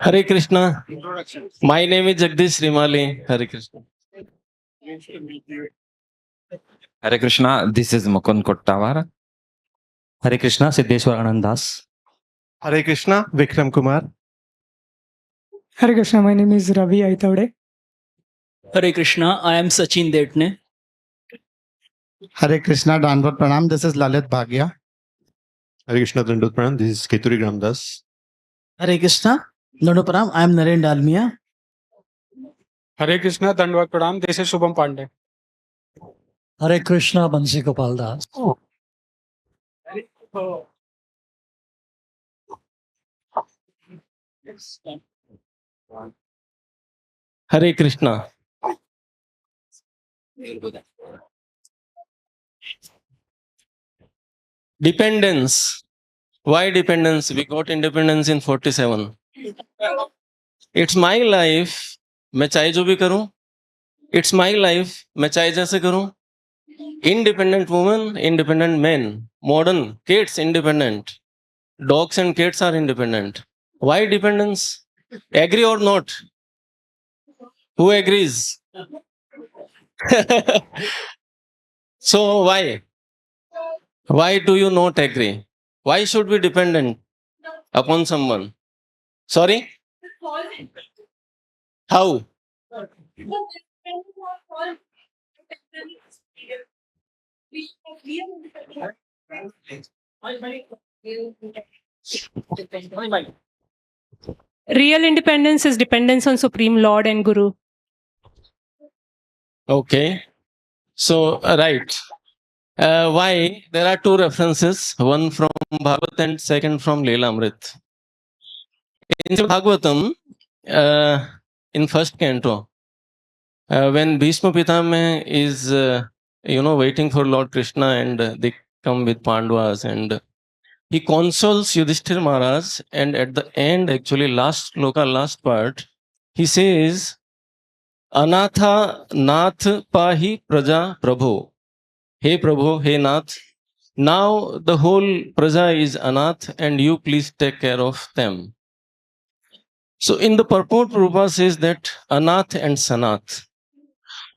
Hare Krishna. My name is Jagdish Rimali. Hare Krishna. Hare Krishna, this is Mukund Kottavar. Hare Krishna, Radheshyamdas. Hare Krishna, Vikram Kumar. Hare Krishna, my name is Ravi Aitavade. Hare Krishna, I am Sachin Detne. Hare Krishna, Danvat Pranam. This is Lalit Bhagia. Hare Krishna, Dandot Pranam. This is Keturi Gramdas. Hare Krishna, Dandavat Pranam. I am Naren Dalmia. Hare Krishna, Dandvat Pranam. This is Shubham Pandey. Hare Krishna, Bansi Gopal Das. Hare Krishna. Dependence. Why dependence? We got independence in 47. It's my life. मैं चाहे जो भी करूं. It's my life. मैं चाहे जैसे करूं. Independent woman, independent men. Modern kids independent. Dogs and cats are independent. Why dependence? Agree or not? Who agrees? So why? Why do you not agree? Why should we dependent upon someone? Sorry? How? Real independence is dependence on Supreme Lord and Guru. Okay. So, right. Why? There are two references, one from Bhagavad and second from Leelamrit. In Bhagavatam, in first canto, when Bhishma Pitama is, waiting for Lord Krishna and they come with Pandavas and he consoles Yudhishthir Maharaj, and at the end, actually, last sloka, last part, he says, Anatha Nath Pahi Praja Prabhu. Hey Prabhu, hey Nath. Now the whole Praja is Anath and you please take care of them. So in the purport, Prabhupada says that Anath and Sanath.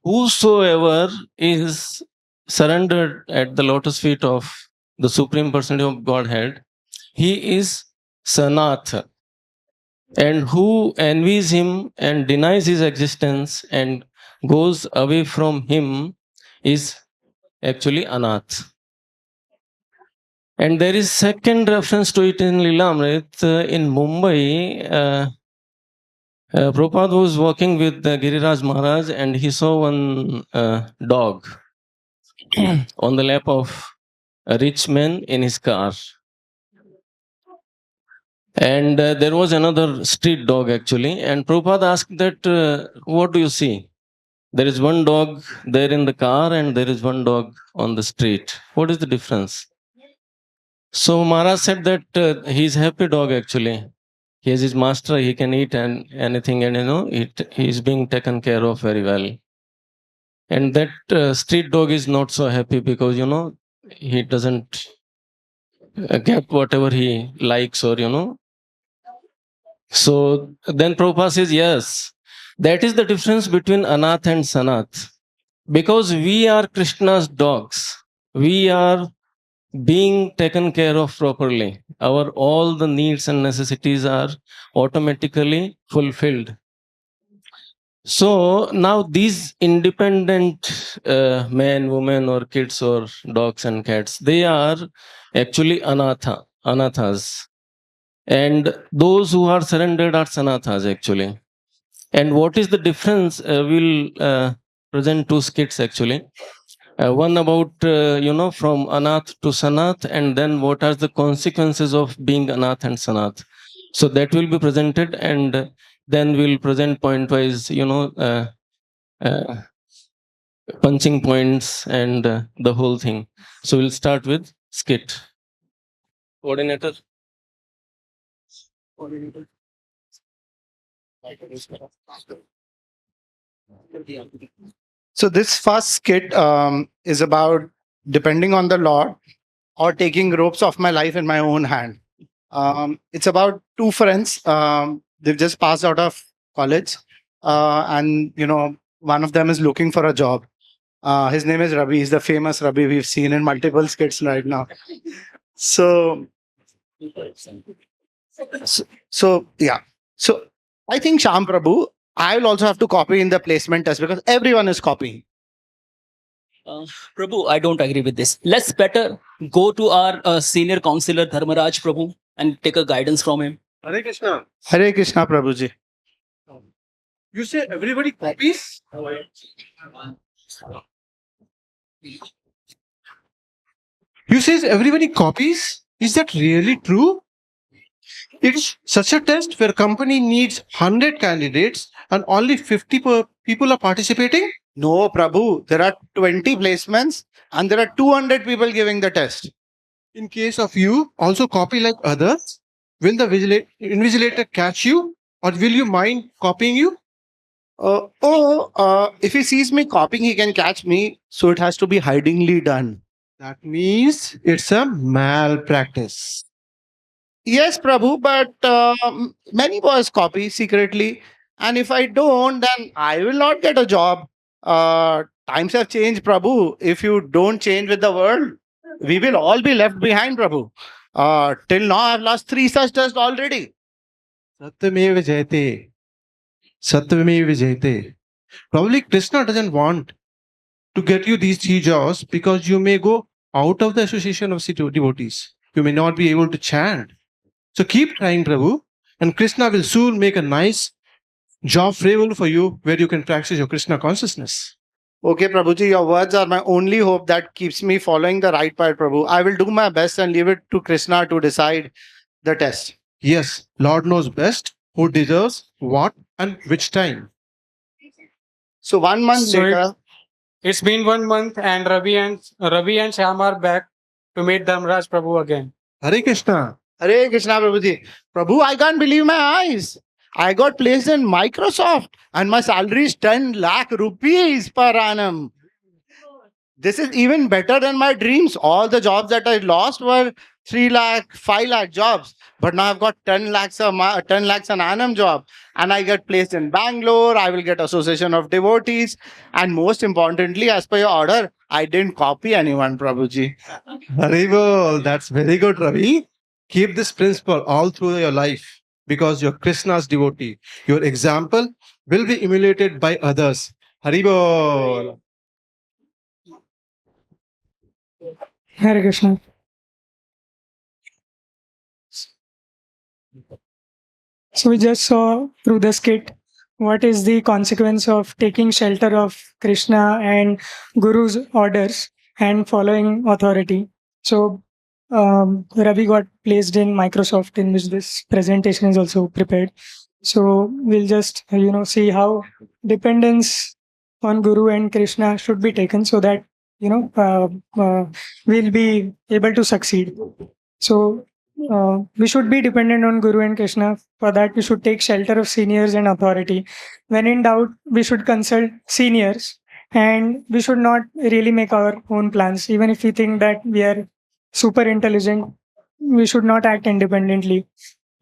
Whosoever is surrendered at the lotus feet of the Supreme Personality of Godhead, he is Sanath. And who envies him and denies his existence and goes away from him is actually Anath. And there is second reference to it in Leelamrit. In Mumbai, Prabhupada was walking with Giriraj Maharaj and he saw one dog on the lap of a rich man in his car. And there was another street dog actually. And Prabhupada asked that, what do you see? There is one dog there in the car and there is one dog on the street. What is the difference? So Maharaj said that he is a happy dog actually. He has his master, he can eat and anything, and he is being taken care of very well. And that street dog is not so happy because he doesn't get whatever he likes or So then Prabhupada says, yes, that is the difference between Anath and Sanath. Because we are Krishna's dogs. We are being taken care of properly. All the needs and necessities are automatically fulfilled. So now these independent men, women or kids or dogs and cats, they are actually anathas. And those who are surrendered are sanathas actually. And what is the difference? We'll present two skits actually. One about, from Anath to Sanath, and then what are the consequences of being Anath and Sanath. So that will be presented, and then we'll present point-wise, punching points and the whole thing. So we'll start with skit. Coordinator. So this first skit is about depending on the Lord or taking ropes of my life in my own hand. It's about two friends. they've just passed out of college, and one of them is looking for a job. His name is Ravi. He's the famous Ravi we've seen in multiple skits right now. So, so yeah. So I think Sham Prabhu, I will also have to copy in the placement test because everyone is copying. Prabhu, I don't agree with this. Let's better go to our senior counselor Dharmaraj Prabhu and take a guidance from him. Hare Krishna. Hare Krishna Prabhuji. You say everybody copies? You says everybody copies? Is that really true? It's such a test where company needs 100 candidates and only 50 people are participating? No, Prabhu, there are 20 placements and there are 200 people giving the test. In case of you, also copy like others? Will the invigilator catch you or will you mind copying you? If he sees me copying, he can catch me. So it has to be hidingly done. That means it's a malpractice. Yes, Prabhu, but many boys copy secretly. And if I don't, then I will not get a job. Times have changed, Prabhu. If you don't change with the world, we will all be left behind, Prabhu. Till now, I've lost 3 such tests already. Satyameva Jayate. Satyameva Jayate. Probably Krishna doesn't want to get you these 3 jobs because you may go out of the association of devotees. You may not be able to chant. So keep trying, Prabhu, and Krishna will soon make a nice job available for you where you can practice your Krishna consciousness. Okay, Prabhuji, your words are my only hope that keeps me following the right path, Prabhu. I will do my best and leave it to Krishna to decide the test. Yes, Lord knows best who deserves what and which time. So 1 month So later, It's been 1 month and Ravi and Shyam are back to meet Dharmaraj Prabhu again. Hare Krishna. Hare Krishna, Prabhuji. Prabhu, I can't believe my eyes. I got placed in Microsoft and my salary is 10 lakh rupees per annum. This is even better than my dreams. All the jobs that I lost were 3 lakh, 5 lakh jobs. But now I've got 10 lakhs an annum job. And I get placed in Bangalore. I will get Association of Devotees. And most importantly, as per your order, I didn't copy anyone, Prabhuji. Haribol, that's very good, Ravi. Keep this principle all through your life because you're Krishna's devotee. Your example will be emulated by others. Haribol. Hare Krishna. So we just saw through the skit what is the consequence of taking shelter of Krishna and Guru's orders and following authority. So Ravi got placed in Microsoft, in which this presentation is also prepared. So we'll just see how dependence on Guru and Krishna should be taken so that we'll be able to succeed. So we should be dependent on Guru and Krishna. For that, we should take shelter of seniors and authority. When in doubt, we should consult seniors, and we should not really make our own plans. Even if we think that we are super intelligent, we should not act independently,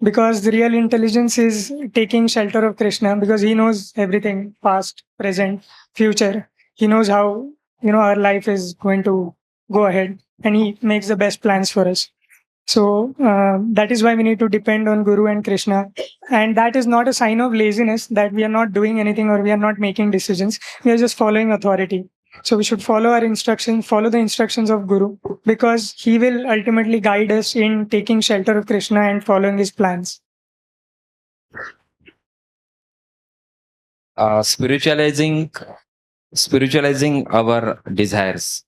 because the real intelligence is taking shelter of Krishna, because he knows everything, past, present, future. He knows how our life is going to go ahead, and he makes the best plans for us. So that is why we need to depend on Guru and Krishna. And that is not a sign of laziness, that we are not doing anything or we are not making decisions. We are just following authority. So we should follow our instructions, follow the instructions of Guru, because he will ultimately guide us in taking shelter of Krishna and following his plans. Spiritualizing our desires.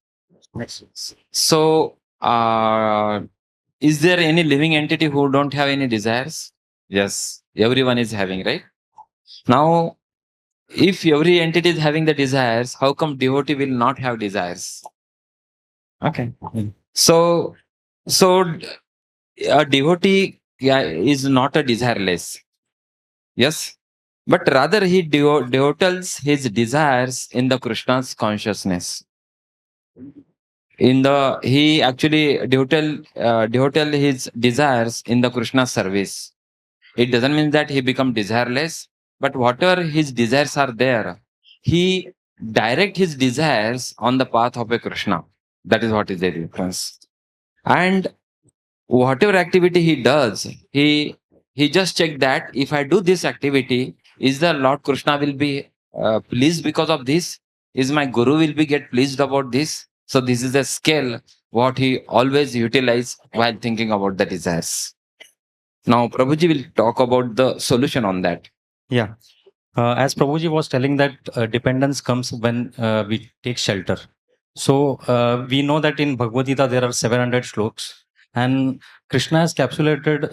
So, is there any living entity who don't have any desires? Yes, everyone is having, right? Now, if every entity is having the desires, how come devotee will not have desires? Okay. So a devotee is not a desireless. Yes. But rather he devotes his desires in the Krishna's consciousness. He actually devotes his desires in the Krishna service. it doesn't mean that he become desireless, but whatever his desires are there, he direct his desires on the path of a Krishna. That is what is the difference. And whatever activity he does, he just check that if I do this activity, is the Lord Krishna will be pleased because of this? Is my Guru will be get pleased about this? So this is a scale what he always utilize while thinking about the desires. Now Prabhuji will talk about the solution on that. Yeah. As Prabhuji was telling that dependence comes when we take shelter. So we know that in Bhagavad Gita there are 700 sloks, and Krishna has capsulated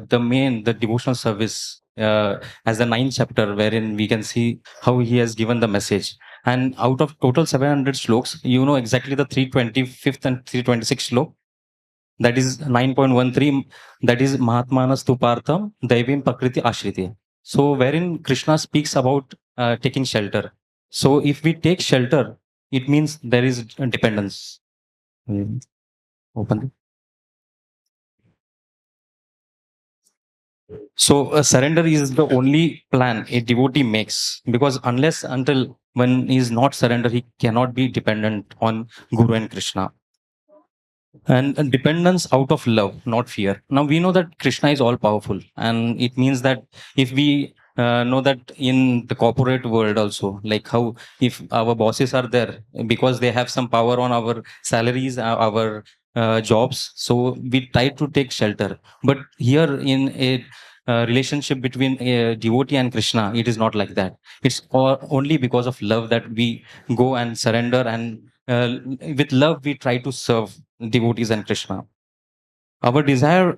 the devotional service as the 9th chapter, wherein we can see how he has given the message. And out of total 700 sloks, you know exactly the 325th and 326th slok. That is 9.13. That is Mahatmanas tu Partham Daivim Pakriti Ashriti. So wherein Krishna speaks about taking shelter. So if we take shelter, it means there is dependence. Open. So surrender is the only plan a devotee makes, because unless until when he is not surrender, he cannot be dependent on Guru and Krishna. And dependence out of love, not fear. Now we know that Krishna is all powerful, and it means that if we know that in the corporate world also, like how if our bosses are there because they have some power on our salaries, our jobs, so we try to take shelter. But here in a relationship between a devotee and Krishna, it is not like that. It's only because of love that we go and surrender, and with love we try to serve devotees and Krishna. Our desire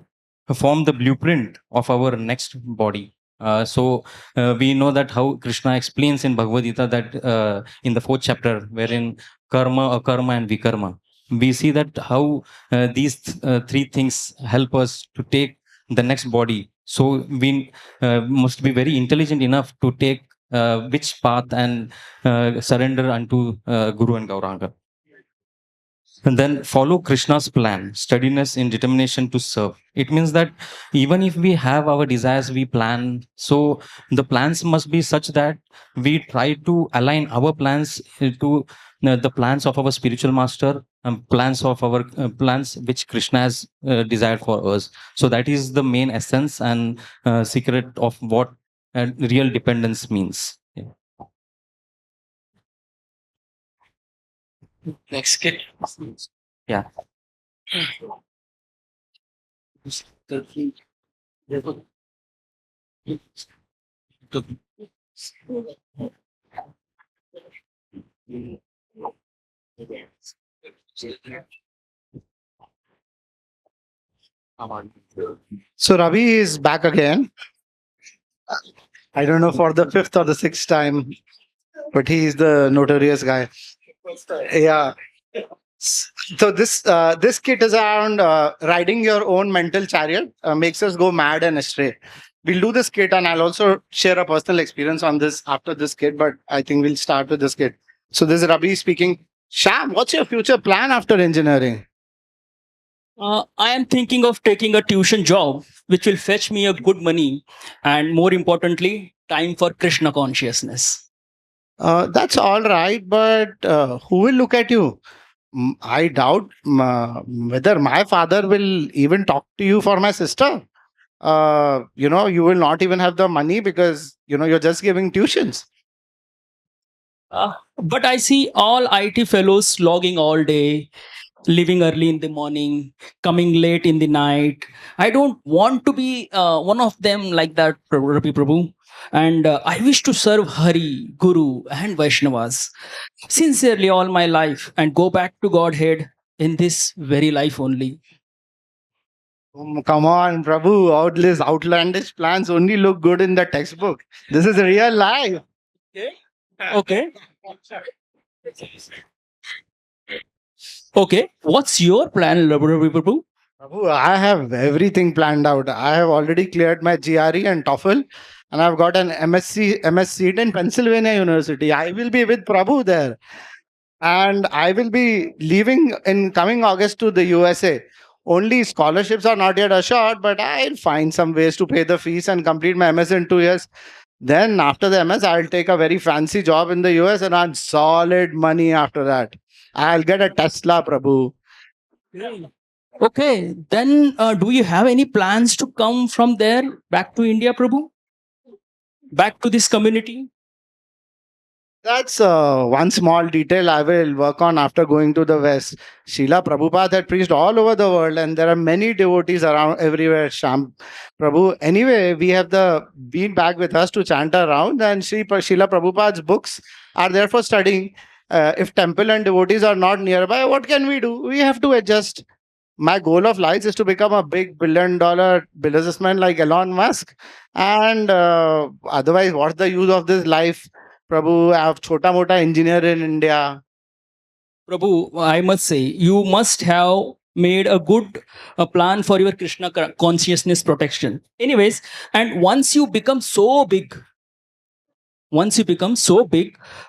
form the blueprint of our next body. So we know that how Krishna explains in Bhagavad Gita that in the 4th chapter, wherein karma, akarma, and vikarma, we see that how these three things help us to take the next body. So we must be very intelligent enough to take which path and surrender unto Guru and Gauranga. And then follow Krishna's plan, steadiness in determination to serve. It means that even if we have our desires, we plan. So the plans must be such that we try to align our plans to the plans of our spiritual master and plans of our plans which Krishna has desired for us. So that is the main essence and secret of what real dependence means. Yeah. Next kid. Yeah. So Ravi is back again. I don't know for the 5th or the 6th time, but he is the notorious guy. Yeah. So this kit is around riding your own mental chariot, makes us go mad and astray. We'll do this kit, and I'll also share a personal experience on this after this kit, but I think we'll start with this kit. So this is Ravi speaking. Sham, what's your future plan after engineering? I am thinking of taking a tuition job, which will fetch me a good money, and more importantly, time for Krishna consciousness. That's all right, but who will look at you? I doubt whether my father will even talk to you for my sister. You will not even have the money because you're just giving tuitions. But I see all IT fellows logging all day, leaving early in the morning, coming late in the night. I don't want to be one of them like that, Prabhu. And I wish to serve Hari, Guru, and Vaishnavas sincerely all my life and go back to Godhead in this very life only. Come on, Prabhu. All these outlandish plans only look good in the textbook. This is real life. Okay. Okay. What's your plan, Prabhu? Prabhu, I have everything planned out. I have already cleared my GRE and TOEFL, and I've got an MS seat in Pennsylvania University. I will be with Prabhu there. And I will be leaving in coming August to the USA. Only scholarships are not yet assured, but I'll find some ways to pay the fees and complete my MS in 2 years. Then after the MS, I'll take a very fancy job in the US and earn solid money after that. I'll get a Tesla, Prabhu. Okay, then do you have any plans to come from there back to India, Prabhu? Back to this community? That's one small detail I will work on after going to the West. Srila Prabhupada had preached all over the world, and there are many devotees around everywhere. Sham Prabhu. Anyway, we have the been back with us to chant around, and Srila Prabhupada's books are there for studying. If temple and devotees are not nearby, what can we do? We have to adjust. My goal of life is to become a big $1 billion businessman like Elon Musk. And otherwise, what's the use of this life? Prabhu, I have chota mota engineer in India. Prabhu, I must say, you must have made a good plan for your Krishna consciousness protection. Anyways, and once you become so big,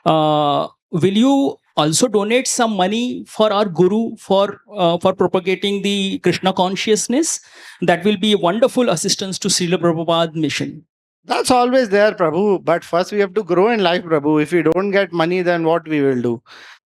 will you also donate some money for our guru for propagating the Krishna consciousness? That will be a wonderful assistance to Srila Prabhupada mission. That's always there, Prabhu. But first, we have to grow in life, Prabhu. If we don't get money, then what we will do?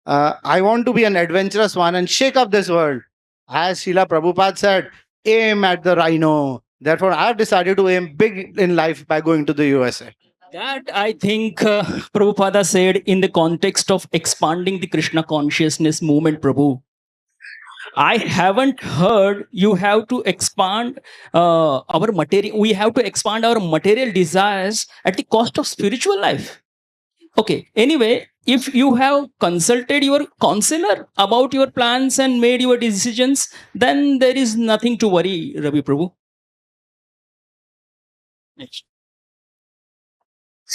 I want to be an adventurous one and shake up this world. As Srila Prabhupada said, aim at the rhino. Therefore, I have decided to aim big in life by going to the USA. That I think Prabhupada said in the context of expanding the Krishna consciousness movement, Prabhu. I haven't heard you have to expand our material. We have to expand our material desires at the cost of spiritual life. Okay. Anyway, if you have consulted your counselor about your plans and made your decisions, then there is nothing to worry, Ravi Prabhu. Next.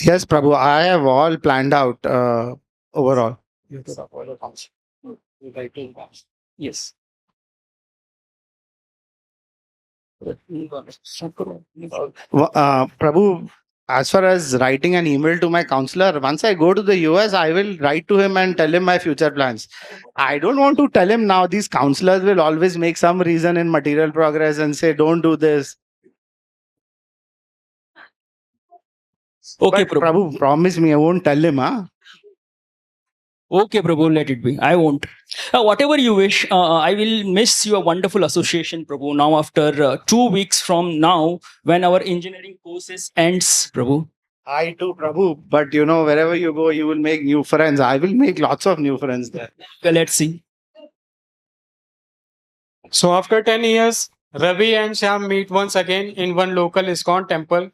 Yes, Prabhu, I have all planned out overall. Yes. Prabhu, as far as writing an email to my counselor, once I go to the US, I will write to him and tell him my future plans. I don't want to tell him now. These counselors will always make some reason in material progress and say, don't do this. Okay, But Prabhu, promise me I won't tell him, huh? Okay, Prabhu, let it be. I won't. Whatever you wish, I will miss your wonderful association, Prabhu. Now, after 2 weeks from now, when our engineering courses ends, Prabhu. I too, Prabhu. But you know, wherever you go, you will make new friends. I will make lots of new friends there. Okay, let's see. So after 10 years, Ravi and Shyam meet once again in one local ISKCON temple.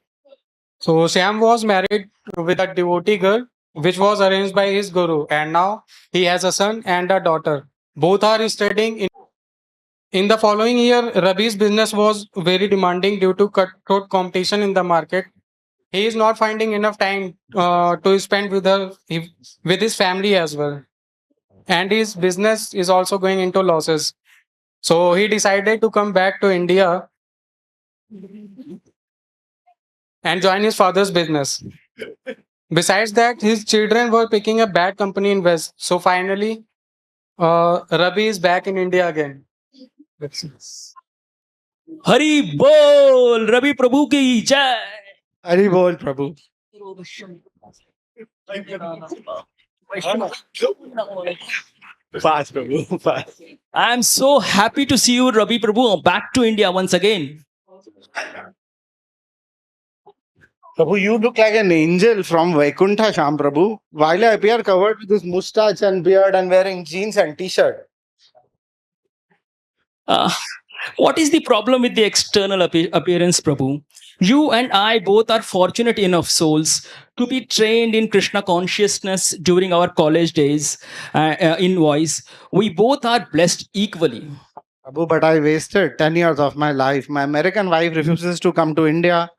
So Shyam was married with a devotee girl, which was arranged by his guru, and now he has a son and a daughter. Both are studying in the following year. Ravi's business was very demanding due to cutthroat competition in the market. He is not finding enough time to spend with his family as well, and his business is also going into losses. So he decided to come back to India and join his father's business. Besides that, his children were picking a bad company in West. So finally, Ravi is back in India again. Hari Bol, Ravi Prabhu ki jai. Hari Bol, Prabhu. Fast, Prabhu. Fast. I am so happy to see you, Ravi Prabhu, back to India once again. Prabhu, you look like an angel from Vaikuntha, Sham Prabhu. While I appear covered with this mustache and beard and wearing jeans and t-shirt. What is the problem with the external appearance, Prabhu? You and I both are fortunate enough souls to be trained in Krishna consciousness during our college days in voice. We both are blessed equally. Prabhu, but I wasted 10 years of my life. My American wife refuses to come to India.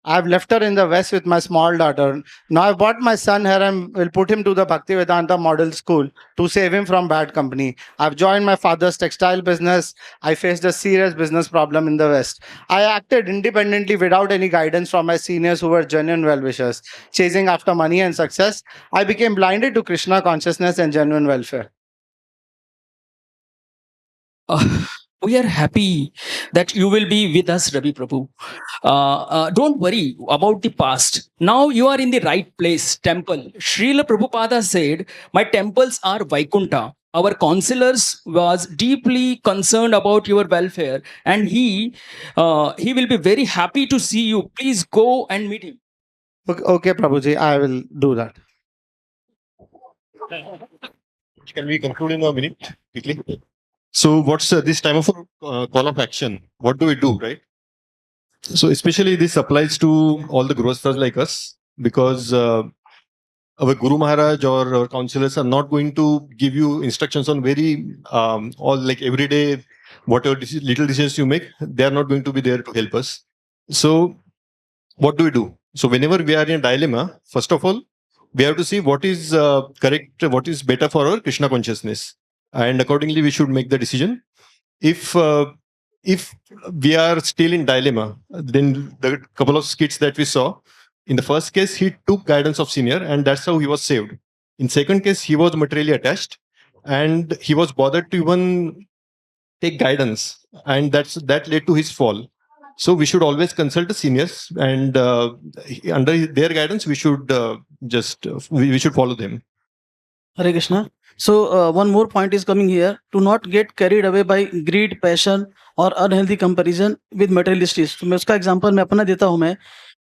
I've left her in the West with my small daughter. Now I've bought my son here and will put him to the Bhaktivedanta Model School to save him from bad company. I've joined my father's textile business. I faced a serious business problem in the West. I acted independently without any guidance from my seniors who were genuine well-wishers. Chasing after money and success, I became blinded to Krishna consciousness and genuine welfare. We are happy that you will be with us, Ravi Prabhu. Don't worry about the past. Now you are in the right place, temple. Srila Prabhupada said, my temples are Vaikunta. Our counselors was deeply concerned about your welfare, and he will be very happy to see you. Please go and meet him. Okay, Prabhuji, I will do that. Can we conclude in a minute quickly? So, what's this time of call of action? What do we do, right? So, especially this applies to all the grostas like us, because our Guru Maharaj or our counselors are not going to give you instructions on very all like everyday whatever little decisions you make. They are not going to be there to help us. So, what do we do? So, whenever we are in a dilemma, first of all, we have to see what is correct, what is better for our Krishna consciousness, and accordingly we should make the decision. If we are still in dilemma, then the couple of skits that we saw, in the first case he took guidance of senior and that's how he was saved. In second case he was materially attached and he was bothered to even take guidance, and that led to his fall. So we should always consult the seniors, and under their guidance we should we should follow them. Hare Krishna. So one more point is coming here: to not get carried away by greed, passion और unhealthy comparison with materialists. तो मैं उसका example मैं अपना देता हूँ मैं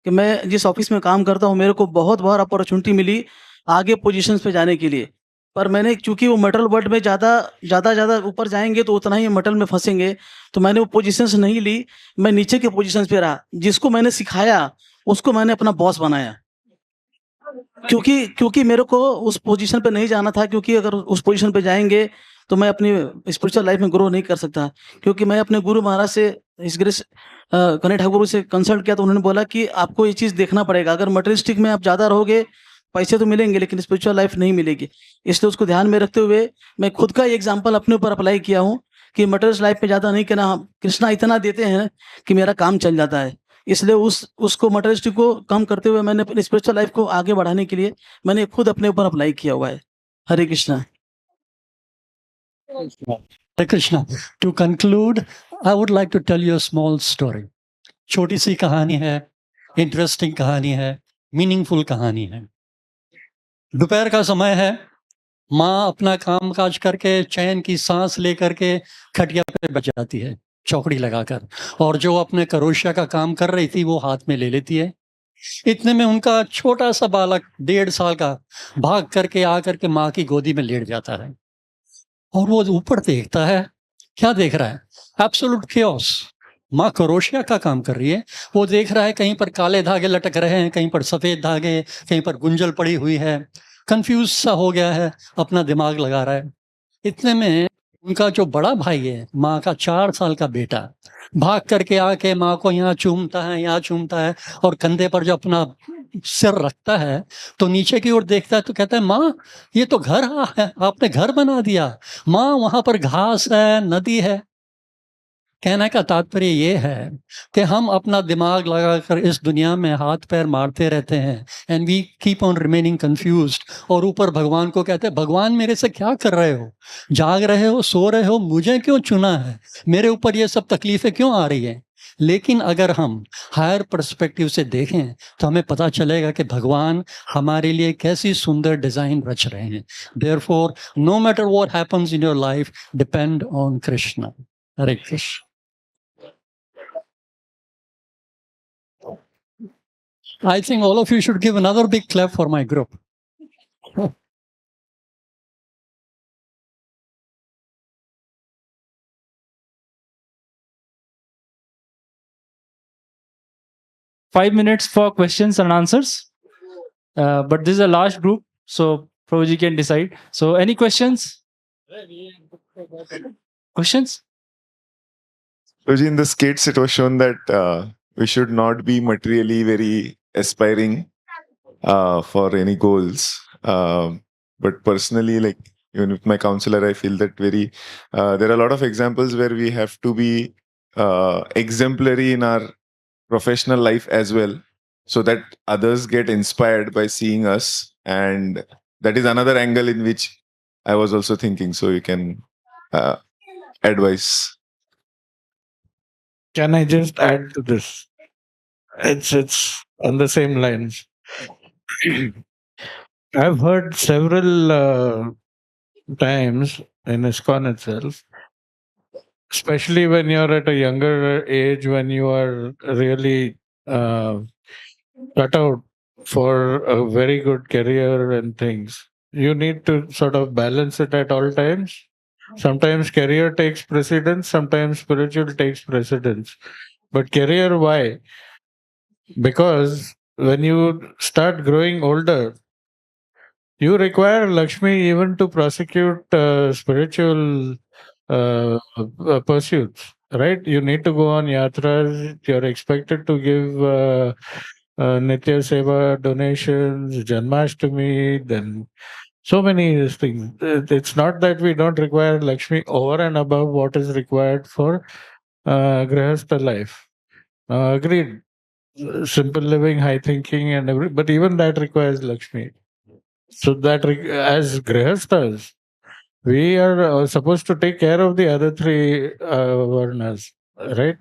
कि मैं जिस ऑफिस में काम करता हूँ मेरे को बहुत बार अपॉर्चुनिटी मिली आगे पोजीशंस पे जाने के लिए, पर मैंने चूंकि वो मेटल वर्ल्ड में ज़्यादा ऊपर जाएंगे तो उतना ही मेटल में फंसेंगे, तो मैंने वो पोजीशंस नहीं ली, मैं नीचे के पोजीशंस पे रहा। जिसको मैंने सिखाया उसको मैंने अपना बॉस बनाया, क्योंकि मेरे को उस पोजीशन पे नहीं जाना था, क्योंकि अगर उस पोजीशन पे जाएंगे तो मैं अपनी स्पिरिचुअल लाइफ में ग्रो नहीं कर सकता। क्योंकि मैं अपने गुरु महाराज से इस ग्रेस कन्हैया ठाकुर से कंसल्ट किया तो उन्होंने बोला कि आपको ये चीज़ देखना पड़ेगा, अगर मटेरियलिस्टिक में आप ज़्यादा रहोगे पैसे तो मिलेंगे लेकिन स्पिरिचुअल लाइफ नहीं मिलेगी। इसलिए उसको ध्यान में रखते हुए मैं खुद का एग्जाम्पल अपने ऊपर अप्लाई किया हूँ कि मटेरियल लाइफ में ज़्यादा नहीं करना, कृष्णा इतना देते हैं कि मेरा काम चल जाता है। इसलिए उसको मटेरियलिस्टिक को कम करते हुए मैंने अपनी स्पिरिचुअल लाइफ को आगे बढ़ाने के लिए मैंने खुद अपने ऊपर अप्लाई किया हुआ है। हरे Krishna. Hare Krishna. To conclude, I would like to tell you a small story. छोटी सी कहानी है, इंटरेस्टिंग कहानी है, मीनिंगफुल कहानी है। दोपहर का समय है, माँ अपना काम काज करके चैन की सांस लेकर के खटिया पे बैठ जाती है चौकड़ी लगाकर, और जो अपने करोशिया का काम कर रही थी वो हाथ में ले लेती है। इतने में उनका छोटा सा बालक 1.5 साल का भाग करके आकर के माँ की गोदी में लेट जाता है और वो ऊपर देखता है। क्या देख रहा है? Absolute chaos। माँ करोशिया का काम कर रही है, वो देख रहा है कहीं पर काले धागे लटक रहे हैं, कहीं पर सफेद धागे, कहीं पर गुंजल पड़ी हुई है, कंफ्यूज सा हो गया है, अपना दिमाग लगा रहा है। इतने में उनका जो बड़ा भाई है, माँ का 4 साल का बेटा, भाग करके आके माँ को यहाँ चूमता है और कंधे पर जो अपना सिर रखता है तो नीचे की ओर देखता है तो कहता है, माँ ये तो घर है, आपने घर बना दिया। माँ वहां पर घास है, नदी है। कहने का तात्पर्य ये है कि हम अपना दिमाग लगाकर इस दुनिया में हाथ पैर मारते रहते हैं, and we keep on remaining confused. और ऊपर भगवान को कहते हैं, भगवान मेरे से क्या कर रहे हो, जाग रहे हो, सो रहे हो, मुझे क्यों चुना है, मेरे ऊपर ये सब तकलीफें क्यों आ रही हैं। लेकिन अगर हम हायर पर्सपेक्टिव से देखें तो हमें पता चलेगा कि भगवान हमारे लिए कैसी सुंदर डिजाइन रच रहे हैं। Therefore no matter what happens in your life, depend on Krishna. Hare Krishna. I think all of you should give another big clap for my group. Five minutes for questions and answers. But this is a large group, so Prabhuji can decide. So, any questions? Questions? Prabhuji, in the skates, it was shown that we should not be materially very aspiring for any goals. But personally, like even with my counselor, I feel that there are a lot of examples where we have to be exemplary in our professional life as well, so that others get inspired by seeing us. And that is another angle in which I was also thinking. So you can advise. can I just add to this? It's on the same lines. I've heard several times in ISKCON itself, especially when you're at a younger age, when you are really cut out for a very good career and things, you need to sort of balance it at all times. Sometimes career takes precedence, sometimes spiritual takes precedence. But career, why? Because when you start growing older, you require Lakshmi even to prosecute spiritual pursuits, right? You need to go on yatras. You're expected to give Nitya Seva donations, Janmashtami, then so many things. It's not that we don't require Lakshmi over and above what is required for Grihastha life. Agreed. Simple living, high thinking, and every, but even that requires Lakshmi. So that as Grihasthas, we are supposed to take care of the other three varnas, right?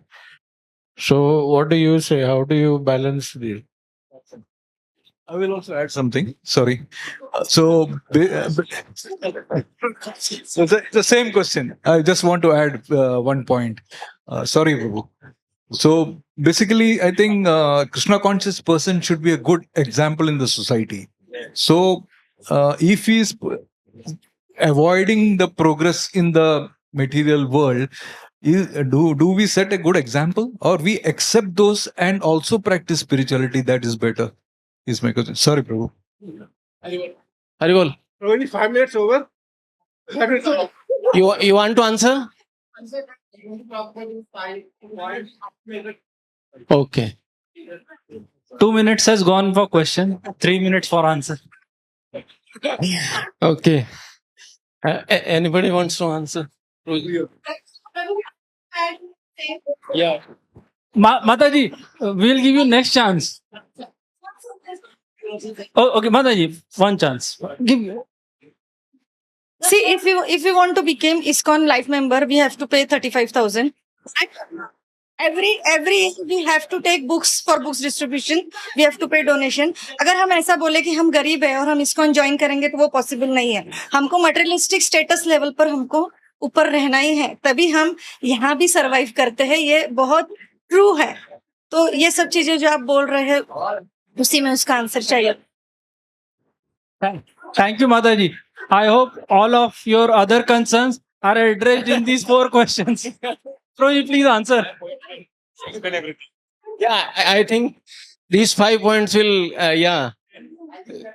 So what do you say? How do you balance the? I will also add something. Sorry. So the same question. I just want to add one point. Sorry, Prabhu. So basically, I think Krishna conscious person should be a good example in the society. So if he is avoiding the progress in the material world, do we set a good example, or we accept those and also practice spirituality? That is better. Is my question. Sorry, Prabhu. Haribol. Only 5 minutes over. 5 minutes over. You want to answer? Okay. 2 minutes has gone for question, 3 minutes for answer. Okay. Anybody wants to answer? Yeah. Mataji, we'll give you next chance. Oh, okay, Mataji, one chance. Give. See, if we want to become ISKCON life member, we have to pay 35,000. Every we have to take books for books distribution. We have to pay donation. अगर हम ऐसा बोले कि हम गरीब है और हम ISKCON ज्वाइन करेंगे तो वो पॉसिबल नहीं है. हमको मटेरियलिस्टिक स्टेटस लेवल पर हमको ऊपर रहना ही है, तभी हम यहाँ भी सरवाइव करते हैं. ये बहुत ट्रू है. तो ये सब चीजें जो आप बोल रहे हैं उसी में उसका आंसर चाहिए. Thank you, Mataji. I hope all of your other concerns are addressed in these 4 questions. Prabhu, please answer. Yeah, I think these 5 points will,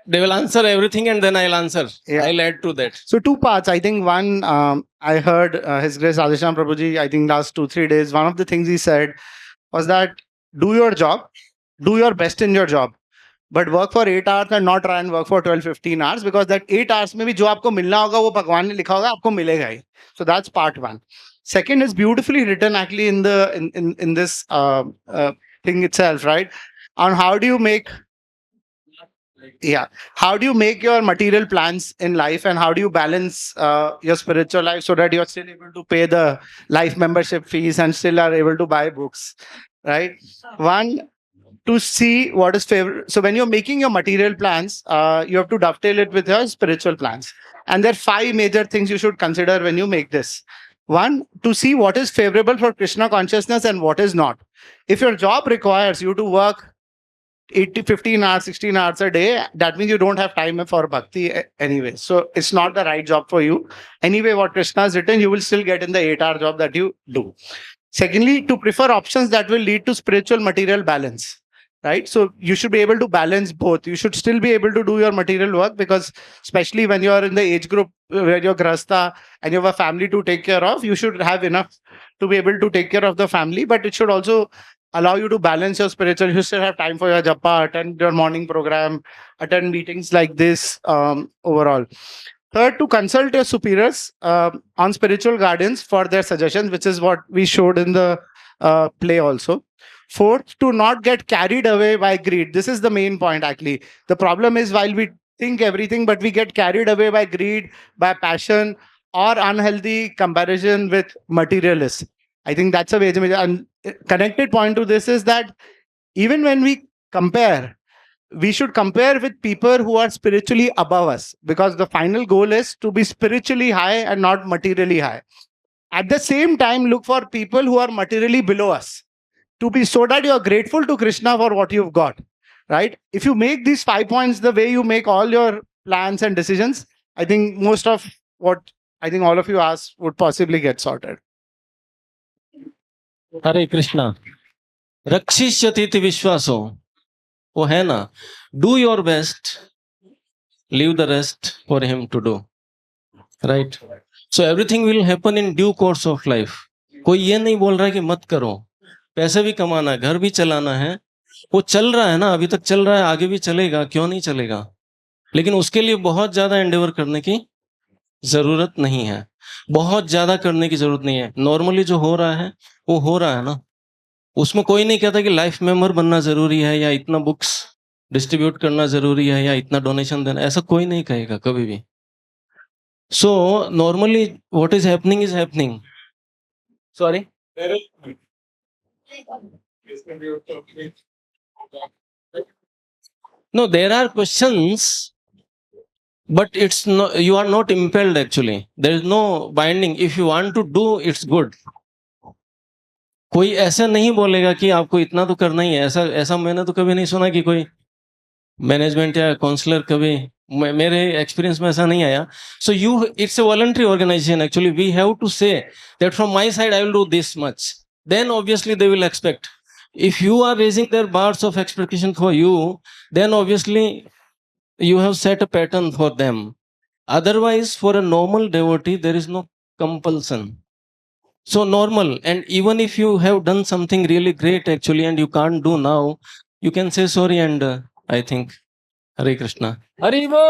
they will answer everything and then I'll answer. Yeah. I'll add to that. So 2 parts. I think one, I heard His Grace Radheshyam Prabhuji, I think last 2-3 days, one of the things he said was that do your job, do your best in your job, but work for 8 hours and not try and work for 12-15 hours, because that 8 hours में भी जो आपको मिलना होगा वो भगवान ने लिखा होगा आपको मिलेगा ही. So that's part one. Second is beautifully written actually in this thing itself, right? On how do you make your material plans in life, and how do you balance your spiritual life so that you're still able to pay the life membership fees and still are able to buy books, right? One, to see what is favorite. So when you're making your material plans, you have to dovetail it with your spiritual plans. And there are 5 major things you should consider when you make this. One, to see what is favorable for Krishna consciousness and what is not. If your job requires you to work 15 hours, 16 hours a day, that means you don't have time for bhakti anyway. So it's not the right job for you. Anyway, what Krishna has written, you will still get in the 8-hour job that you do. Secondly, to prefer options that will lead to spiritual material balance. Right? So you should be able to balance both. You should still be able to do your material work, because especially when you're in the age group where you're grasta and you have a family to take care of, you should have enough to be able to take care of the family, but it should also allow you to balance your spiritual. You still have time for your japa, attend your morning program, attend meetings like this overall. Third, to consult your superiors on spiritual guidance for their suggestions, which is what we showed in the play also. Fourth, to not get carried away by greed. This is the main point actually. The problem is while we think everything, but we get carried away by greed, by passion, or unhealthy comparison with materialists. I think that's a major. And connected point to this is that even when we compare, we should compare with people who are spiritually above us, because the final goal is to be spiritually high and not materially high. At the same time, look for people who are materially below us, to be so that you are grateful to Krishna for what you've got, right? If you make these 5 points the way you make all your plans and decisions, I think most of what I think all of you asked would possibly get sorted. हरे कृष्णा रक्षिष्यति विश्वासो वो है ना do your best leave the rest for him to do right so everything will happen in due course of life कोई ये नहीं बोल रहा है कि मत करो पैसे भी कमाना है घर भी चलाना है वो चल रहा है ना अभी तक चल रहा है आगे भी चलेगा क्यों नहीं चलेगा लेकिन उसके लिए बहुत ज्यादा एंडेवर करने की जरूरत नहीं है बहुत ज्यादा करने की जरूरत नहीं है नॉर्मली जो हो रहा है वो हो रहा है ना उसमें कोई नहीं कहता कि लाइफ मेंबर बनना जरूरी है या इतना बुक्स डिस्ट्रीब्यूट करना जरूरी है या इतना डोनेशन देना ऐसा कोई नहीं कहेगा कभी भी so normally what is happening sorry no there are questions but it's no you are not impelled actually there is no binding if you want to do it's good कोई ऐसा नहीं बोलेगा कि आपको इतना तो करना ही है ऐसा मैंने तो कभी नहीं सुना कि कोई मैनेजमेंट या काउंसलर कभी मेरे एक्सपीरियंस में ऐसा नहीं आया so you it's a voluntary organisation actually we have to say that from my side I will do this much then obviously they will expect if you are raising their bars of expectation for you then obviously you have set a pattern for them otherwise for a normal devotee there is no compulsion so normal and even if you have done something really great actually and you can't do now you can say sorry and I think Hare Krishna Haribo.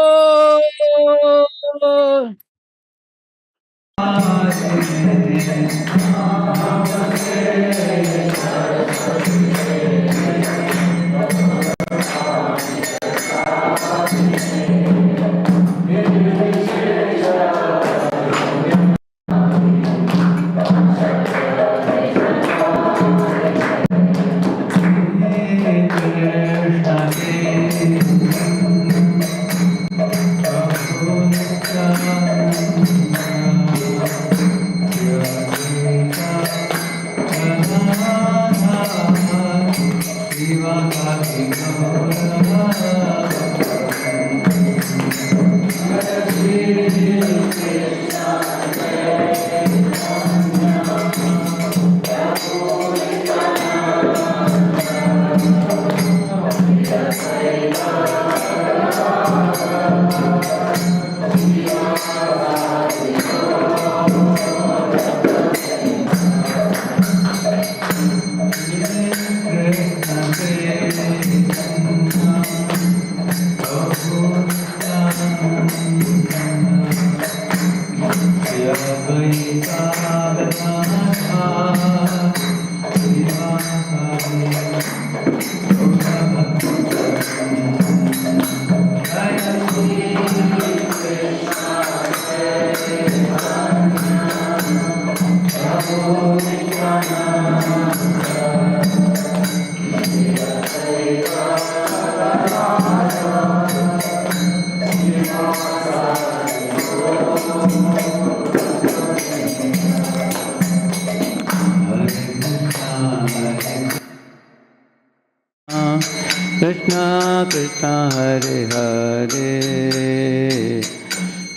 Krishna Krishna Hare Hare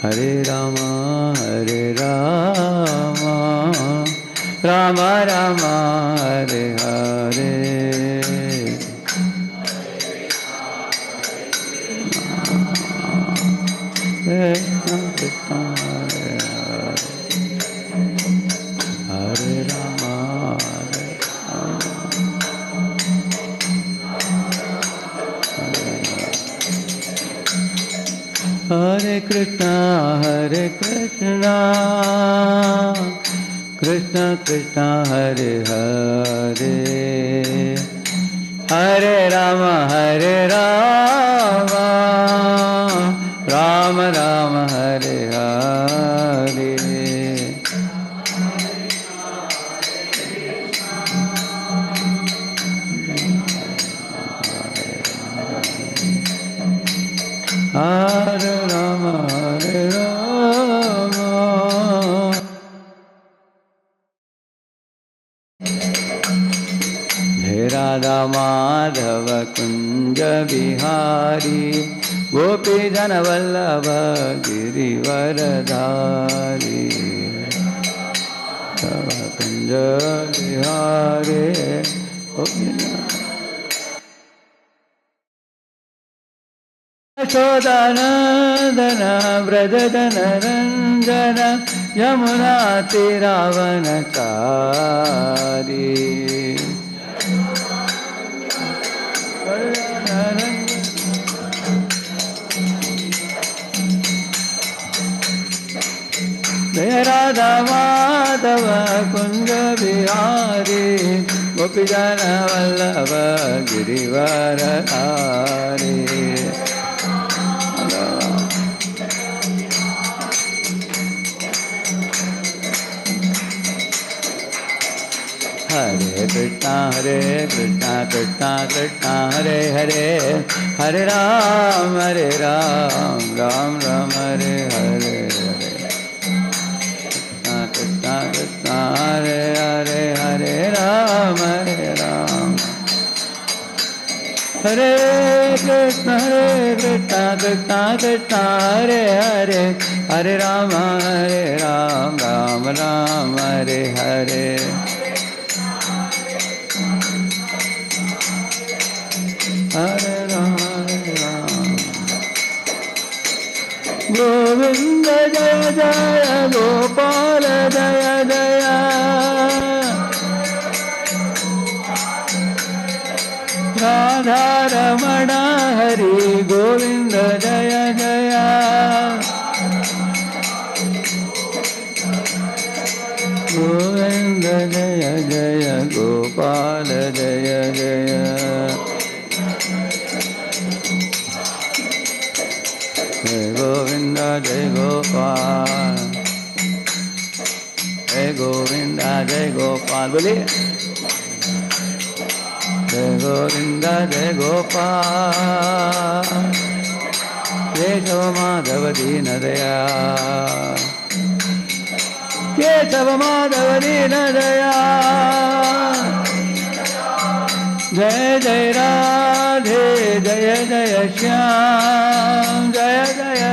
Hare Rama Rama Rama Hare Hare Krishna Krishna Hare Hare Hare Rama Hare Krishna Krishna Krishna Hare Hare Hare Rama Rama Rama Hare Hare Hare Rama, Hare Rama. He Radha Madhava Kunja Bihari Gopi Jana Vallabha Girivaradhari Kunja Bihari Gopi Shodhanandana Vrajadana Ranjana Yamuna Tiravanachari Radha Madhava Kunja Bihari Gopi Jana Vallabha Girivaradhari Hare Krishna, Krishna Krishna, Hare Hare, Hare Ram, Ram Ram, Hare Hare, Krishna Krishna, Hare Hare, Hare Ram, Hare Krishna, Krishna Krishna, Hare Hare, Hare Ram, Ram Ram, Hare Hare. Hare Rama, Govinda Jaya Jaya, Gopala Jaya Jaya, Radha Ramana Hari Govinda Jaya Jaya, Govinda Jaya Jaya, Gopala Jaya Jaya. Jai Govinda, Jai Gopal, Jai Govinda, Jai Gopal, boliye. Jai Govinda, Jai Gopal, Keshava Madhava Dina Daya, Keshava Madhava Dina Daya, Jai Jai Radhe, Jaya Jaya Shyam, Jaya Jaya,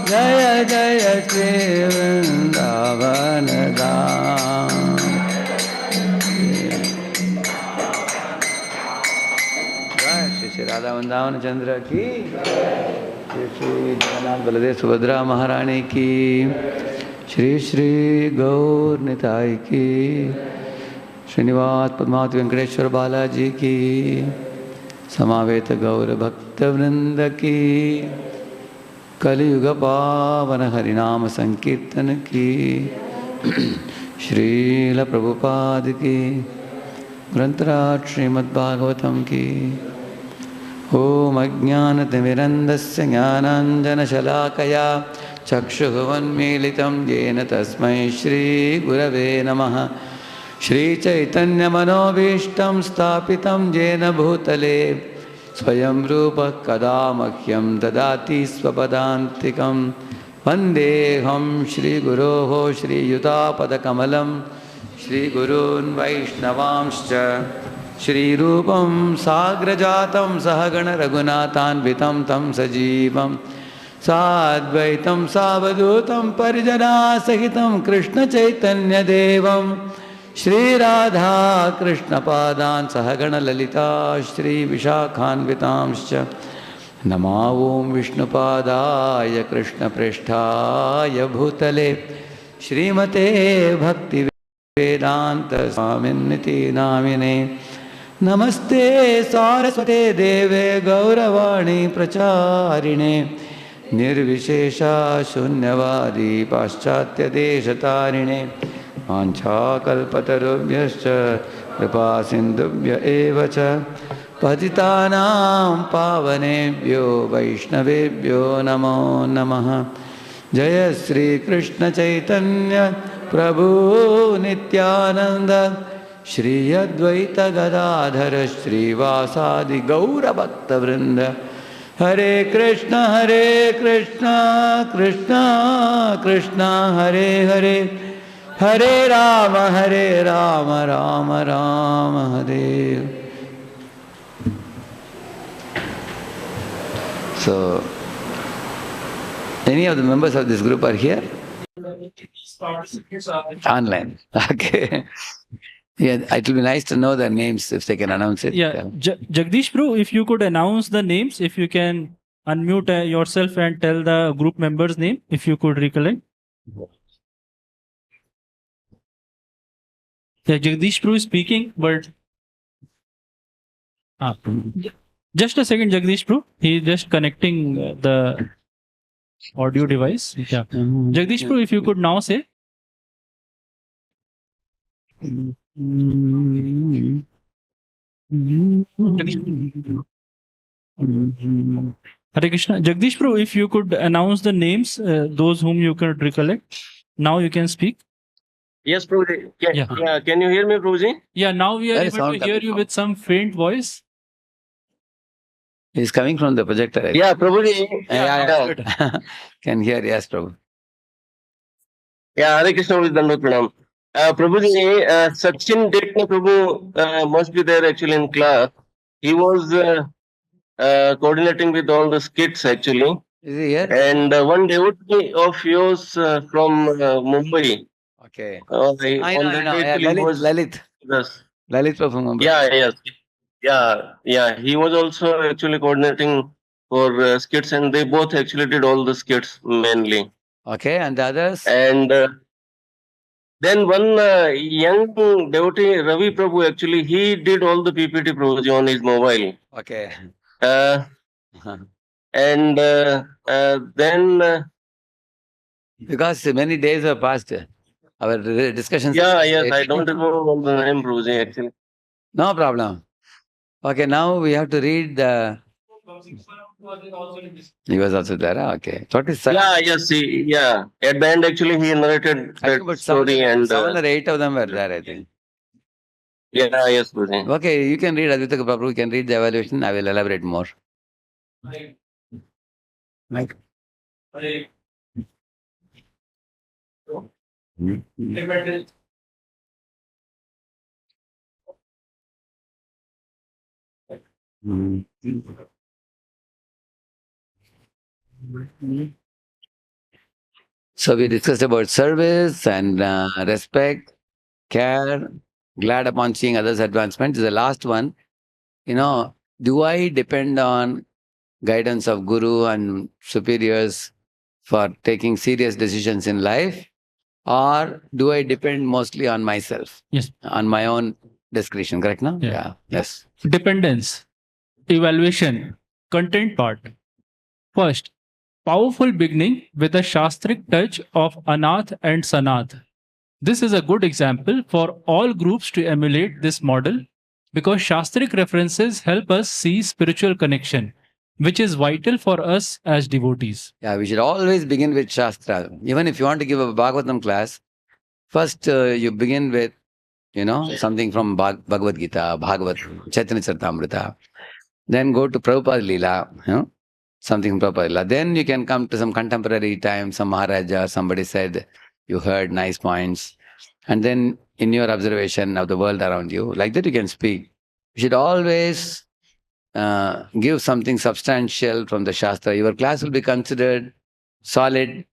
Jaya Jaya Shri Vrindavan Dham. Jai Shri Radha Vrindavan Chandra ki, Shri Shri Jagannath Baladev Subhadra Maharani ki, Shri Shri Gaur Nitai ki, Srinivas Padmavati Venkateshwara Balaji की, समावेत गौर भक्त वृंद की, कलियुग पावन हरिनाम संकीर्तन की, श्रील प्रभुपाद की, ग्रंथराज श्रीमद्भागवतम की। ओम अज्ञानतिमिरन्धस्य ज्ञानाञ्जनशलाकया चक्षुरुन्मीलितं येन तस्मै श्रीगुरवे नमः। श्रीचैतन्यमनोभीष्टं स्थापितं येन भूतले स्वयं रूपः कदा मह्यं ददाति स्वपदान्तिकं। वन्देऽहं श्रीगुरोः श्रीयुतापदकमलं श्रीगुरून् वैष्णवांश्च श्रीरूपं साग्रजातं सहगण रघुनाथान्वितं तं सजीवं साद्वैतं सावधूतं परिजनासहितं कृष्णचैतन्यदेवं श्रीराधा कृष्णपादान् सहगण ललिता श्रीविशाखान्वितांश्च नमा ॐ विष्णुपादाय कृष्णप्रेष्ठाय भूतले श्रीमते भक्तिवेदान्त स्वामिन्निति नामिने। नमस्ते सारस्वते देवे गौरवाणी प्रचारिणे निर्विशेषा शून्यवादी पाश्चात्यदेशतारिणे वाञ्छाकल्पतरुभ्यश्च कृपासिन्धुभ्य एव च पतितानां पावनेभ्यो वैष्णवेभ्यो नमो नमः। जय श्री कृष्ण चैतन्य प्रभु Nityanand Shri Advaita Gadadhara Srivasadi Gaura Bhakta Vrinda. Hare Krishna, Krishna Krishna, Hare Hare. Hare Rama, Rama Rama, Hare. So, any of the members of this group are here? Online. Okay. Yeah, it will be nice to know their names if they can announce it. Yeah, Jagdish bro, if you could announce the names, if you can unmute yourself and tell the group members' name, if you could recollect. Yeah, Jagdish bro is speaking, but just a second, Jagdish bro. He is just connecting the audio device. Yeah, Jagdish bro, if you could now say. Hare Krishna. Jagdish bro, if you could announce the names, those whom you could recollect. Now you can speak. Yes, Prabhuji. Can you hear me, Prabhuji? Yeah, now we are Where is able sound to hear coming you from? with some faint voice. He's coming from the projector. I Yeah, think. Prabhuji. Yeah. Can hear, yes, Prabhu. Yeah, Hare Krishna with Dandavat Pranam. Prabhuji, Sachin Dekne Prabhu must be there actually in class. He was coordinating with all the skits actually. Is he here? And one devotee of yours from Mumbai. Okay. On I know. that day Yeah, actually he was Lalit. with us. Lalit from Mumbai. Yeah, yes. Yeah. He was also actually coordinating for skits, and they both actually did all the skits mainly. Okay, and the others? And then one young devotee, Ravi Prabhu, actually, he did all the PPT Prabhuji on his mobile. Okay. Uh, and then. Because many days have passed. Our discussions. Yes, I don't remember the name, Prabhuji, actually. No problem. Okay, now we have to read the. He was also there. Okay. What is that? Yes. At the end, actually, he narrated that story, and 7 or 8 of them were there, I think. Yes, Prabhuji. Okay, you can read Advaita Prabhu, you can read the evaluation. I will elaborate more. Mike. So we discussed about service and respect, care, glad upon seeing others' advancement. This is the last one. Do I depend on guidance of Guru and superiors for taking serious decisions in life? Or do I depend mostly on myself? Yes. On my own discretion, correct now? Yeah. Yes. Dependence, evaluation, content part. First, powerful beginning with a Shastric touch of Anath and Sanath. This is a good example for all groups to emulate this model because Shastric references help us see spiritual connection, which is vital for us as devotees. Yeah, we should always begin with Shastra. Even if you want to give a Bhagavatam class, first you begin with, something from Bhagavad Gita, Bhagavat, Chaitanya Charitamrita. Then go to Prabhupada Leela, something from Prabhupada Leela. Then you can come to some contemporary time, some Maharaja, somebody said, you heard nice points. And then in your observation of the world around you, like that you can speak. You should always give something substantial from the Shastra. Your class will be considered solid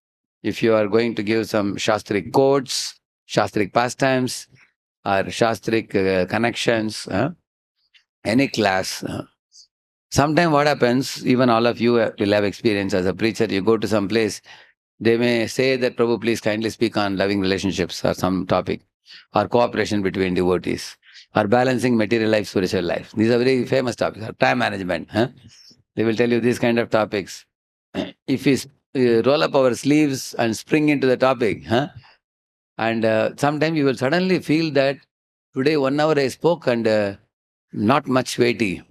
if you are going to give some Shastric quotes, Shastric pastimes, or Shastric connections. Any class. Sometimes what happens, even all of you will have experience as a preacher, you go to some place, they may say that, Prabhu, please kindly speak on loving relationships or some topic, or cooperation between devotees, or balancing material life, spiritual life. These are very famous topics, or time management. They will tell you these kind of topics. If we roll up our sleeves and spring into the topic, and sometimes you will suddenly feel that today 1 hour I spoke and not much weighty.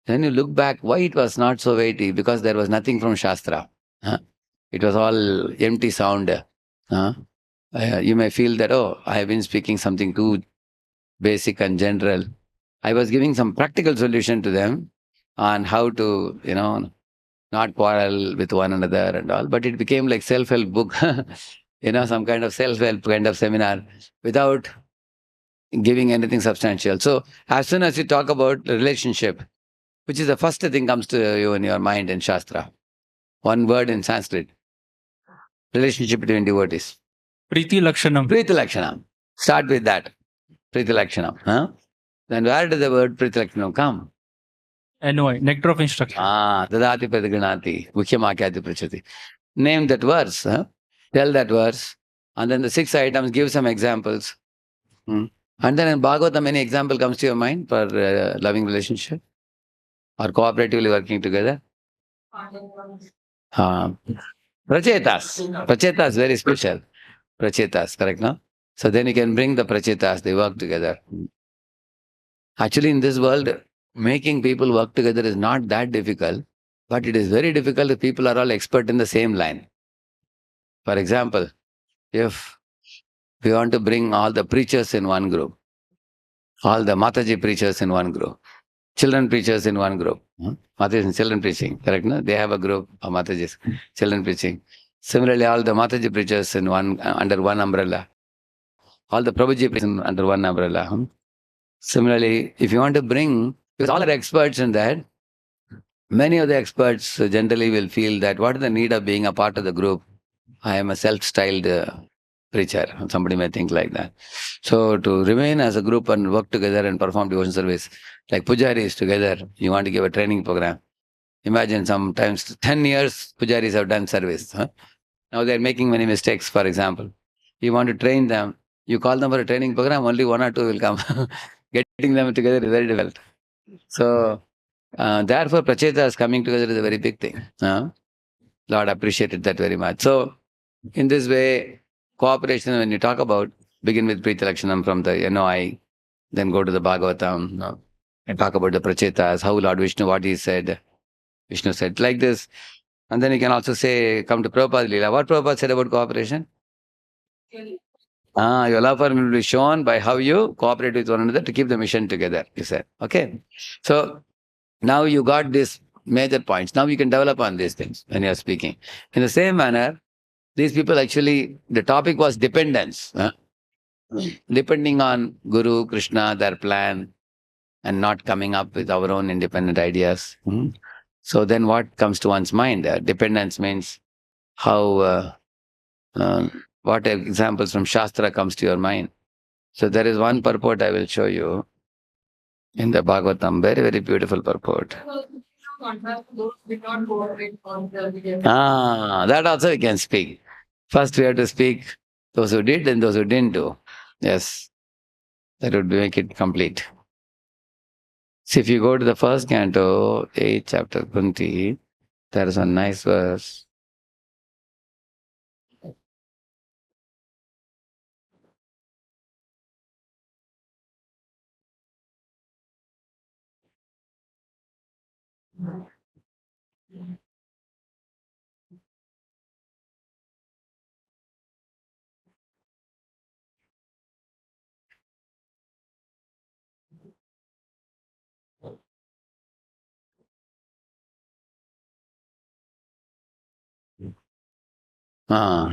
Then you look back, why it was not so weighty? Because there was nothing from Shastra. It was all empty sound. You may feel that, I have been speaking something too basic and general. I was giving some practical solution to them on how to, not quarrel with one another and all. But it became like self-help book, some kind of self-help kind of seminar without giving anything substantial. So as soon as you talk about relationship, which is the first thing comes to you in your mind in Shastra, one word in Sanskrit, relationship between devotees. Preeti Lakshanam. Preeti Lakshanam. Start with that. Preeti Lakshanam. Huh? Then where did the word Preeti Lakshanam come? NOI, nectar of instruction. Dadati Pratigranati, Mukhyamakyati Prachati. Name that verse. Tell that verse. And then the 6 items, give some examples. And then in Bhagavatam, any example comes to your mind for loving relationship? Or cooperatively working together? Prachetas. Prachetas, very special. Prachetas, correct, no? So then you can bring the prachetas, they work together. Actually, in this world, making people work together is not that difficult, but it is very difficult if people are all expert in the same line. For example, if we want to bring all the preachers in one group, all the Mataji preachers in one group, children preachers in one group, Mataji and children preaching, correct, no? They have a group of Matajis, children preaching. Similarly, all the Mataji preachers in under one umbrella, all the Prabhuji preachers under one umbrella. Similarly, if you want to bring, because all are experts in that, many of the experts generally will feel that what is the need of being a part of the group? I am a self-styled preacher. Somebody may think like that. So to remain as a group and work together and perform devotion service, like pujaris together, you want to give a training program. Imagine sometimes 10 years pujaris have done service. Now they are making many mistakes, for example. You want to train them, you call them for a training program, only 1 or 2 will come. Getting them together is very difficult. So, therefore, prachetas coming together is a very big thing. Lord appreciated that very much. So, in this way, cooperation, when you talk about, begin with Preeti Lakshanam from the NOI, then go to the Bhagavatam, and talk about the prachetas, how Lord Vishnu, what he said, Vishnu said like this. And then you can also say, come to Prabhupada's Leela. What Prabhupada said about cooperation? Your love for me will be shown by how you cooperate with one another to keep the mission together, he said. Okay. So now you got these major points. Now you can develop on these things when you are speaking. In the same manner, these people actually, the topic was dependence. Depending on Guru, Krishna, their plan, and not coming up with our own independent ideas. So then what comes to one's mind? Dependence means how, what examples from Shastra comes to your mind. So there is one purport I will show you in the Bhagavatam, very, very beautiful purport. That also we can speak. First we have to speak those who did and those who didn't do. Yes, that would make it complete. See, if you go to the first canto, 8th chapter, Kunti, there is a nice verse.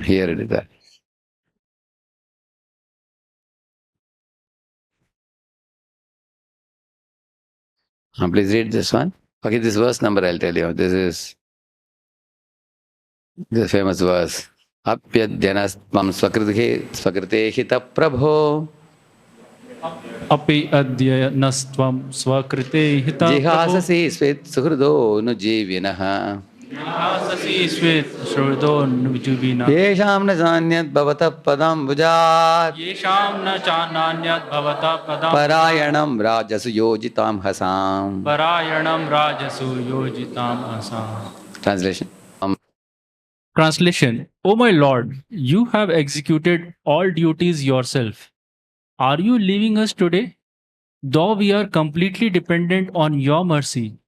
Here it is there. Please read this one. Okay, this verse number I'll tell you. This is the famous verse. Apyadyanastvam swakrite hita prabho. Api adyanastvam swakrite hita Jihasasi svet suhrudo nujivinaha. Jihasasi svet suhrudo nujivinaha. Yesham na janyat bhavata padam vujat. Yesham na chananyat bhavata padam Parayanam rajasu yojitam hasam. Parayanam rajasu yojitam asam. Translation. Translation. O my Lord, you have executed all duties yourself. Are you leaving us today? Though we are completely dependent on your mercy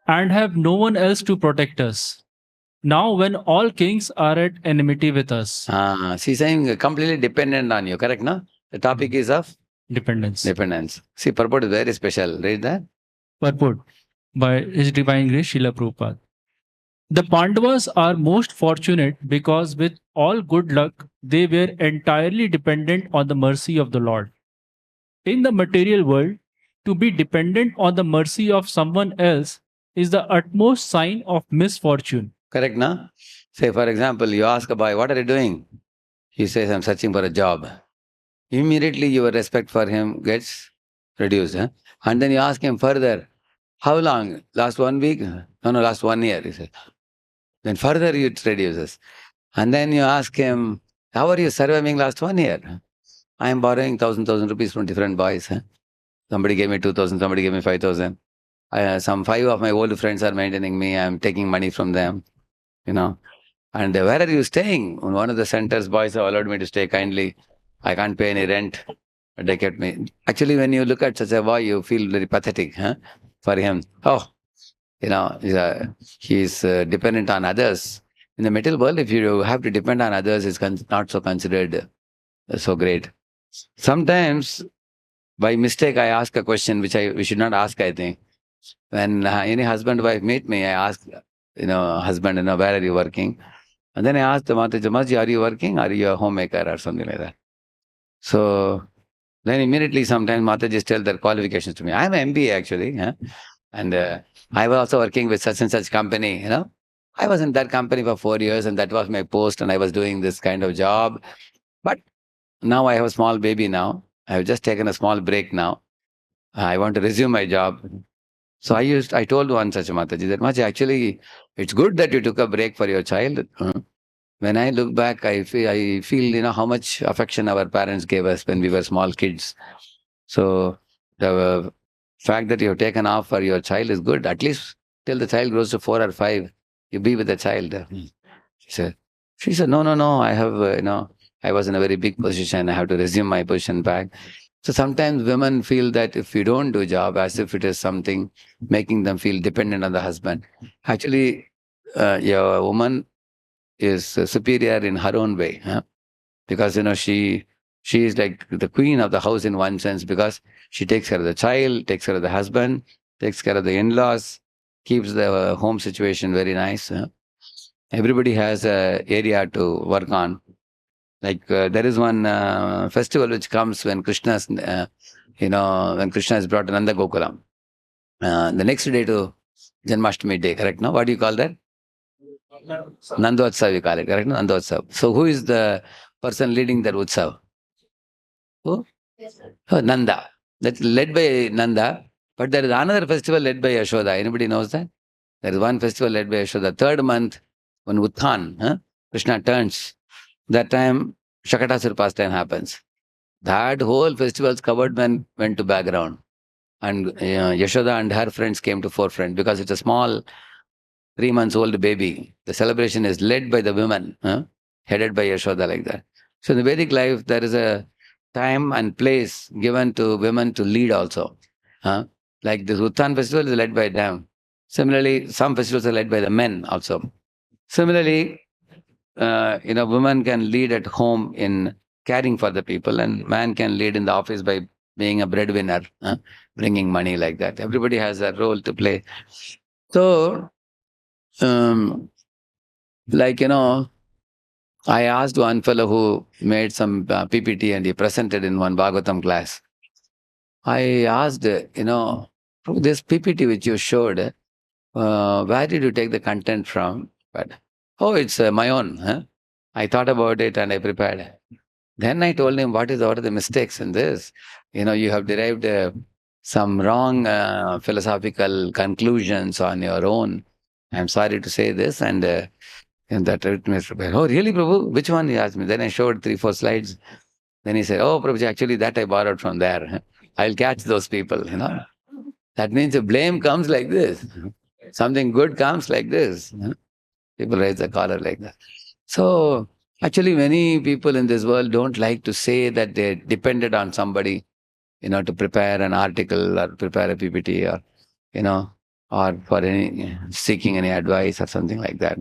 and have no one else to protect us. Now when all kings are at enmity with us. She's saying completely dependent on you, correct, no? The topic is of dependence. Dependence. See, purport is very special. Read that. Purport by His Divine Grace Srila Prabhupada. The Pandavas are most fortunate because with all good luck, they were entirely dependent on the mercy of the Lord. In the material world, to be dependent on the mercy of someone else is the utmost sign of misfortune. Correct, na? Say, for example, you ask a boy, what are you doing? He says, I'm searching for a job. Immediately your respect for him gets reduced. Huh? And then you ask him further, how long? Last 1 week? No, last 1 year, he says. Then further it reduces. And then you ask him, how are you surviving last 1 year? I am borrowing 1,000 rupees from different boys. Huh? Somebody gave me 2,000, somebody gave me 5,000. Some 5 of my old friends are maintaining me. I am taking money from them, you know. And where are you staying? One of the centers boys have allowed me to stay kindly. I can't pay any rent. But they kept me. Actually, when you look at such a boy, you feel very pathetic for him. Oh, you know, he's dependent on others. In the material world, if you have to depend on others, it's not so considered so great. Sometimes, by mistake, I ask a question which we should not ask, I think. When any husband-wife meet me, I ask, husband, where are you working? And then I asked the Mataji, are you working? Are you a homemaker or something like that? So then immediately sometimes Matajis tell their qualifications to me. I am an MBA actually. And I was also working with such and such company, I was in that company for 4 years and that was my post and I was doing this kind of job. But now I have a small baby now. I have just taken a small break now. I want to resume my job. So I told one such a Mataji that, Mataji, actually, it's good that you took a break for your child. When I look back, I feel, how much affection our parents gave us when we were small kids. So the fact that you have taken off for your child is good. At least till the child grows to 4 or 5, you be with the child. She said, no, I have, I was in a very big position. I have to resume my position back. So sometimes women feel that if you don't do job, as if it is something making them feel dependent on the husband. Actually, your woman is superior in her own way. Because, she is like the queen of the house in one sense, because she takes care of the child, takes care of the husband, takes care of the in-laws, keeps the home situation very nice. Everybody has an area to work on. Like there is one festival which comes when Krishna's, when Krishna is brought to Nanda Gokulam. The next day to Janmashtami day, correct? No? What do you call that? Nandotsav, you call it, correct? No? Nandotsav. So who is the person leading that Utsav? Who? Oh, Nanda. That's led by Nanda. But there is another festival led by Yashoda. Anybody knows that? There is one festival led by Yashoda. 3rd month, when Uttan, Krishna turns, that time Shakatasur pastime happens. That whole festival's covered man went to background. And Yashoda and her friends came to forefront because it's a small 3 months old baby. The celebration is led by the women, headed by Yashoda like that. So in the Vedic life, there is a time and place given to women to lead also. Like this Uttan festival is led by them. Similarly, some festivals are led by the men also. Similarly, women can lead at home in caring for the people, and man can lead in the office by being a breadwinner, bringing money like that. Everybody has a role to play. So, I asked one fellow who made some PPT and he presented in one Bhagavatam class. I asked, this PPT which you showed, where did you take the content from? But, it's my own. I thought about it and I prepared. Then I told him, what are the mistakes in this? You have derived some wrong philosophical conclusions on your own. I'm sorry to say this. And that Mr. prepared. Oh, really, Prabhu? Which one? He asked me. Then I showed 3-4 slides. Then he said, oh, Prabhuji, actually that I borrowed from there. I'll catch those people, That means the blame comes like this. Something good comes like this. People raise the collar like that. So, actually many people in this world don't like to say that they depended on somebody, to prepare an article or prepare a PPT or, or for seeking any advice or something like that.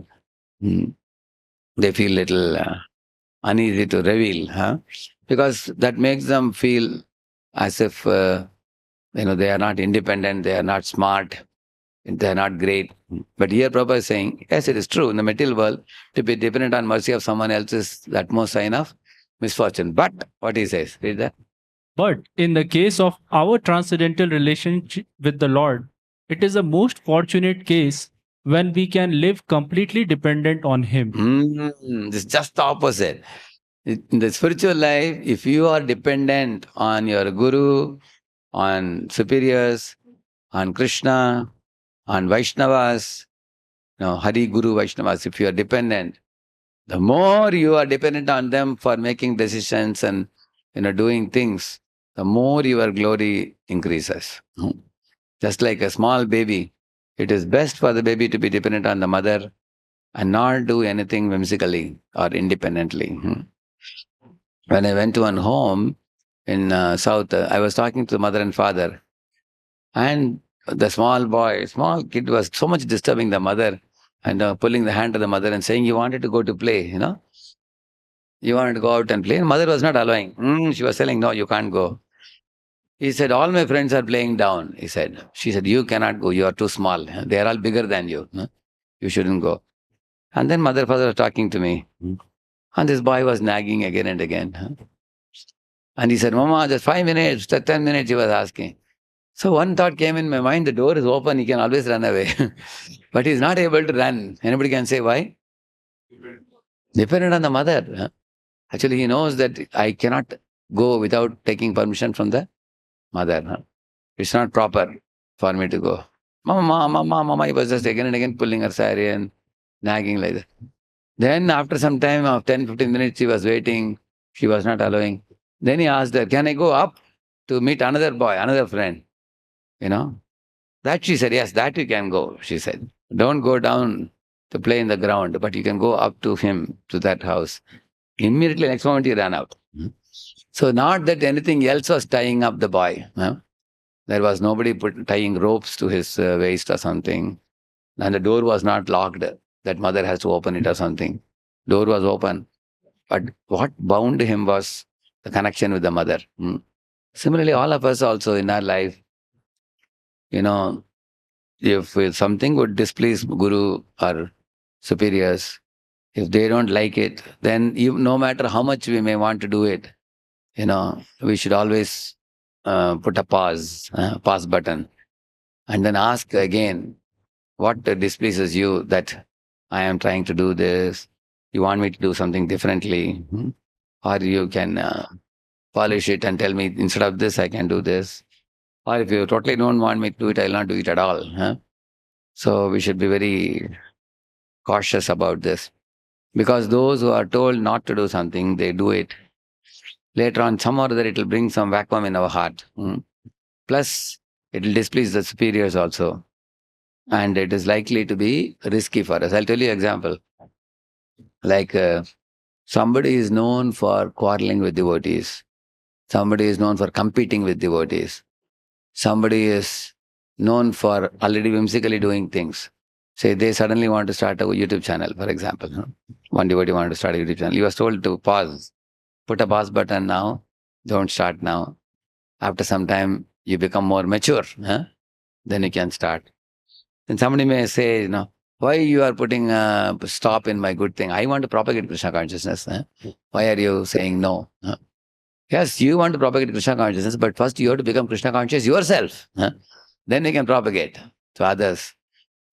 They feel little uneasy to reveal, because that makes them feel as if they are not independent, they are not smart, they are not great. But here Prabhupada is saying, yes, it is true. In the material world, to be dependent on mercy of someone else is the utmost sign of misfortune. But what he says, read that. But in the case of our transcendental relationship with the Lord, it is a most fortunate case when we can live completely dependent on Him. It's just the opposite. In the spiritual life, if you are dependent on your guru, on superiors, on Krishna, on Vaishnavas, Hari Guru Vaishnavas, if you are dependent, the more you are dependent on them for making decisions and doing things, the more your glory increases. Just like a small baby, it is best for the baby to be dependent on the mother and not do anything whimsically or independently. When I went to one home in South, I was talking to the mother and father, and the small kid was so much disturbing the mother and pulling the hand of the mother and saying he wanted to go to play, You wanted to go out and play. And mother was not allowing. She was telling, no, you can't go. He said, all my friends are playing down, he said. She said, you cannot go. You are too small. They are all bigger than you. You shouldn't go. And then mother, father were talking to me. And this boy was nagging again and again. And he said, Mama, just 5 minutes, 10 minutes, he was asking. So one thought came in my mind, the door is open, he can always run away. But he's not able to run. Anybody can say why? Dependent on the mother. Actually, he knows that I cannot go without taking permission from the mother. It's not proper for me to go. Mama, he was just again and again pulling her saree and nagging like that. Then after some time of 10, 15 minutes, he was waiting. She was not allowing. Then he asked her, can I go up to meet another boy, another friend? That she said, yes, that you can go, she said. Don't go down to play in the ground, but you can go up to him, to that house. Immediately next moment he ran out. So not that anything else was tying up the boy. There was nobody tying ropes to his waist or something. And the door was not locked. That mother has to open it or something. Door was open. But what bound him was the connection with the mother. Similarly, all of us also in our life, if something would displease Guru or superiors, if they don't like it, then no matter how much we may want to do it, we should always put a pause button, and then ask again, what displeases you that I am trying to do this? You want me to do something differently? Or you can polish it and tell me, instead of this, I can do this. Or if you totally don't want me to do it, I will not do it at all. So we should be very cautious about this. Because those who are told not to do something, they do it. Later on, some or other, it will bring some vacuum in our heart. Plus, it will displease the superiors also. And it is likely to be risky for us. I'll tell you an example. Like somebody is known for quarreling with devotees. Somebody is known for competing with devotees. Somebody is known for already whimsically doing things. Say they suddenly want to start a YouTube channel, for example. One devotee wanted to start a YouTube channel. He was told to pause. Put a pause button now. Don't start now. After some time, you become more mature. Then you can start. Then somebody may say, why you are putting a stop in my good thing? I want to propagate Krishna consciousness. Why are you saying no? Yes, you want to propagate Krishna consciousness, but first you have to become Krishna conscious yourself. Then you can propagate to others.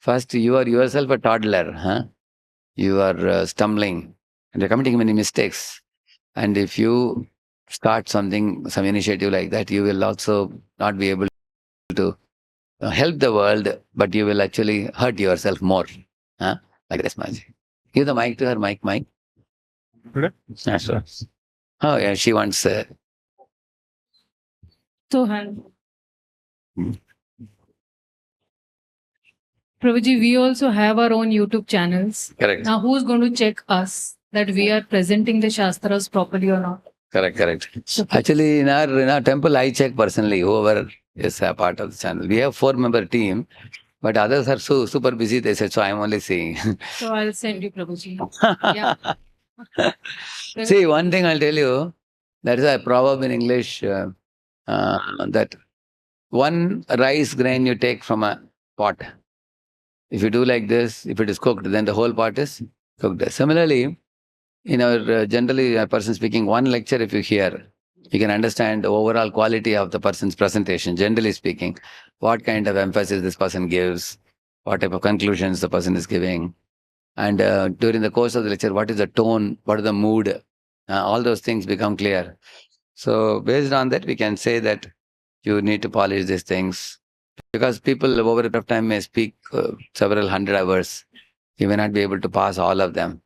First, you are yourself a toddler. You are stumbling and you're committing many mistakes. And if you start some initiative like that, you will also not be able to help the world, but you will actually hurt yourself more. Like this, Maji. Give the mic to her, mic. Sure. Oh, yeah, she wants... So, Prabhuji, we also have our own YouTube channels. Correct. Now, who's going to check us that we are presenting the Shastras properly or not? Correct. Actually, in our temple, I check personally whoever is a part of the channel. We have 4-member team, but others are so super busy, they said, so I'm only seeing. So I'll send you, Prabhuji. Yeah. See, one thing I'll tell you, there is a proverb in English, that one rice grain you take from a pot. If you do like this, if it is cooked, then the whole pot is cooked. Similarly, in our generally a person speaking one lecture, if you hear, you can understand the overall quality of the person's presentation, generally speaking, what kind of emphasis this person gives, what type of conclusions the person is giving. And during the course of the lecture, what is the tone, what is the mood, all those things become clear. So based on that, we can say that you need to polish these things, because people over a period of time may speak several hundred hours. You may not be able to pass all of them.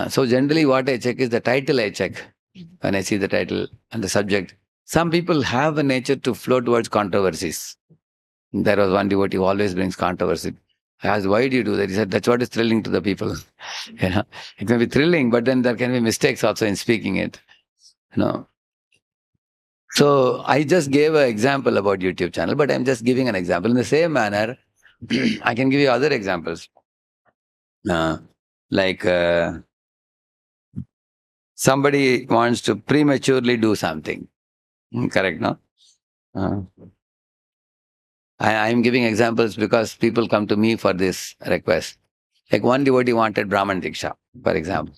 So generally what I check is the title I check. When I see the title and the subject, some people have a nature to flow towards controversies. There was one devotee who always brings controversy. I asked, why do you do that? He said, that's what is thrilling to the people. It may be thrilling, but then there can be mistakes also in speaking it. So I just gave an example about YouTube channel, but I'm just giving an example. In the same manner, I can give you other examples. Like somebody wants to prematurely do something. Correct, no? I'm giving examples because people come to me for this request. Like one devotee wanted Brahman Diksha, for example.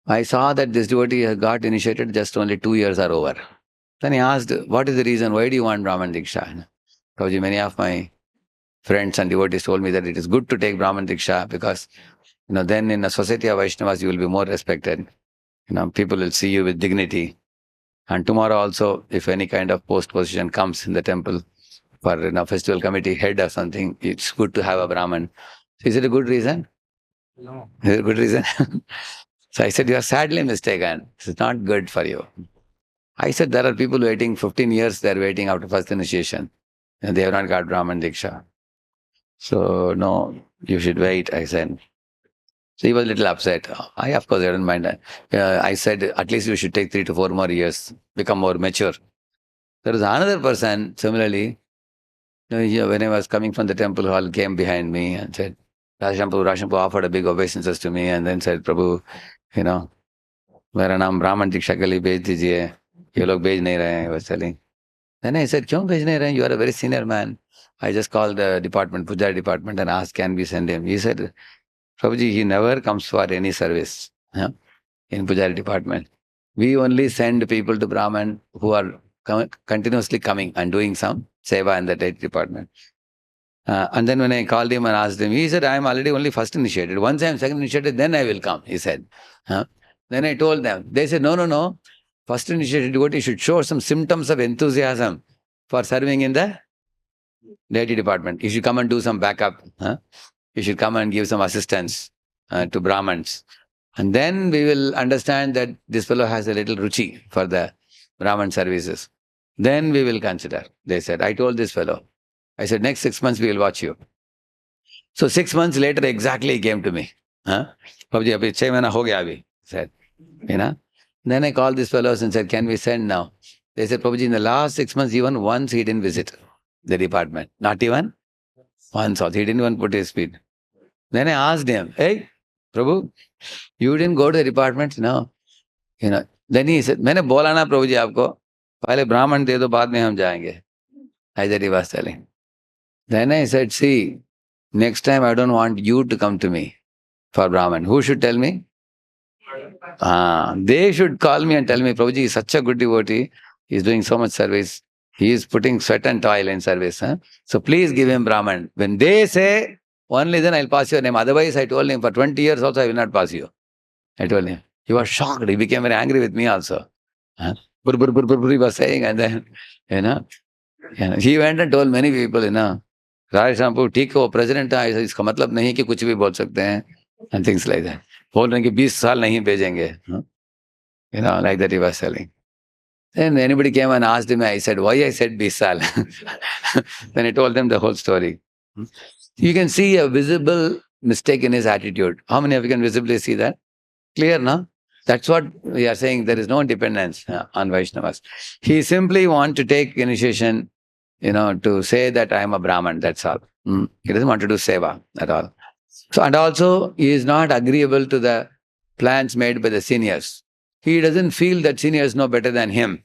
I saw that this devotee got initiated just only 2 years are over. Then he asked, what is the reason? Why do you want Brahman Diksha? Because many of my friends and devotees told me that it is good to take Brahman Diksha because, then in a society of Vaishnavas, you will be more respected. People will see you with dignity. And tomorrow also, if any kind of post position comes in the temple for festival committee head or something, it's good to have a Brahman. So is it a good reason? No. Is it a good reason? So I said, you are sadly mistaken. It's not good for you. I said, there are people waiting 15 years, they're waiting after first initiation. And they have not got Brahman Diksha. So, no, you should wait, I said. So he was a little upset. Of course, I didn't mind that. I said, at least you should take 3 to 4 more years, become more mature. There was another person, similarly, when I was coming from the temple hall, came behind me and said, Radheshyam offered a big obeisance to me and then said, Prabhu, मेरा नाम ब्राह्मण दीक्षा के लिए भेज दीजिए, ये लोग भेज नहीं रहे हैं, was telling. Then I said, क्यों भेज नहीं रहे हैं? You are a very senior man. I just called the department, Puja department, and asked, can we send him? He said, Prabhuji, he never comes for any service in Puja department. We only send people to Brahman who are continuously coming and doing some seva in the department. And then when I called him and asked him, he said, I am already only first initiated. Once I am second initiated, then I will come, he said. Then I told them. They said, no. First initiated devotee should show some symptoms of enthusiasm for serving in the deity department. You should come and do some backup. You should come and give some assistance to Brahmins. And then we will understand that this fellow has a little ruchi for the Brahman services. Then we will consider. They said, I told this fellow. I said, next 6 months we will watch you. So 6 months later, exactly he came to me. Prabhuji, abhi 6 mahina ho gaya abhi. Said, Then I called these fellows and said, can we send now? They said, Prabhuji, in the last 6 months, even once he didn't visit the department. Not even once also. He didn't even put his feet. Then I asked him, hey, Prabhu, you didn't go to the department? No. Then he said, मैंने बोला ना प्रभु जी आपको, पहले ब्राह्मण दे दो, बाद में हम जाएंगे. As he was telling. Then I said, see, next time I don't want you to come to me for Brahman. Who should tell me? They should call me and tell me, Prabhuji is such a good devotee. He is doing so much service. He is putting sweat and toil in service. So please give him Brahman. When they say, only then I'll pass your name. Otherwise, I told him, for 20 years also I will not pass you. I told him. He was shocked. He became very angry with me also. He was saying, and then, he went and told many people, Radheshyam, ठीक है वो president है, इसका मतलब नहीं कि कुछ भी बोल सकते हैं, and things like that. बोल रहे हैं कि 20 साल नहीं भेजेंगे. Like that he was telling. Then anybody came and asked him, I said, why I said 20 saal? Then I told them the whole story. You can see a visible mistake in his attitude. How many of you can visibly see that? Clear, no? That's what we are saying. There is no dependence on Vaishnavas. He simply wants to take initiation, to say that I am a Brahman, that's all. He doesn't want to do seva at all. So, and also, he is not agreeable to the plans made by the seniors. He doesn't feel that seniors know better than him.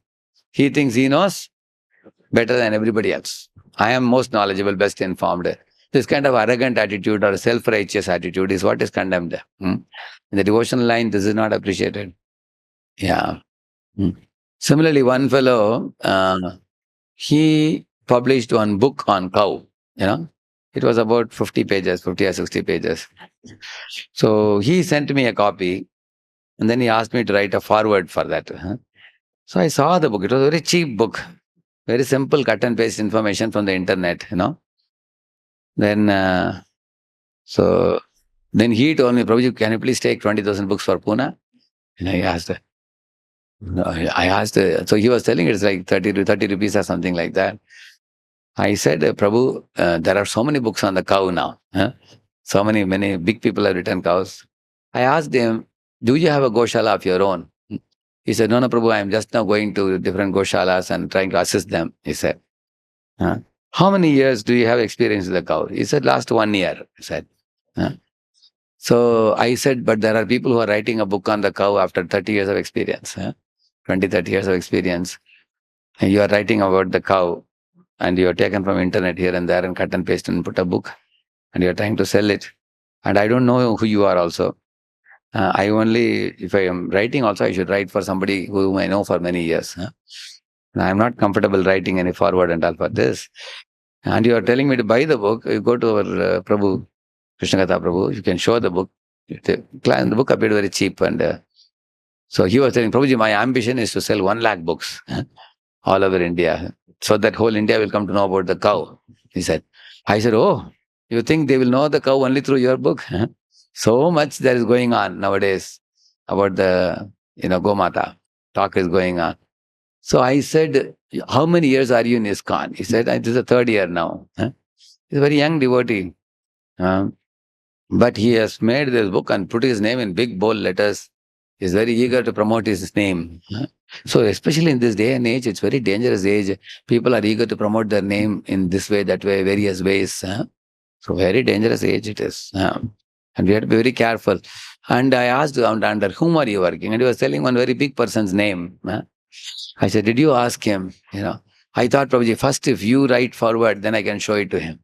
He thinks he knows better than everybody else. I am most knowledgeable, best informed. This kind of arrogant attitude or self-righteous attitude is what is condemned. In the devotional line, this is not appreciated. Yeah. Similarly, one fellow, he published one book on cow. It was about 50 pages, 50 or 60 pages. So he sent me a copy, and then he asked me to write a foreword for that. So I saw the book. It was a very cheap book, very simple cut and paste information from the internet. Then, then he told me, Prabhuji, can you please take 20,000 books for Pune? And I asked, so he was telling it's like 30 rupees or something like that. I said, Prabhu, there are so many books on the cow now. So many big people have written cows. I asked him, do you have a Goshala of your own? He said, no, Prabhu, I am just now going to different Goshalas and trying to assist them, he said. How many years do you have experience with the cow? He said, last 1 year, he said. So I said, but there are people who are writing a book on the cow after 30 years of experience, 20, 30 years of experience. And you are writing about the cow and you are taken from internet here and there and cut and paste and put a book and you are trying to sell it. And I don't know who you are also. I only, if I am writing also, I should write for somebody whom I know for many years. I am not comfortable writing any forward and all for this. And you are telling me to buy the book. You go to our Prabhu, Krishna Katha Prabhu, you can show the book. The book appeared very cheap. And so he was telling, Prabhuji, my ambition is to sell 1 lakh books all over India, so that whole India will come to know about the cow, he said. I said, oh, you think they will know the cow only through your book? So much there is going on nowadays about the, Gomata. Talk is going on. So I said, how many years are you in ISKCON? He said, this is the 3rd year now. He's a very young devotee. But he has made this book and put his name in big bold letters. He's very eager to promote his name. So especially in this day and age, it's very dangerous age. People are eager to promote their name in this way, that way, various ways. So very dangerous age it is. And we have to be very careful. And I asked him, under whom are you working? And he was telling one very big person's name. I said, did you ask him? I thought, Prabhuji, first if you write forward, then I can show it to him.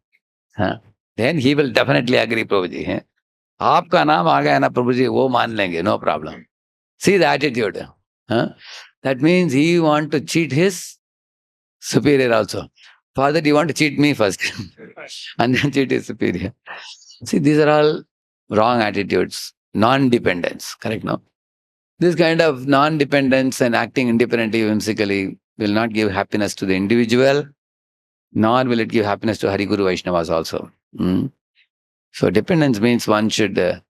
Then he will definitely agree, Prabhuji. Aapka naam aa gaya na, Prabhuji, wo maan lenge, no problem. See the attitude. That means he want to cheat his superior also. Father, you want to cheat me first and then cheat his superior. See, these are all wrong attitudes. Non-dependence, correct, no? This kind of non-dependence and acting independently, whimsically, will not give happiness to the individual, nor will it give happiness to Hari Guru Vaishnavas also. So dependence means one should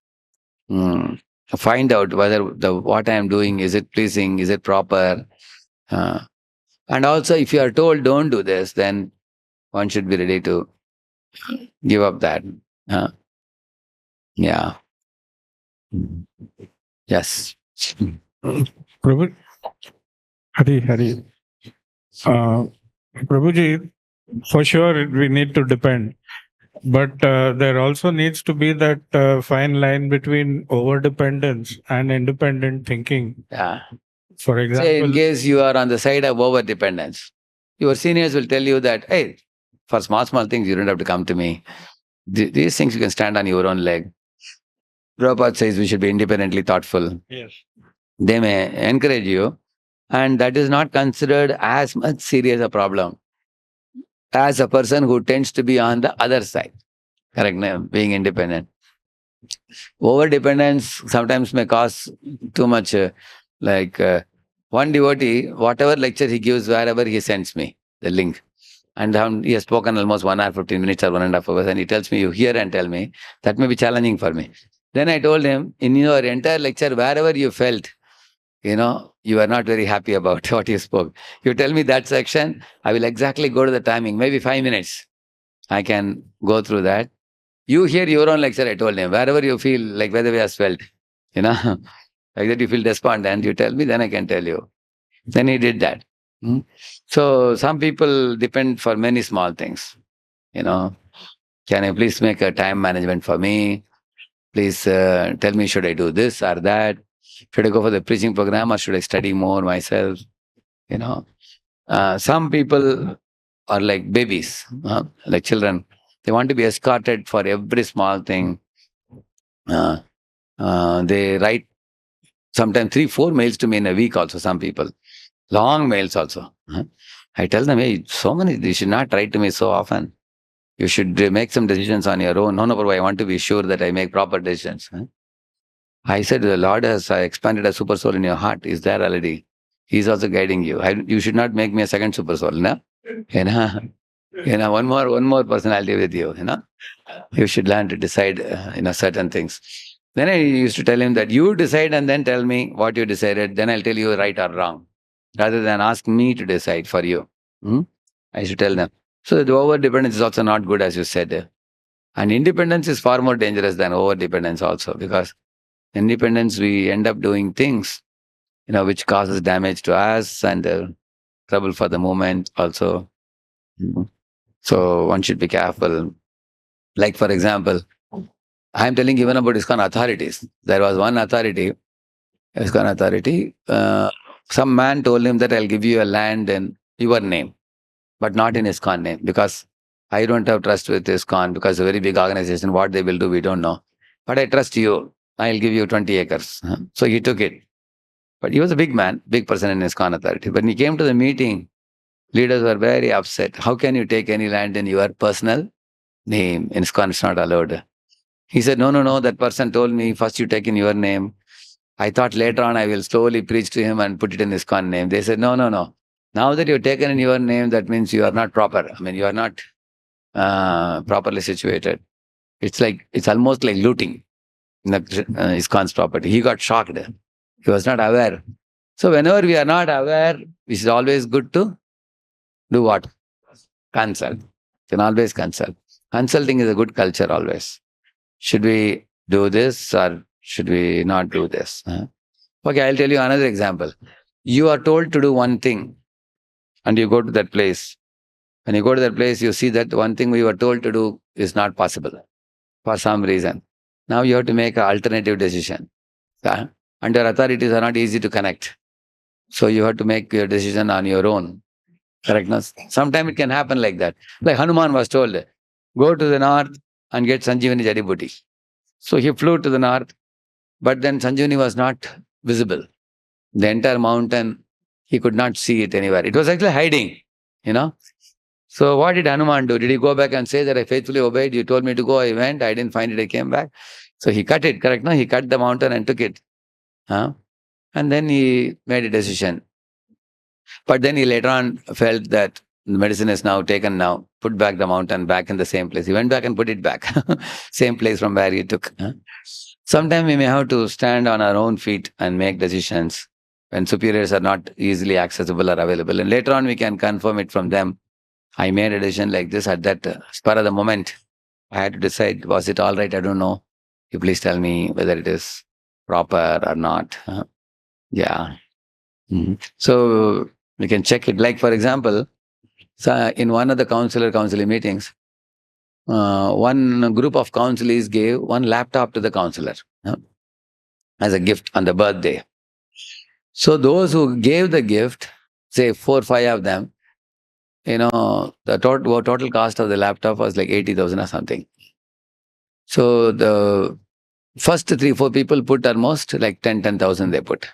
find out whether what I am doing, is it pleasing, is it proper? And also, if you are told don't do this, then one should be ready to give up that. Yeah. Yes. Prabhu, Hari. Prabhuji, for sure we need to depend. But there also needs to be that fine line between over-dependence and independent thinking. Yeah. For example, say in case you are on the side of over-dependence, your seniors will tell you that, hey, for small things, you don't have to come to me. These things you can stand on your own leg. Prabhupada says we should be independently thoughtful. Yes. They may encourage you, and that is not considered as much serious a problem as a person who tends to be on the other side. Correct? Being independent. Over-dependence sometimes may cause too much. One devotee, whatever lecture he gives, wherever he sends me the link. And he has spoken almost 1 hour, 15 minutes or 1.5 hours, and he tells me, you hear and tell me. That may be challenging for me. Then I told him, in your entire lecture, wherever you felt, you are not very happy about what you spoke, you tell me that section, I will exactly go to the timing, maybe 5 minutes. I can go through that. You hear your own lecture, I told him, wherever you feel like Vedavyas has felt, like that you feel despondent, you tell me, then I can tell you. Then he did that. So some people depend for many small things. Can you please make a time management for me? Please tell me, should I do this or that? Should I go for the preaching program or should I study more myself? Some people are like babies, like children. They want to be escorted for every small thing. They write sometimes 3-4 mails to me in a week also, some people. Long mails also. I tell them, hey, so many, you should not write to me so often. You should make some decisions on your own. No, Prabhu, I want to be sure that I make proper decisions. I said, the Lord has expanded a super soul in your heart. Is there already? He's also guiding you. You should not make me a second super soul. No? One more personality with you. You should learn to decide certain things. Then I used to tell him that you decide and then tell me what you decided. Then I'll tell you right or wrong, rather than ask me to decide for you. I used to tell them. So the over-dependence is also not good, as you said. And independence is far more dangerous than over-dependence also, because independence, we end up doing things, which causes damage to us and trouble for the moment also. So one should be careful. Like, for example, I am telling even about ISKCON authorities. There was one authority, ISKCON authority. Some man told him that I'll give you a land in your name, but not in ISKCON name, because I don't have trust with ISKCON, because a very big organization, what they will do, we don't know. But I trust you. I'll give you 20 acres. So he took it. But he was a big man, big person in ISKCON authority. When he came to the meeting, leaders were very upset. How can you take any land in your personal name? In ISKCON, it's not allowed. He said, no, that person told me, first you take in your name. I thought later on I will slowly preach to him and put it in ISKCON name. They said, no. Now that you've taken in your name, that means you are not proper. I mean, you are not properly situated. It's almost like looting ISKCON's property. He got shocked. He was not aware. So whenever we are not aware, it is always good to do what? Consult. You can always consult. Consulting is a good culture always. Should we do this or should we not do this? Okay, I'll tell you another example. You are told to do one thing and you go to that place. When you go to that place, you see that one thing we were told to do is not possible for some reason. Now you have to make an alternative decision. And your authorities are not easy to connect. So you have to make your decision on your own. Correctness. Sometimes it can happen like that. Like Hanuman was told, go to the north and get Sanjeevani Jadibuti. So he flew to the north, but then Sanjeevani was not visible. The entire mountain, he could not see it anywhere. It was actually hiding, So what did Hanuman do? Did he go back and say that I faithfully obeyed? You told me to go, I went, I didn't find it, I came back. So he cut it, correct? No, he cut the mountain and took it. And then he made a decision. But then he later on felt that the medicine is now taken now, put back the mountain back in the same place. He went back and put it back. Same place from where he took. Sometimes we may have to stand on our own feet and make decisions when superiors are not easily accessible or available. And later on we can confirm it from them. I made a decision like this at that spur of the moment. I had to decide, was it all right? I don't know. You please tell me whether it is proper or not. Yeah. So we can check it. Like, for example, in one of the counseling meetings, one group of counselees gave one laptop to the counselor as a gift on the birthday. So those who gave the gift, say 4 or 5 of them, the total cost of the laptop was like 80,000 or something. So the first 3-4 people put almost like 10,000 they put.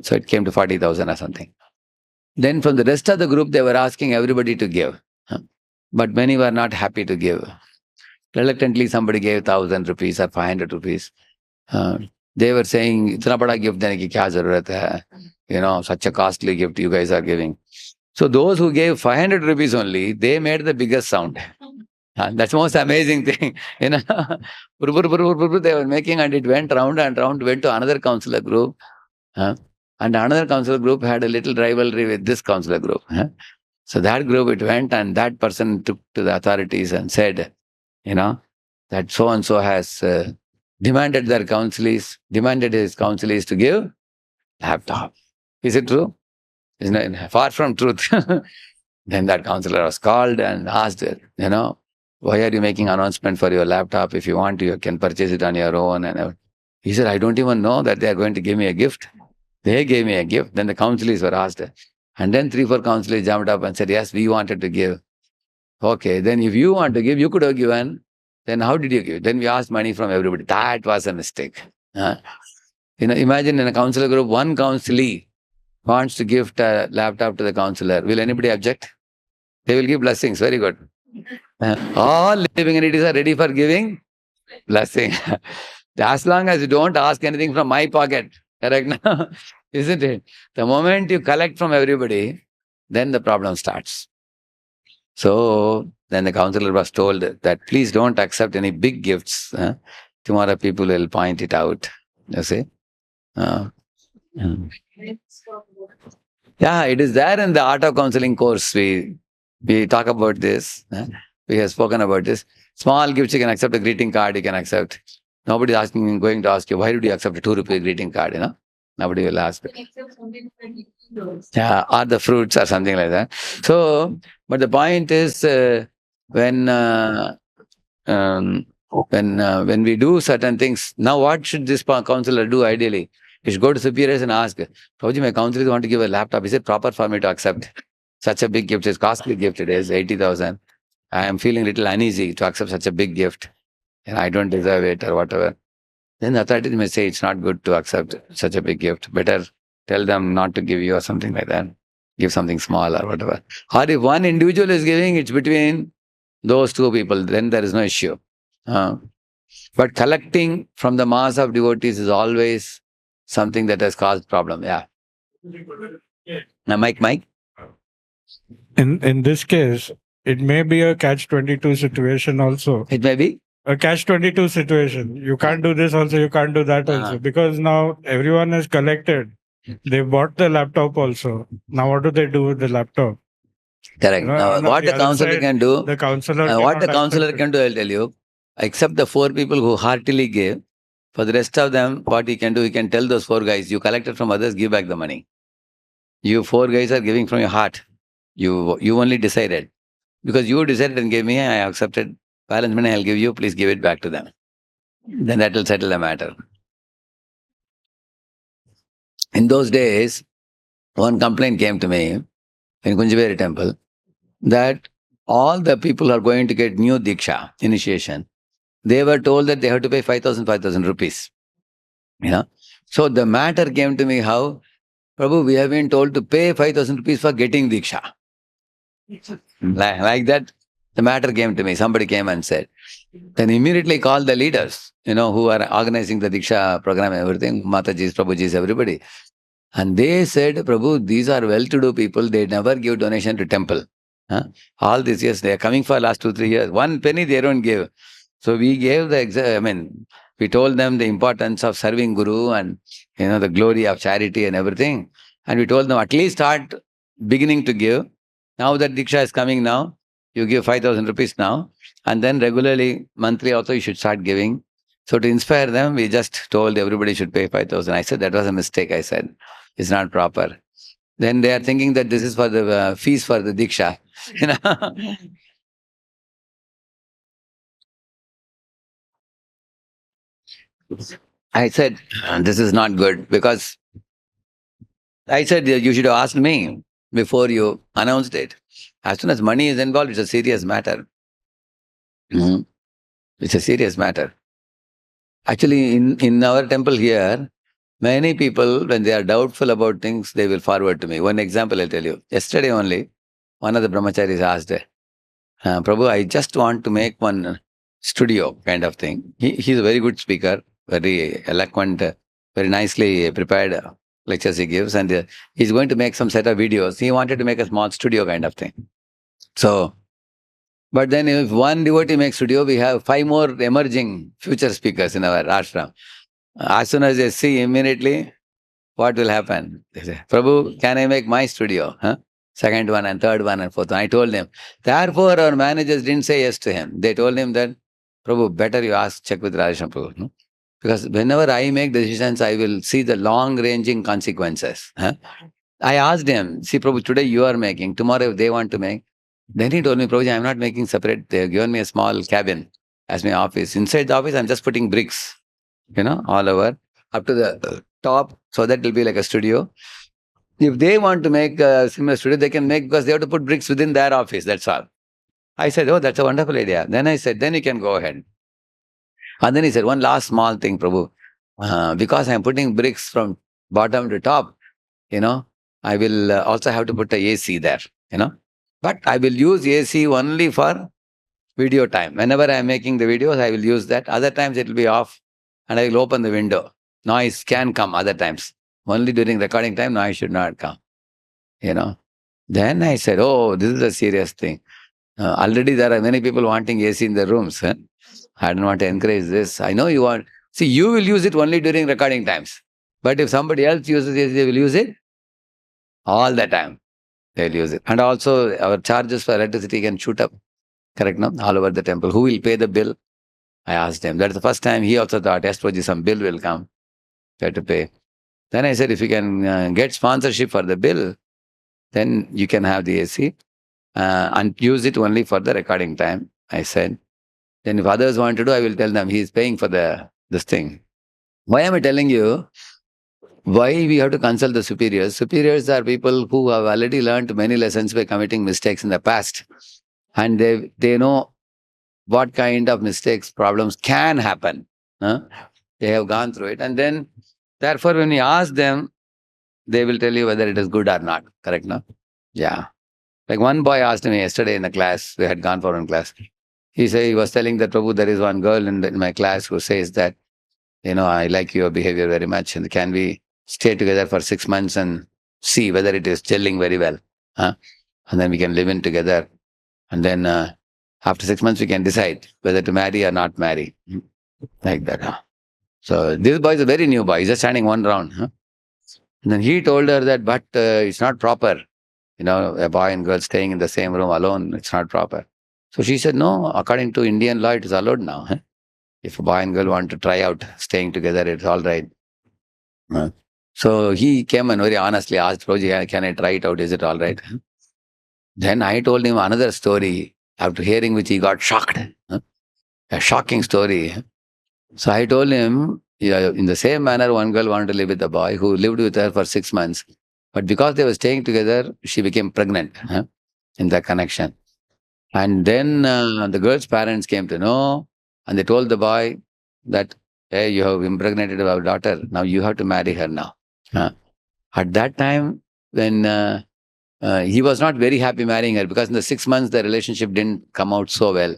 So it came to 40,000 or something. Then from the rest of the group, they were asking everybody to give. But many were not happy to give. Reluctantly, somebody gave 1,000 rupees or 500 rupees. They were saying, "Itna bada gift dene ki kya zarurat hai? Such a costly gift you guys are giving." So those who gave 500 rupees only, they made the biggest sound. That's the most amazing thing. They were making, and it went round and round, went to another counselor group. And another counselor group had a little rivalry with this counselor group. So that group, it went, and that person took to the authorities and said, that so-and-so has demanded his counselees to give laptop. Is it true? It's not, far from truth. Then that counselor was called and asked, why are you making announcement for your laptop? If you want, you can purchase it on your own. And he said, I don't even know that they are going to give me a gift. They gave me a gift. Then the counselees were asked, And then 3-4 counselors jumped up and said, yes, we wanted to give. Okay, then if you want to give, you could have given. Then how did you give? Then we asked money from everybody. That was a mistake. Imagine in a counselor group, one counselee wants to gift a laptop to the counselor. Will anybody object? They will give blessings. Very good. All living entities are ready for giving blessing. As long as you don't ask anything from my pocket, correct now? Isn't it? The moment you collect from everybody, then the problem starts. So then the counselor was told that please don't accept any big gifts. Tomorrow people will point it out. You see? Yeah, it is there in the art of counseling course. We talk about this. We have spoken about this. Small gifts you can accept, a greeting card you can accept. Nobody is going to ask you, why did you accept a 2 rupee greeting card? Nobody will ask. Yeah, or the fruits or something like that. So, but the point is when we do certain things, now what should this counselor do ideally? He should go to superiors and ask, Prabhuji, my counselors want to give a laptop. Is it proper for me to accept such a big gift? It's a costly gift. It is 80,000. I am feeling a little uneasy to accept such a big gift. And I don't deserve it or whatever. Then the authorities may say it's not good to accept such a big gift. Better tell them not to give you or something like that. Give something small or whatever. Or if one individual is giving, it's between those two people. Then there is no issue. But collecting from the mass of devotees is always something that has caused problem. Yeah. Now, Mike. In this case, it may be a catch-22 situation also. It may be a catch-22 situation. You can't do this also, you can't do that also. Because now everyone is collected. They bought the laptop also. Now what do they do with the laptop? Correct. Now, what the counselor can do, the counselor what the counselor can do, I'll tell you, except the 4 people who heartily gave, for the rest of them, what he can do, he can tell those 4 guys, you collected from others, give back the money. You 4 guys are giving from your heart. You only decided. Because you decided and gave me, I accepted. Balance money I'll give you, please give it back to them. Then that will settle the matter. In those days, one complaint came to me in Kunjaveri temple that all the people who are going to get new Diksha, initiation, they were told that they have to pay 5,000 rupees. So the matter came to me how, Prabhu, we have been told to pay 5,000 rupees for getting Diksha. Like that, the matter came to me. Somebody came and said. Then immediately called the leaders, who are organizing the Diksha program, everything, Matajis, Prabhujis, everybody. And they said, Prabhu, these are well-to-do people. They never give donation to temple. All these years, they are coming for last 2-3 years. 1 penny they don't give. So we gave we told them the importance of serving Guru and, the glory of charity and everything. And we told them at least start beginning to give. Now that Diksha is coming now, you give 5,000 rupees now. And then regularly, monthly also, you should start giving. So to inspire them, we just told everybody should pay 5,000. I said, that was a mistake, I said. It's not proper. Then they are thinking that this is for the fees for the Diksha. I said, this is not good because I said, you should have asked me before you announced it. As soon as money is involved, it's a serious matter. It's a serious matter. Actually, in our temple here, many people, when they are doubtful about things, they will forward to me. One example I'll tell you. Yesterday only, one of the brahmacharis asked, Prabhu, I just want to make one studio kind of thing. He's a very good speaker, very eloquent, very nicely prepared lectures he gives, and he's going to make some set of videos. He wanted to make a small studio kind of thing. So, but then if one devotee makes studio, we have 5 more emerging future speakers in our ashram. As soon as they see immediately, what will happen? They say, Prabhu, can I make my studio? Second one and third one and fourth one. I told them. Therefore, our managers didn't say yes to him. They told him that, Prabhu, better you check with Radheshyam Prabhu. Because whenever I make decisions, I will see the long-ranging consequences. I asked him, see Prabhu, today you are making, tomorrow if they want to make. Then he told me, Prabhuji, I am not making separate. They have given me a small cabin as my office. Inside the office, I am just putting bricks, all over, up to the top, so that it will be like a studio. If they want to make a similar studio, they can make, because they have to put bricks within their office. That's all. I said, oh, that's a wonderful idea. Then I said, then you can go ahead. And then he said, one last small thing, Prabhu. Because I'm putting bricks from bottom to top, I will also have to put a AC there, But I will use AC only for video time. Whenever I'm making the videos, I will use that. Other times it will be off and I will open the window. Noise can come other times. Only during recording time, noise should not come. Then I said, oh, this is a serious thing. Already there are many people wanting AC in their rooms. I don't want to encourage this. I know you want. See, you will use it only during recording times. But if somebody else uses it, they will use it all the time. They'll use it. And also, our charges for electricity can shoot up. Correct, no? All over the temple. Who will pay the bill? I asked him. That's the first time he also thought, yes, some bill will come. You have to pay. Then I said, if you can get sponsorship for the bill, then you can have the AC and use it only for the recording time, I said. Then if others want to do, I will tell them he is paying for this thing. Why am I telling you? Why we have to consult the superiors? Superiors are people who have already learned many lessons by committing mistakes in the past. And they know what kind of mistakes, problems can happen. They have gone through it. And then, therefore, when you ask them, they will tell you whether it is good or not. Correct, no? Yeah. Like one boy asked me yesterday in the class, we had gone for one class. He was telling that, Prabhu, there is one girl in my class who says that, I like your behavior very much. And can we stay together for 6 months and see whether it is gelling very well? And then we can live in together. And then after 6 months, we can decide whether to marry or not marry. Like that. So this boy is a very new boy. He's just standing one round. And then he told her that, but it's not proper. A boy and girl staying in the same room alone, it's not proper. So she said, no, according to Indian law, it is allowed now. If a boy and girl want to try out staying together, it's all right. So he came and very honestly asked, Prabhuji, can I try it out? Is it all right? Then I told him another story, after hearing which he got shocked. A shocking story. So I told him, in the same manner, one girl wanted to live with a boy who lived with her for 6 months. But because they were staying together, she became pregnant in that connection. And then the girl's parents came to know, and they told the boy that, hey, you have impregnated our daughter. Now you have to marry her now. At that time, when he was not very happy marrying her, because in the 6 months, the relationship didn't come out so well.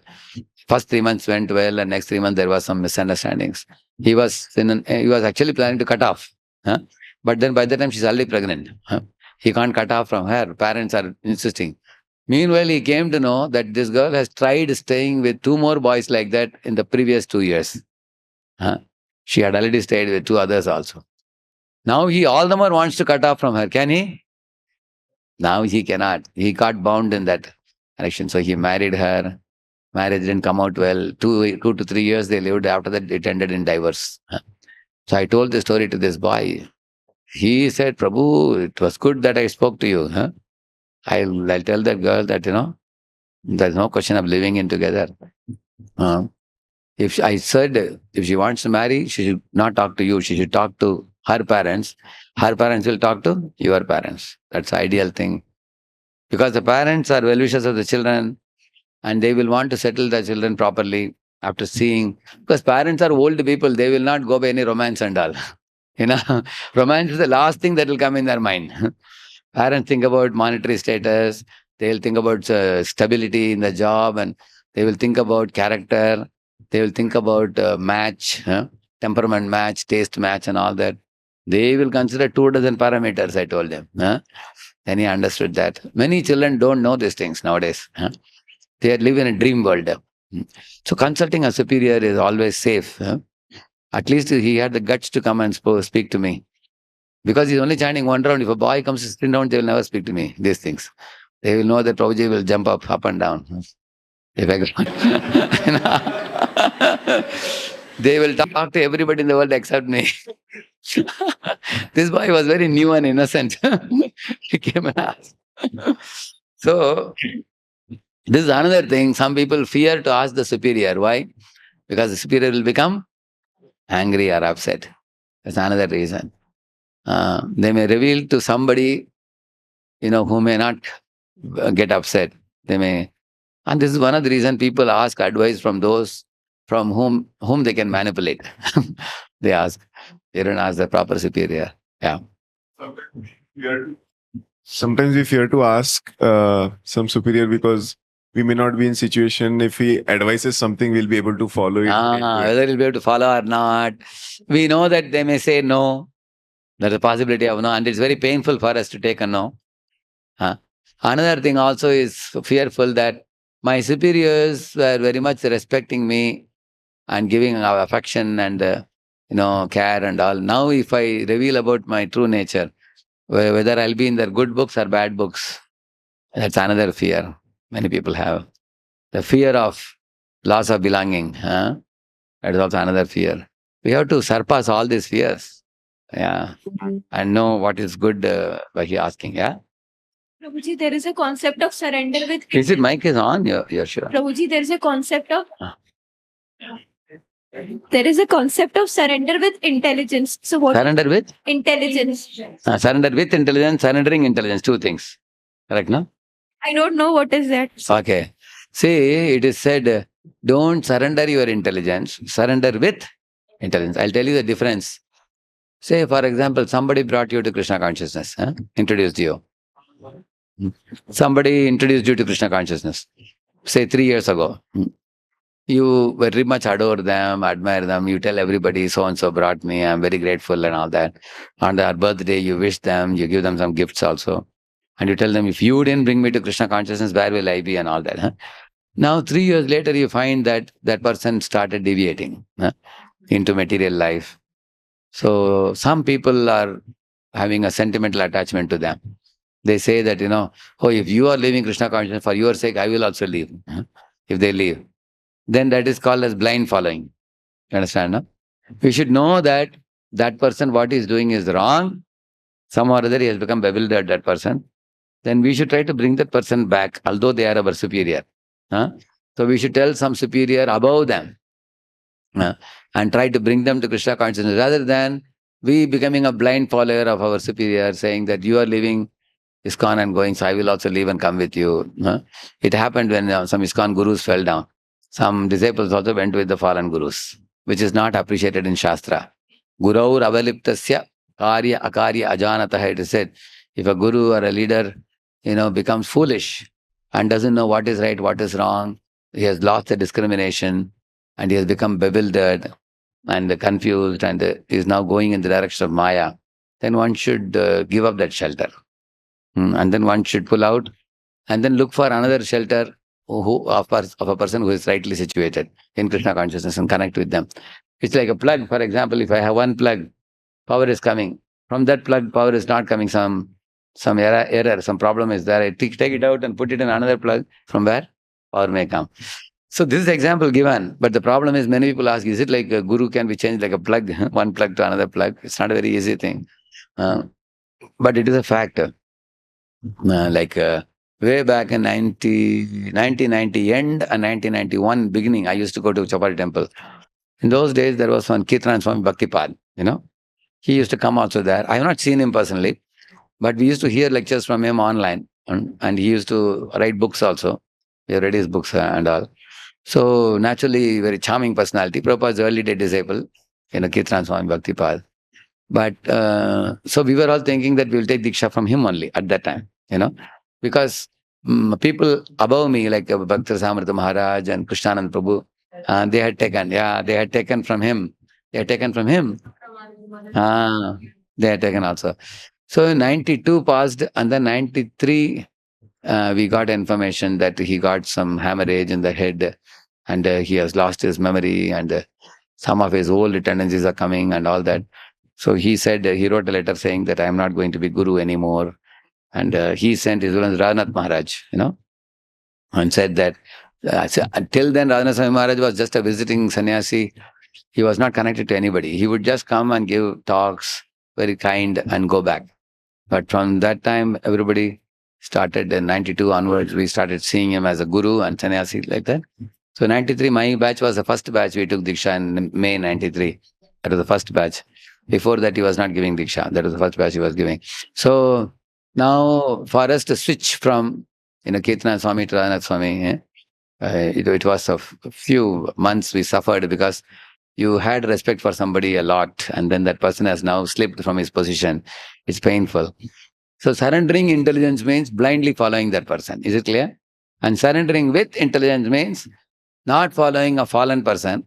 First 3 months went well, and next 3 months, there was some misunderstandings. He was actually planning to cut off. But then by the time she's already pregnant, he can't cut off from her. Parents are insisting. Meanwhile, he came to know that this girl has tried staying with 2 more boys like that in the previous 2 years. She had already stayed with 2 others also. Now he all the more wants to cut off from her. Can he? Now he cannot. He got bound in that connection. So he married her. Marriage didn't come out well. 2 to 3 years they lived. After that, it ended in divorce. So I told the story to this boy. He said, Prabhu, it was good that I spoke to you. I'll tell that girl that, there's no question of living in together. I said, if she wants to marry, she should not talk to you. She should talk to her parents. Her parents will talk to your parents. That's the ideal thing. Because the parents are well-wishers of the children, and they will want to settle the children properly after seeing. Because parents are old people, they will not go by any romance and all. Romance is the last thing that will come in their mind. Parents think about monetary status, they'll think about stability in the job, and they will think about character, they will think about match, temperament match, taste match and all that. They will consider 24 parameters, I told them. Then he understood that. Many children don't know these things nowadays. They live in a dream world. So consulting a superior is always safe. At least he had the guts to come and speak to me. Because he's only chanting one round. If a boy comes to sit down, they will never speak to me, these things. They will know that Prabhuji will jump up and down. If I they will talk to everybody in the world except me. This boy was very new and innocent. He came and asked. So, this is another thing. Some people fear to ask the superior. Why? Because the superior will become angry or upset. That's another reason. They may reveal to somebody who may not get upset. They may, and this is one of the reasons people ask advice from those from whom they can manipulate. They ask. They don't ask the proper superior. Yeah. Sometimes we fear to ask some superior because we may not be in situation. If he advises something, we'll be able to follow it. Whether he'll be able to follow or not. We know that they may say no. There's a possibility of no, and it's very painful for us to take a no. Another thing also is fearful that my superiors were very much respecting me and giving affection and care and all. Now, if I reveal about my true nature, whether I'll be in their good books or bad books, that's another fear many people have. The fear of loss of belonging. That is also another fear. We have to surpass all these fears. Yeah. And know what is good by asking. Yeah. Prabhuji, there is a concept of surrender with. Is it mic is on? You're sure. Prabhuji, there is a concept of. There is a concept of surrender with intelligence. So what? Surrender with? Intelligence. Surrender with intelligence, surrendering intelligence. Two things. Correct, no? I don't know what is that. Okay. See, it is said, don't surrender your intelligence, surrender with intelligence. I'll tell you the difference. Say, for example, somebody brought you to Krishna consciousness, introduced you. Somebody introduced you to Krishna consciousness, say 3 years ago. You very much adore them, admire them. You tell everybody, so-and-so brought me, I'm very grateful and all that. On their birthday, you wish them, you give them some gifts also. And you tell them, if you didn't bring me to Krishna consciousness, where will I be and all that. Now, 3 years later, you find that that person started deviating into material life. So, some people are having a sentimental attachment to them. They say that, oh, if you are leaving Krishna consciousness, for your sake, I will also leave. If they leave. Then that is called as blind following. You understand, no? We should know that that person, what he is doing is wrong. Somehow or other, he has become bewildered, that person. Then we should try to bring that person back, although they are our superior. So we should tell some superior above them and try to bring them to Krishna consciousness, rather than we becoming a blind follower of our superior, saying that you are leaving ISKCON and going, so I will also leave and come with you. It happened when some ISKCON gurus fell down. Some disciples also went with the fallen gurus, which is not appreciated in Shastra. Guraur avaliptasya karya akarya ajanatah, it is said. If a guru or a leader, becomes foolish and doesn't know what is right, what is wrong, he has lost the discrimination and he has become bewildered and confused and is now going in the direction of Maya, then one should give up that shelter. And then one should pull out and then look for another shelter of a person who is rightly situated in Krishna consciousness and connect with them. It's like a plug. For example, if I have one plug, power is coming. From that plug, power is not coming. Some error, some problem is there. I take it out and put it in another plug. From where power may come. So this is the example given. But the problem is, many people ask, is it like a guru can be changed like a plug, one plug to another plug? It's not a very easy thing. But it is a fact. Way back in 1990 end and 1991 beginning, I used to go to Chapati temple. In those days, there was one Kirtan Swami Bhaktipad, He used to come also there. I have not seen him personally, but we used to hear lectures from him online. And he used to write books also. We have read his books and all. So naturally, very charming personality. Prabhupada's early day disciple, Kirtan Swami Bhaktipad. But so we were all thinking that we will take Diksha from him only at that time, because people above me, like Bhakta Samrita Maharaj and Krishnanand Prabhu, they had taken from him. They had taken from him. They had taken also. So 92 passed, and then 93, we got information that he got some hemorrhage in the head, and he has lost his memory, and some of his old tendencies are coming and all that. So he said, he wrote a letter saying that I am not going to be guru anymore. And he sent his Radhanath Maharaj, and said that until then Radhanath Swami Maharaj was just a visiting sannyasi. He was not connected to anybody. He would just come and give talks, very kind, and go back. But from that time, everybody started in 92 onwards, we started seeing him as a guru and sannyasi like that. So 93, my batch was the first batch we took Diksha in May 93. That was the first batch. Before that, he was not giving Diksha. That was the first batch he was giving. So Now, for us to switch from, Kirtana Swami to Radhanath Swami, it was a few months we suffered because you had respect for somebody a lot, and then that person has now slipped from his position. It's painful. So surrendering intelligence means blindly following that person. Is it clear? And surrendering with intelligence means not following a fallen person,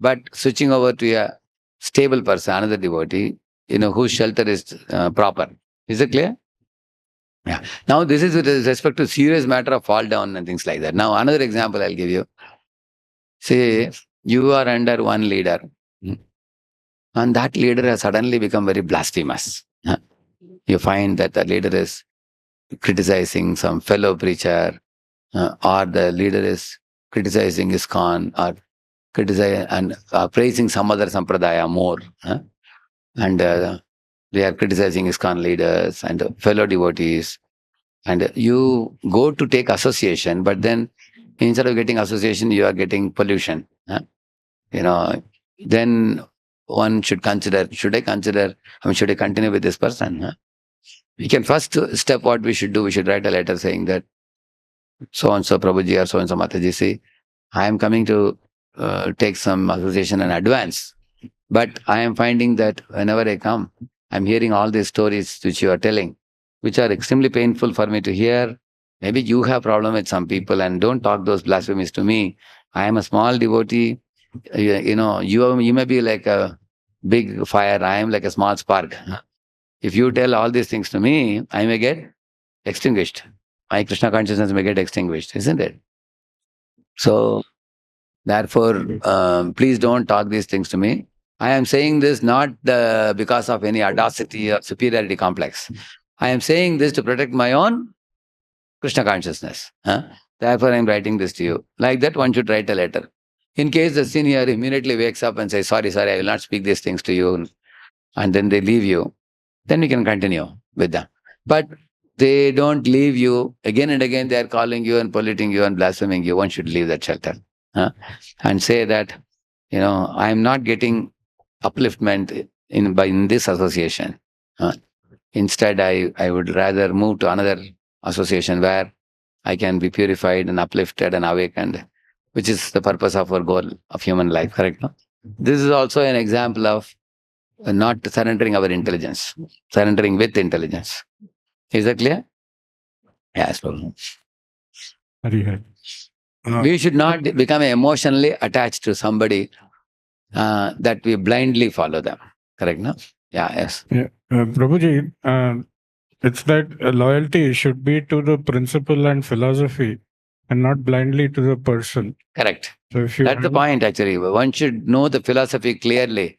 but switching over to a stable person, another devotee, whose shelter is proper. Is it clear? Yeah. Now, this is with respect to serious matter of fall down and things like that. Now, another example I'll give you. Say, you are under one leader, and that leader has suddenly become very blasphemous. You find that the leader is criticizing some fellow preacher, or the leader is criticizing ISKCON, or criticizing and praising some other sampradaya more. And they are criticizing ISKCON leaders and fellow devotees. And you go to take association, but then instead of getting association, you are getting pollution. Then one should consider, should I continue with this person? We can first step, what we should do, we should write a letter saying that so-and-so Prabhuji or so-and-so Mataji, see, I am coming to take some association in advance. But I am finding that whenever I come, I'm hearing all these stories which you are telling, which are extremely painful for me to hear. Maybe you have problem with some people, and don't talk those blasphemies to me. I am a small devotee. You may be like a big fire. I am like a small spark. If you tell all these things to me, I may get extinguished. My Krishna consciousness may get extinguished, isn't it? So, therefore, please don't talk these things to me. I am saying this not because of any audacity or superiority complex. I am saying this to protect my own Krishna consciousness. Therefore, I am writing this to you. Like that, one should write a letter. In case the senior immediately wakes up and says, sorry, I will not speak these things to you, and then they leave you, then we can continue with them. But they don't leave you. Again and again, they are calling you and polluting you and blaspheming you. One should leave that shelter and say that, I am not getting upliftment in this association. Instead, I would rather move to another association where I can be purified and uplifted and awakened, which is the purpose of our goal of human life, correct? No? This is also an example of not surrendering our intelligence, surrendering with intelligence. Is that clear? Yes. We should not become emotionally attached to somebody that we blindly follow them. Correct, no? Yeah, yes. Yeah. Prabhuji, it's that loyalty should be to the principle and philosophy and not blindly to the person. Correct. So if you That's the point, actually. One should know the philosophy clearly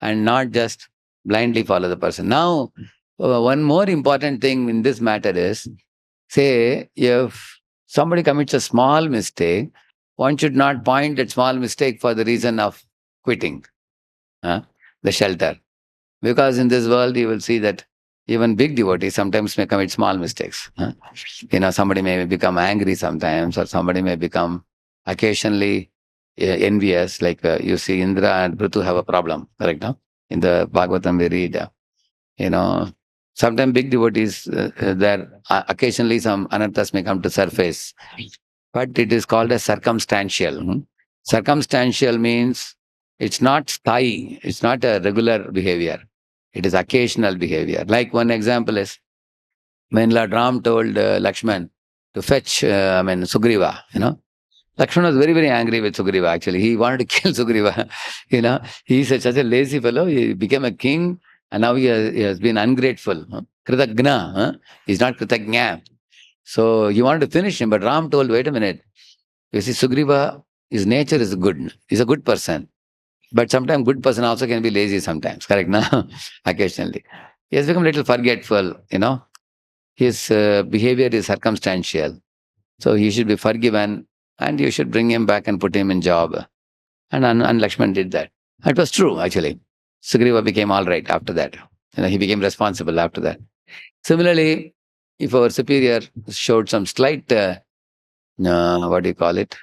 and not just blindly follow the person. Now, one more important thing in this matter is, say, if somebody commits a small mistake, one should not point that small mistake for the reason of quitting the shelter. Because in this world, you will see that even big devotees sometimes may commit small mistakes. Somebody may become angry sometimes, or somebody may become occasionally envious. Like you see Indra and Prithu have a problem, correct? No? In the Bhagavatam we read, sometimes big devotees, there occasionally some anarthas may come to surface. But it is called as circumstantial. Circumstantial means it's not sthayi, it's not a regular behavior. It is occasional behavior. Like one example is when Lord Ram told Lakshman to fetch Sugriva, Lakshman was very, very angry with Sugriva, actually. He wanted to kill Sugriva. He is such a lazy fellow. He became a king and now he has been ungrateful. Kritagna. He's not Kritagna. So he wanted to finish him, but Ram told, wait a minute. You see, Sugriva, his nature is good. He's a good person. But sometimes good person also can be lazy sometimes, correct? No? Occasionally. He has become a little forgetful, His behavior is circumstantial. So he should be forgiven and you should bring him back and put him in job. And Lakshman did that. It was true, actually. Sugriva became all right after that. He became responsible after that. Similarly, if our superior showed some slight, what do you call it?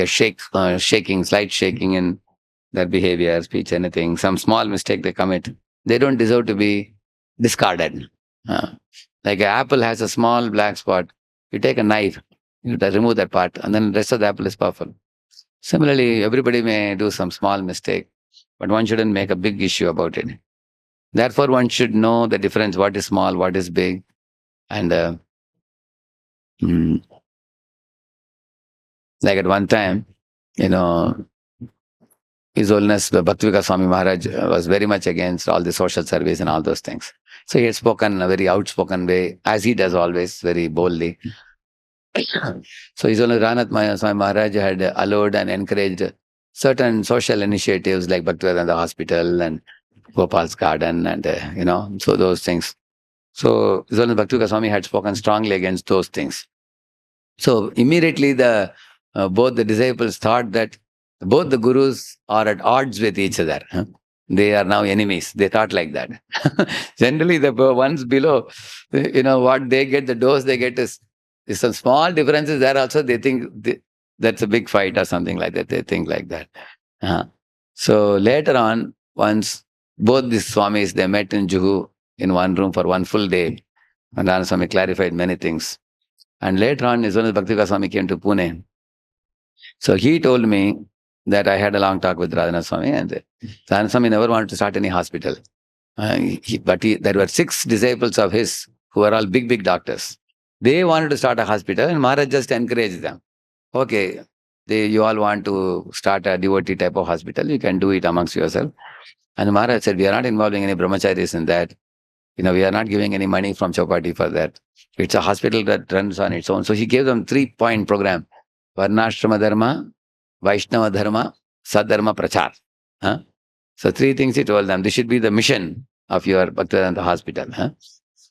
Shaking, slight shaking in their behavior, speech, anything, some small mistake they commit, they don't deserve to be discarded. Like an apple has a small black spot. You take a knife, you remove that part, and then the rest of the apple is purple. Similarly, everybody may do some small mistake, but one shouldn't make a big issue about it. Therefore, one should know the difference, what is small, what is big. And like at one time, His Holiness Bhaktivinoda Swami Maharaj was very much against all the social service and all those things. So he had spoken in a very outspoken way, as he does always, very boldly. So His Holiness Radheshyam Swami Maharaj had allowed and encouraged certain social initiatives like Bhaktivedanta Hospital and Gopal's Garden and, so those things. So His Holiness Bhaktivinoda Swami had spoken strongly against those things. So immediately both the disciples thought that both the gurus are at odds with each other. They are now enemies. They thought like that. Generally, the ones below, what they get, the dose they get is some small differences there also. They think that's a big fight or something like that. They think like that. So later on, once both these Swamis, they met in Juhu in one room for one full day. And Radha Swami clarified many things. And later on, His Holiness Bhaktivinoda Swami came to Pune. So he told me that I had a long talk with Radhanath Swami, and Radhanath Swami never wanted to start any hospital. But there were 6 disciples of his who were all big, big doctors. They wanted to start a hospital, and Maharaj just encouraged them. Okay, you all want to start a devotee type of hospital, you can do it amongst yourself. And Maharaj said, we are not involving any brahmacharis in that. We are not giving any money from Chowpatty for that. It's a hospital that runs on its own. So he gave them 3-point program. Varnashrama Dharma, Vaishnava Dharma, Sadharma Prachar. So 3 things he told them. This should be the mission of your Bhaktivedanta hospital.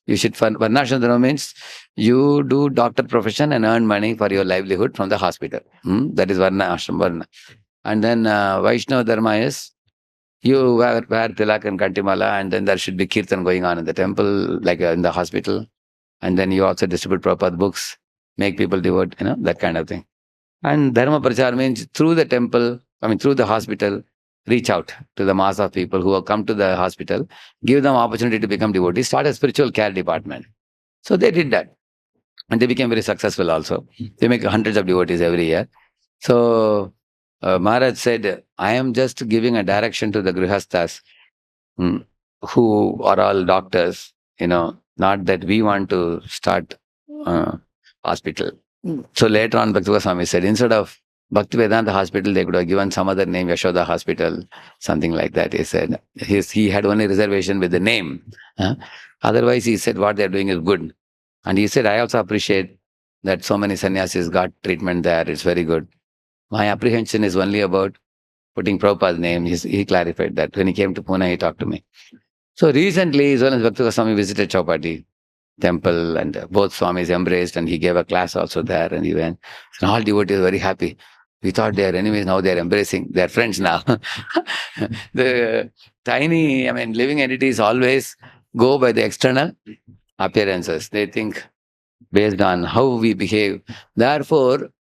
You should, Varnashrama Dharma means you do doctor profession and earn money for your livelihood from the hospital. That is Varnashrama Varna. And then Vaishnava Dharma is you wear tilak and kantimala, and then there should be kirtan going on in the temple, like in the hospital. And then you also distribute Prabhupada books, make people devote, that kind of thing. And Dharma Prachar means through the temple, through the hospital, reach out to the mass of people who have come to the hospital, give them opportunity to become devotees, start a spiritual care department. So they did that. And they became very successful also. They make hundreds of devotees every year. So Maharaj said, I am just giving a direction to the Grihasthas who are all doctors, not that we want to start hospital. So later on, Bhaktivinoda Swami said, instead of Bhaktivedanta Hospital, they could have given some other name, Yashoda Hospital, something like that. He said he had only reservation with the name. Otherwise, he said what they're doing is good. And he said, I also appreciate that so many sannyasis got treatment there. It's very good. My apprehension is only about putting Prabhupada's name. He clarified that. When he came to Pune, he talked to me. So recently, His Holiness Bhaktivinoda Swami visited Chowpatty temple, and both Swamis embraced, and he gave a class also there, and he went. So all devotees were very happy. We thought they are enemies, now they are embracing. They are friends now. The tiny, living entities always go by the external appearances. They think based on how we behave. Therefore,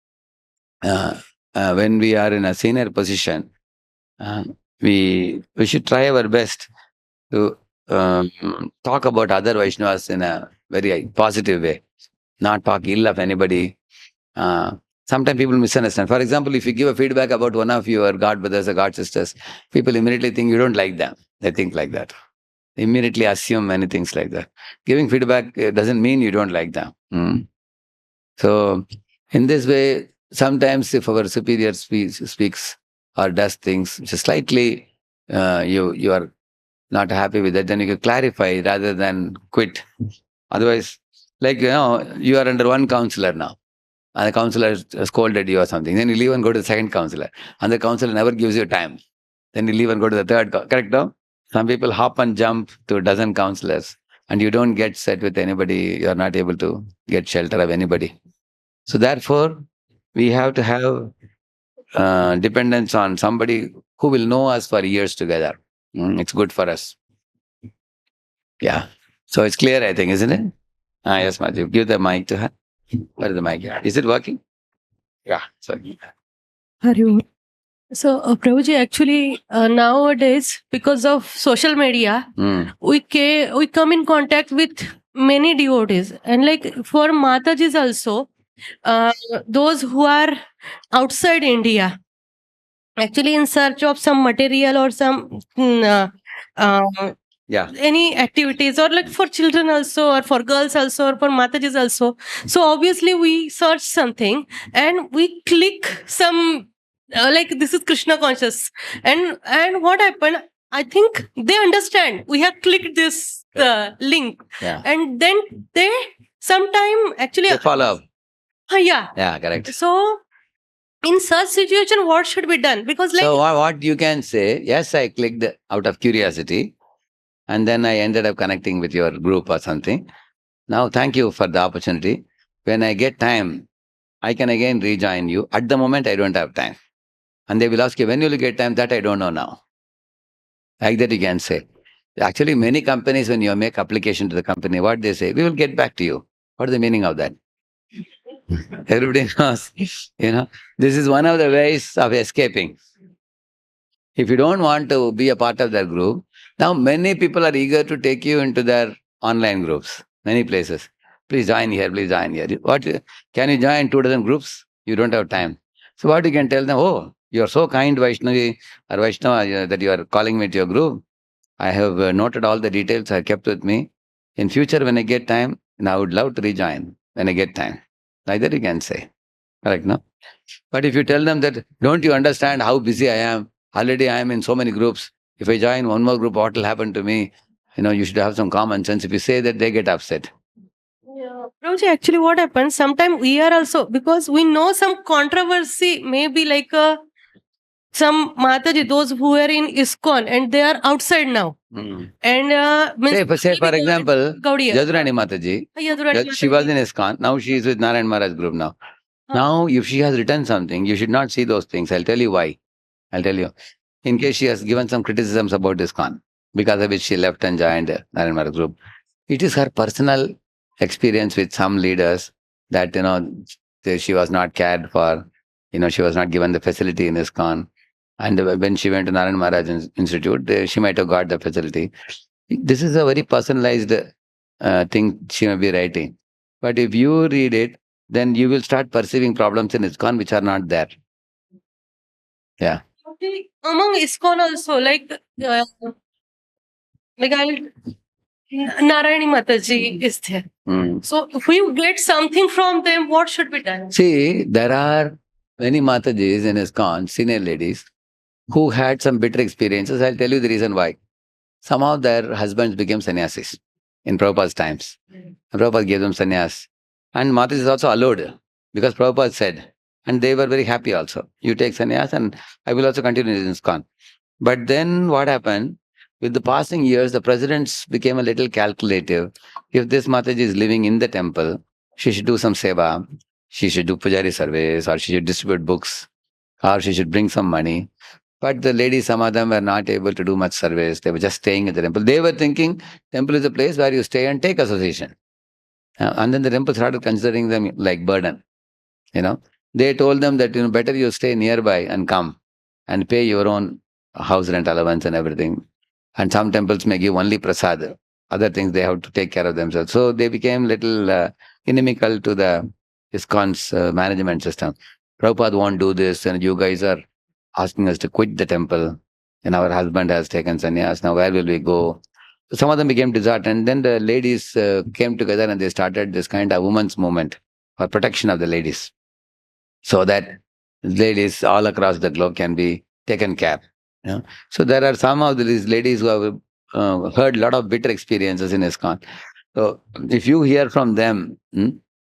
when we are in a senior position, we should try our best to talk about other Vaishnavas in a very positive way, not talk ill of anybody. Sometimes people misunderstand. For example, if you give a feedback about one of your God brothers or God sisters, people immediately think you don't like them. They think like that. They immediately assume many things like that. Giving feedback doesn't mean you don't like them. So, in this way, sometimes if our superior speaks or does things just slightly, you are not happy with it, then you can clarify rather than quit. Otherwise, you are under one counselor now, and the counselor scolded you or something. Then you leave and go to the second counselor, and the counselor never gives you time. Then you leave and go to the third. Correct, no? Some people hop and jump to a dozen counselors, and you don't get set with anybody. You are not able to get shelter of anybody. So therefore, we have to have dependence on somebody who will know us for years together. It's good for us. Yeah. So it's clear, I think, isn't it? Yes, Madhu. Give the mic to her. Where is the mic? Is it working? Yeah. Sorry. So, Prabhuji, actually, nowadays, because of social media, we come in contact with many devotees, and like for Matajis also, those who are outside India, actually in search of some material or some Yeah. any activities, or like for children also, or for girls also, or for Matajis also. So obviously we search something and we click some like this is Krishna conscious, and what happened, I think they understand we have clicked this link, Yeah. and then they sometime actually They follow up. Yeah. Yeah, correct. So in such situation, what should be done? Because like So what you can say, yes, I clicked out of curiosity and then I ended up connecting with your group or something. Now, thank you for the opportunity. When I get time, I can again rejoin you. At the moment, I don't have time. And they will ask you, when will you get time? That I don't know now. Like that you can say. Actually, many companies, when you make application to the company, what they say, we will get back to you. What is the meaning of that? Everybody knows, this is one of the ways of escaping. If you don't want to be a part of their group, now many people are eager to take you into their online groups, many places. Please join here, please join here. What, can you join 2 dozen groups? You don't have time. So what you can tell them, oh, you are so kind, Vaishnavi or Vaishnava, that you are calling me to your group. I have noted all the details I kept with me. In future, when I get time, I would love to rejoin when I get time. Like that you can say. Correct, no? But if you tell them that, don't you understand how busy I am? Already I am in so many groups. If I join one more group, what will happen to me? You should have some common sense. If you say that, they get upset. Yeah. Prabhuji, actually what happens, sometimes we are also, because we know some controversy, maybe like some Mataji, those who are in ISKCON and they are outside now. And Say for example, Gaudiya. Yadurani Mataji, Yadurani she was in ISKCON, now she is with Narayan Maharaj group now. Now, if she has written something, you should not see those things. I'll tell you why. I'll tell you. In case she has given some criticisms about ISKCON, because of which she left and joined Narayan Maharaj group. It is her personal experience with some leaders that, she was not cared for, she was not given the facility in ISKCON. And when she went to Narayan Maharaj Institute, she might have got the facility. This is a very personalized thing she may be writing. But if you read it, then you will start perceiving problems in ISKCON which are not there. Yeah. Okay, among ISKCON also, like Narayani Mataji is there. So if we get something from them, what should be done? See, there are many Matajis in ISKCON, senior ladies, who had some bitter experiences. I'll tell you the reason why. Some of their husbands became sannyasis in Prabhupada's times. Prabhupada gave them sannyas. And Matajis is also allowed because Prabhupada said, and they were very happy also. You take sannyas and I will also continue in ISKCON. But then what happened? With the passing years, the presidents became a little calculative. If this Mataji is living in the temple, she should do some seva, she should do pujari service, or she should distribute books, or she should bring some money. But the ladies, some of them were not able to do much service. They were just staying at the temple. They were thinking temple is a place where you stay and take association. And then the temple started considering them like burden. They told them that better you stay nearby and come and pay your own house rent allowance and everything. And some temples may give only prasad. Other things they have to take care of themselves. So they became little inimical to the ISKCON's management system. Prabhupada won't do this, and you guys are asking us to quit the temple. And our husband has taken sannyas. Now where will we go? So some of them became disheartened. And then the ladies came together and they started this kind of women's movement for protection of the ladies, so that ladies all across the globe can be taken care. So there are some of these ladies who have heard a lot of bitter experiences in ISKCON. So if you hear from them,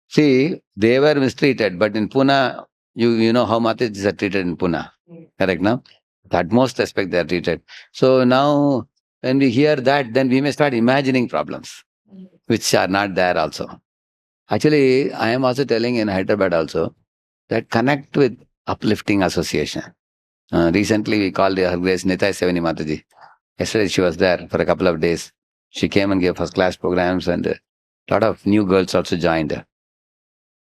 see, they were mistreated, but in Pune, you know how Matajis are treated in Pune. Correct, now? The utmost respect they are treated. So now, when we hear that, then we may start imagining problems, which are not there also. Actually, I am also telling in Hyderabad also, that connect with uplifting association. Recently, we called Her Grace Nitai Sevani Mataji. Yesterday, she was there for a couple of days. She came and gave first-class programs, and a lot of new girls also joined.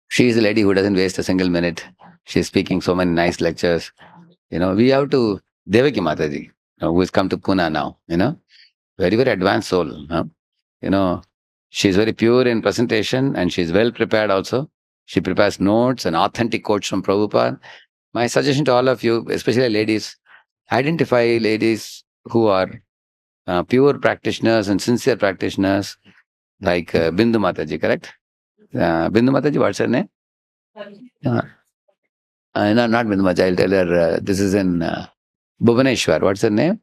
She is a lady who doesn't waste a single minute. She's speaking so many nice lectures. We have to Devaki Mataji, who has come to Pune now. Very, very advanced soul. She's very pure in presentation and she's well prepared also. She prepares notes and authentic quotes from Prabhupada. My suggestion to all of you, especially ladies, identify ladies who are pure practitioners and sincere practitioners, like Bindu Mataji, correct? Bindu Mataji, what's her name? No, not Bindu Mataji. I'll tell her. This is in Bhubaneswar. What's her name?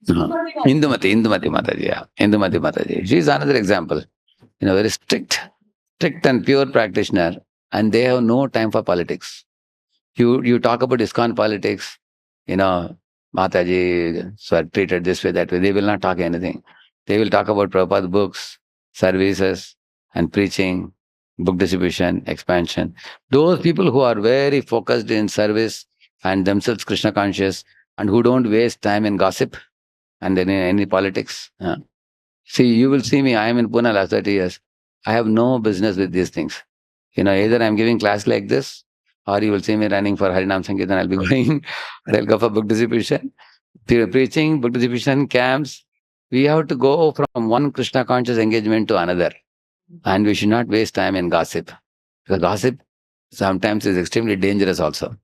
Indumati Mataji. Yeah. Indumati Mataji. She's another example. Very strict and pure practitioner, and they have no time for politics. You talk about ISKCON politics, Mataji were treated this way, that way. They will not talk anything. They will talk about Prabhupada books, services, and preaching, book distribution, expansion. Those people who are very focused in service and themselves Krishna conscious and who don't waste time in gossip and any politics. See, you will see me, I am in Pune last 30 years. I have no business with these things. Either I'm giving class like this, or you will see me running for Harinam Sankirtan, I'll be going, or I'll go for book distribution, preaching, book distribution, camps. We have to go from one Krishna conscious engagement to another. And we should not waste time in gossip. Because gossip sometimes is extremely dangerous also.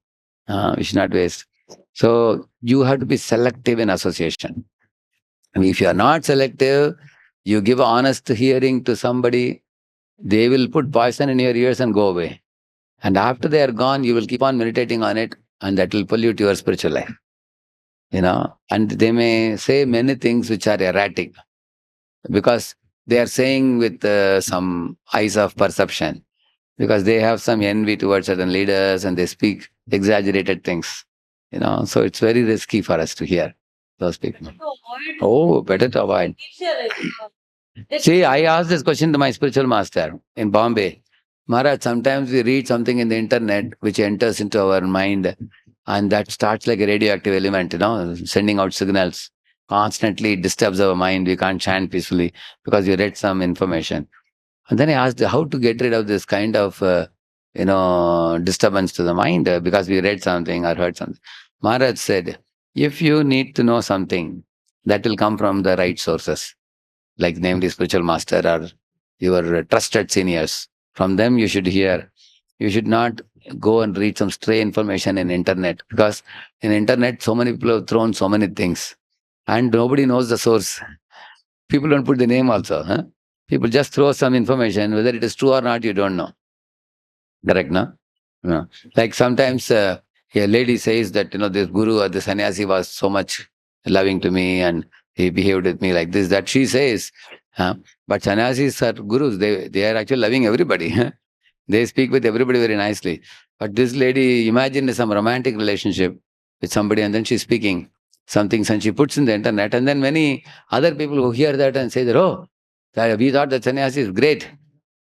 We should not waste. So you have to be selective in association. If you are not selective, you give honest hearing to somebody, they will put poison in your ears and go away. And after they are gone, you will keep on meditating on it, and that will pollute your spiritual life. And they may say many things which are erratic because they are saying with some eyes of perception, because they have some envy towards certain leaders and they speak exaggerated things. So it's very risky for us to hear those people. Oh, better to avoid. See, I asked this question to my spiritual master in Bombay. Maharaj, sometimes we read something in the internet which enters into our mind, and that starts like a radioactive element, sending out signals. Constantly disturbs our mind. We can't chant peacefully because we read some information. And then I asked how to get rid of this kind of, disturbance to the mind because we read something or heard something. Maharaj said, if you need to know something, that will come from the right sources, like namely spiritual master or your trusted seniors. From them you should hear. You should not go and read some stray information in internet, because in internet so many people have thrown so many things and nobody knows the source. People don't put the name also. People just throw some information, whether it is true or not, you don't know. Correct, no? No. Like sometimes a lady says that, this guru or the sannyasi was so much loving to me and he behaved with me like this, that she says. But sannyasis are gurus, they are actually loving everybody. They speak with everybody very nicely. But this lady, imagine some romantic relationship with somebody and then she's speaking some things and she puts in the internet, and then many other people who hear that and say that, oh, we thought that sannyasi is great.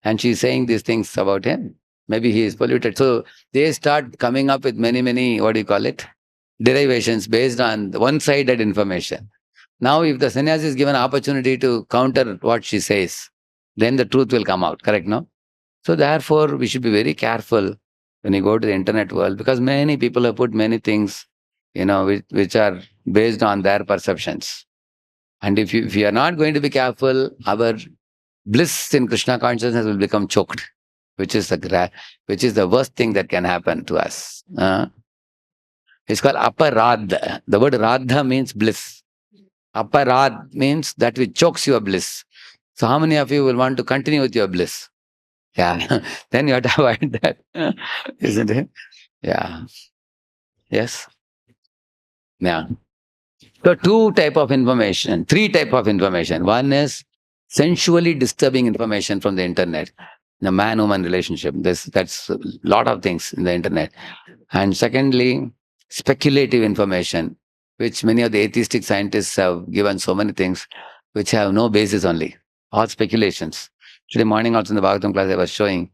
And she's saying these things about him. Maybe he is polluted. So they start coming up with many, derivations based on one-sided information. Now, if the sannyasi is given opportunity to counter what she says, then the truth will come out. Correct, no? So therefore, we should be very careful when you go to the internet world, because many people have put many things, which are based on their perceptions. And if you are not going to be careful, our bliss in Krishna consciousness will become choked, which is the worst thing that can happen to us. It's called aparadha. The word radha means bliss. Aparad means that which chokes your bliss. So how many of you will want to continue with your bliss? Yeah, then you have to avoid that, isn't it? Yeah. Yes. Yeah. So three type of information. One is sensually disturbing information from the internet. The man-woman relationship. That's a lot of things in the internet. And secondly, speculative information, which many of the atheistic scientists have given so many things which have no basis only. All speculations. Today morning also in the Bhagavatam class I was showing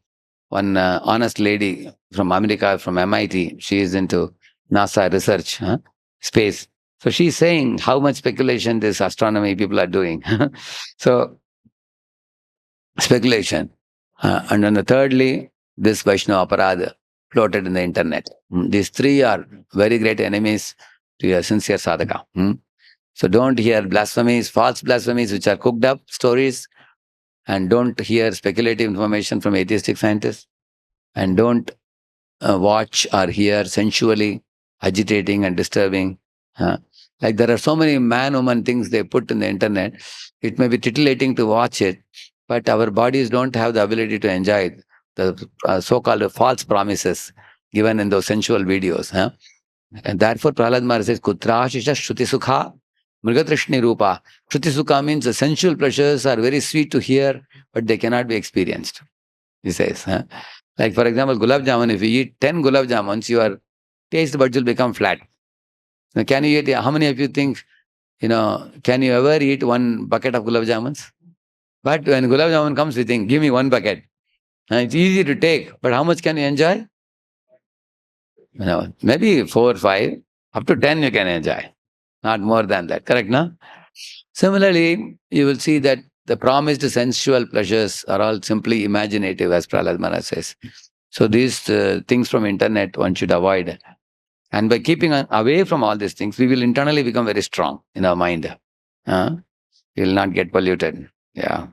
one honest lady from America, from MIT. She is into NASA research, space. So she's saying how much speculation this astronomy people are doing. So, speculation. And then thirdly, this Vaishnava Aparadha floated in the internet. These three are very great enemies to a sincere sadhaka. So don't hear blasphemies, false blasphemies, which are cooked up stories. And don't hear speculative information from atheistic scientists. And don't watch or hear sensually agitating and disturbing. Like there are so many man-woman things they put in the internet. It may be titillating to watch it, but our bodies don't have the ability to enjoy the so-called false promises given in those sensual videos. And therefore, Prahlad Maharaj says, Kutrashisha Shruti Sukha Mrigatrishni Rupa. Shruti Sukha means the sensual pleasures are very sweet to hear, but they cannot be experienced, he says. Like, for example, gulab jamun, if you eat 10 gulab jamuns, your taste buds will become flat. Now, can you eat, how many of you think, can you ever eat one bucket of gulab jamuns? But when gulab jamun comes, we think, give me one bucket. It's easy to take, but how much can you enjoy? Maybe 4 or 5, up to 10 you can enjoy. Not more than that, correct, no? Similarly, you will see that the promised sensual pleasures are all simply imaginative, as Prahlad Maharaj says. So these things from internet one should avoid. And by keeping away from all these things, we will internally become very strong in our mind. We will not get polluted. Yeah.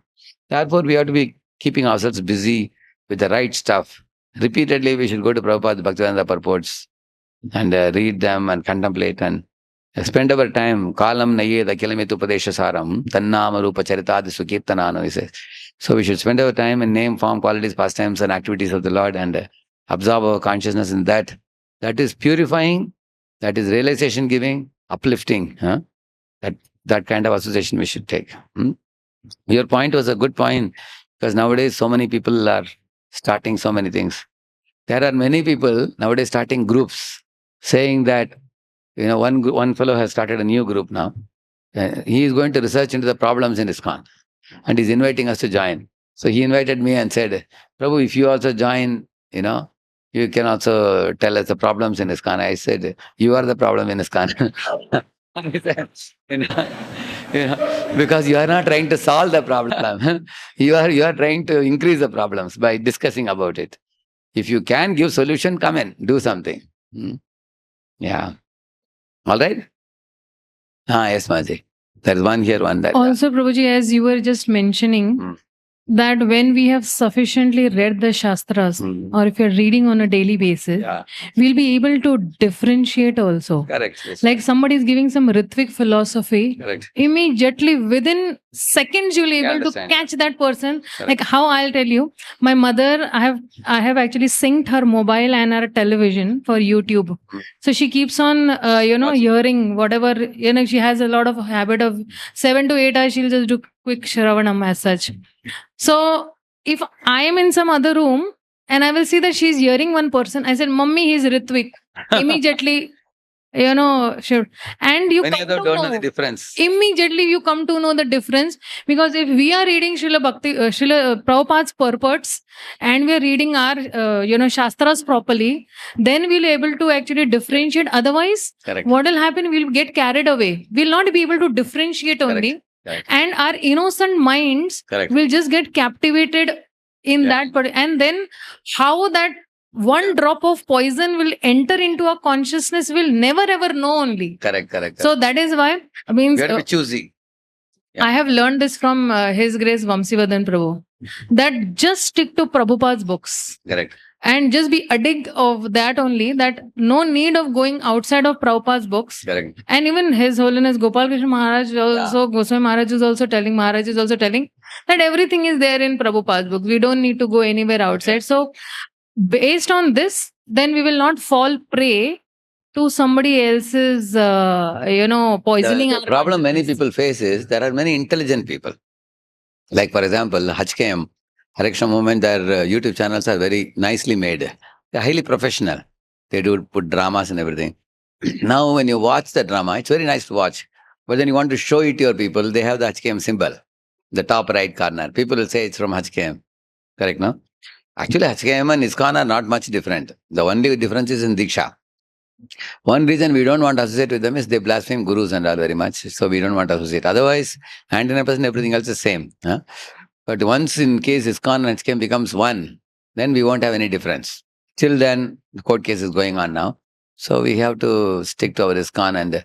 Therefore, we have to be keeping ourselves busy with the right stuff. Repeatedly, we should go to Prabhupada's Bhaktivedanta purports and read them and contemplate and spend our time. Kalam naye dakilamitu padeshasaram tannama rupa charitadi sukirtanano, he says. So we should spend our time in name, form, qualities, pastimes and activities of the Lord and absorb our consciousness in that. That is purifying, that is realization giving, uplifting. That kind of association we should take. Your point was a good point, because nowadays so many people are starting so many things. There are many people nowadays starting groups saying that, one fellow has started a new group now. He is going to research into the problems in ISKCON and he's inviting us to join. So he invited me and said, Prabhu, if you also join, you can also tell us the problems in ISKCON. I said, you are the problem in ISKCON. He said, because you are not trying to solve the problem. you are trying to increase the problems by discussing about it. If you can give solution, come in, do something. Yeah. All right? Yes, Maji. There is one here, one there. Also, Prabhuji, as you were just mentioning, that when we have sufficiently read the Shastras, or if you're reading on a daily basis, we'll be able to differentiate also. Correct. Yes. Like somebody is giving some Ritvik philosophy, Correct. immediately within seconds you'll be able to understand. catch that person. Correct. Like how I'll tell you, my mother, I have actually synced her mobile and her television for YouTube. So she keeps on, hearing whatever, she has a lot of habit of 7 to 8 hours, she'll just do quick Shravanam as such. So if I am in some other room and I will see that she's hearing one person, I said, Mummy, he's Ritvik. Immediately, sure. And you Many come others to don't know the difference. Immediately you come to know the difference, because if we are reading Srila Prabhupada's purports and we are reading our Shastras properly, then we'll be able to actually differentiate. Otherwise, Correct. what will happen? We'll get carried away. We'll not be able to differentiate only. Correct. And our innocent minds Correct. will just get captivated in that. And then how that one drop of poison will enter into our consciousness, will never ever know only. Correct. So that is why, You have to be choosy. I have learned this from His Grace Vamsivardhan Prabhu, that just stick to Prabhupada's books. Correct. And just be addict of that only, that no need of going outside of Prabhupada's books. Correct. And even His Holiness Gopal Krishna Maharaj also, Goswami Maharaj is also telling that everything is there in Prabhupada's books. We don't need to go anywhere outside. So based on this, then we will not fall prey to somebody else's, poisoning. The problem many people face is there are many intelligent people. Like, for example, HKM, Hare Krishna movement, their YouTube channels are very nicely made. They're highly professional. They do put dramas and everything. Now, when you watch the drama, it's very nice to watch. But then you want to show it to your people, they have the HKM symbol, the top right corner. People will say it's from HKM. Correct, no? Actually, HKM and ISKCON are not much different. The only difference is in Diksha. One reason we don't want to associate with them is they blaspheme gurus and all very much. So we don't want to associate. Otherwise, 99% everything else is same. But once in case ISKCON and HKM becomes one, then we won't have any difference. Till then, the court case is going on now. So we have to stick to our ISKCON and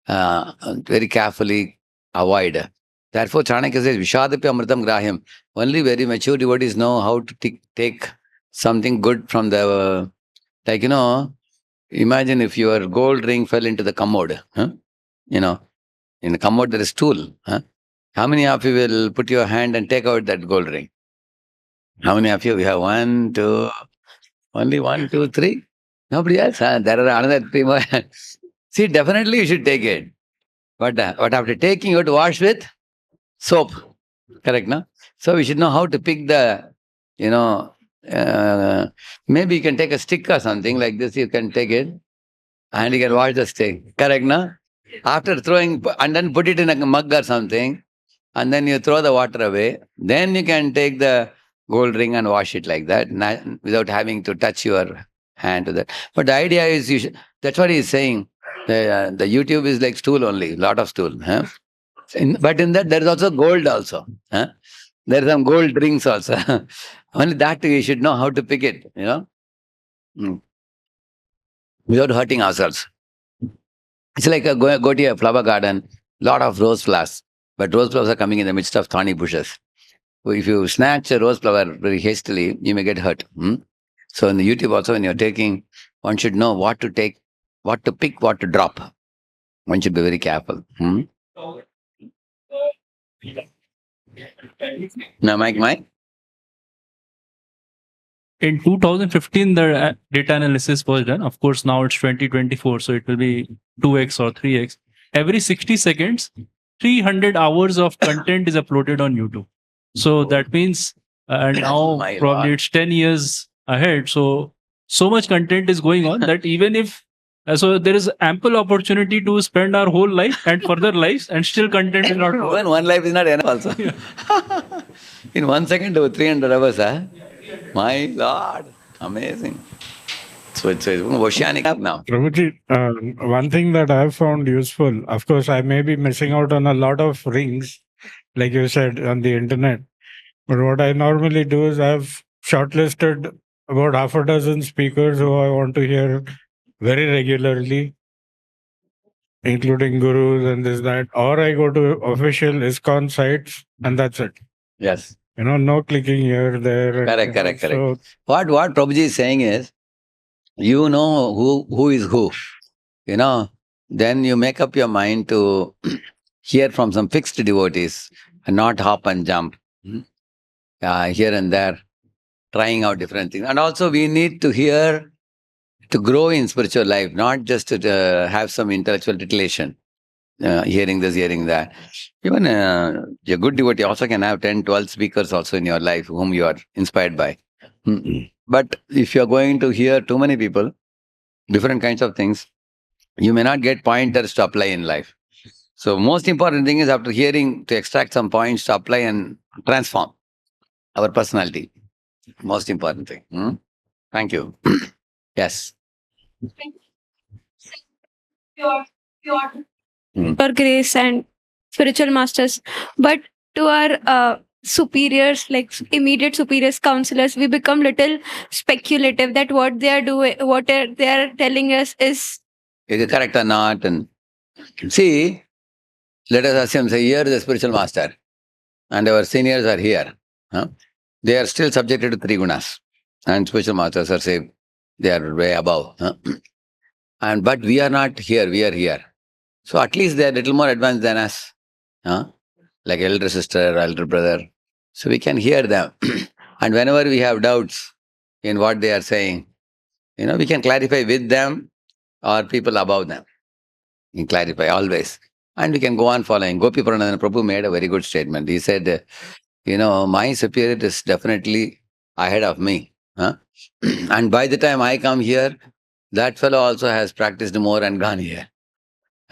very carefully avoid. Therefore, Chanakya says, Vishadapi Amritam Grahyam. Only very mature devotees know how to take something good from the, like, imagine if your gold ring fell into the commode. In the commode there is tool. How many of you will put your hand and take out that gold ring? How many of you? We have one, two, only 1, 2, 3. Nobody else. There are another 3 more. See, definitely you should take it. But after taking, you have to wash with soap. Correct, no? So we should know how to pick the, maybe you can take a stick or something like this. You can take it and you can wash the stick. Correct, no? After throwing, and then put it in a mug or something, and then you throw the water away. Then you can take the gold ring and wash it like that, without having to touch your hand to that. But the idea is, that's what he's saying. The YouTube is like stool only, lot of stool. But in that, there is also gold also. There are some gold rings also. Only that you should know how to pick it, without hurting ourselves. It's like go to a flower garden, lot of rose flowers, but rose flowers are coming in the midst of thorny bushes. So if you snatch a rose flower very hastily, you may get hurt. So in the YouTube also, when you're taking, one should know what to take, what to pick, what to drop. One should be very careful. Now, Mike? In 2015, the data analysis was done. Of course, now it's 2024, so it will be 2x or 3x. Every 60 seconds, 300 hours of content is uploaded on YouTube. So that means, and now probably it's 10 years ahead. So much content is going on that even if, so there is ample opportunity to spend our whole life and further lives and still content is not. Even one life is not enough also. In 1 second, 300 hours, My Lord, amazing. So it's oceanic now. Prabhuji, one thing that I've found useful, of course, I may be missing out on a lot of rings, like you said, on the internet. But what I normally do is I've shortlisted about half a dozen speakers who I want to hear very regularly, including gurus and this, that, or I go to official ISKCON sites and that's it. Yes. No clicking here, there. Correct. So, What Prabhuji is saying is, you know who is who. Then you make up your mind to hear from some fixed devotees and not hop and jump here and there, trying out different things. And also we need to hear to grow in spiritual life, not just to have some intellectual titillation. Hearing this, hearing that. Even a good devotee also can have 10, 12 speakers also in your life whom you are inspired by. But if you are going to hear too many people, different kinds of things, you may not get pointers to apply in life. So most important thing is after hearing to extract some points to apply and transform our personality. Most important thing. Thank you. Yes. For grace and spiritual masters, but to our superiors, like immediate superiors, counselors, we become little speculative that what they are doing, they are telling us is it correct or not. And see, let us assume, say, here is the spiritual master and our seniors are here. They are still subjected to 3 gunas. And spiritual masters are, say, they are way above. But we are not here, we are here. So at least they are a little more advanced than us. Like elder sister, elder brother. So we can hear them. And whenever we have doubts in what they are saying, we can clarify with them or people above them. We can clarify always. And we can go on following. Gopi Pranadana Prabhu made a very good statement. He said, my superior is definitely ahead of me. And by the time I come here, that fellow also has practiced more and gone here.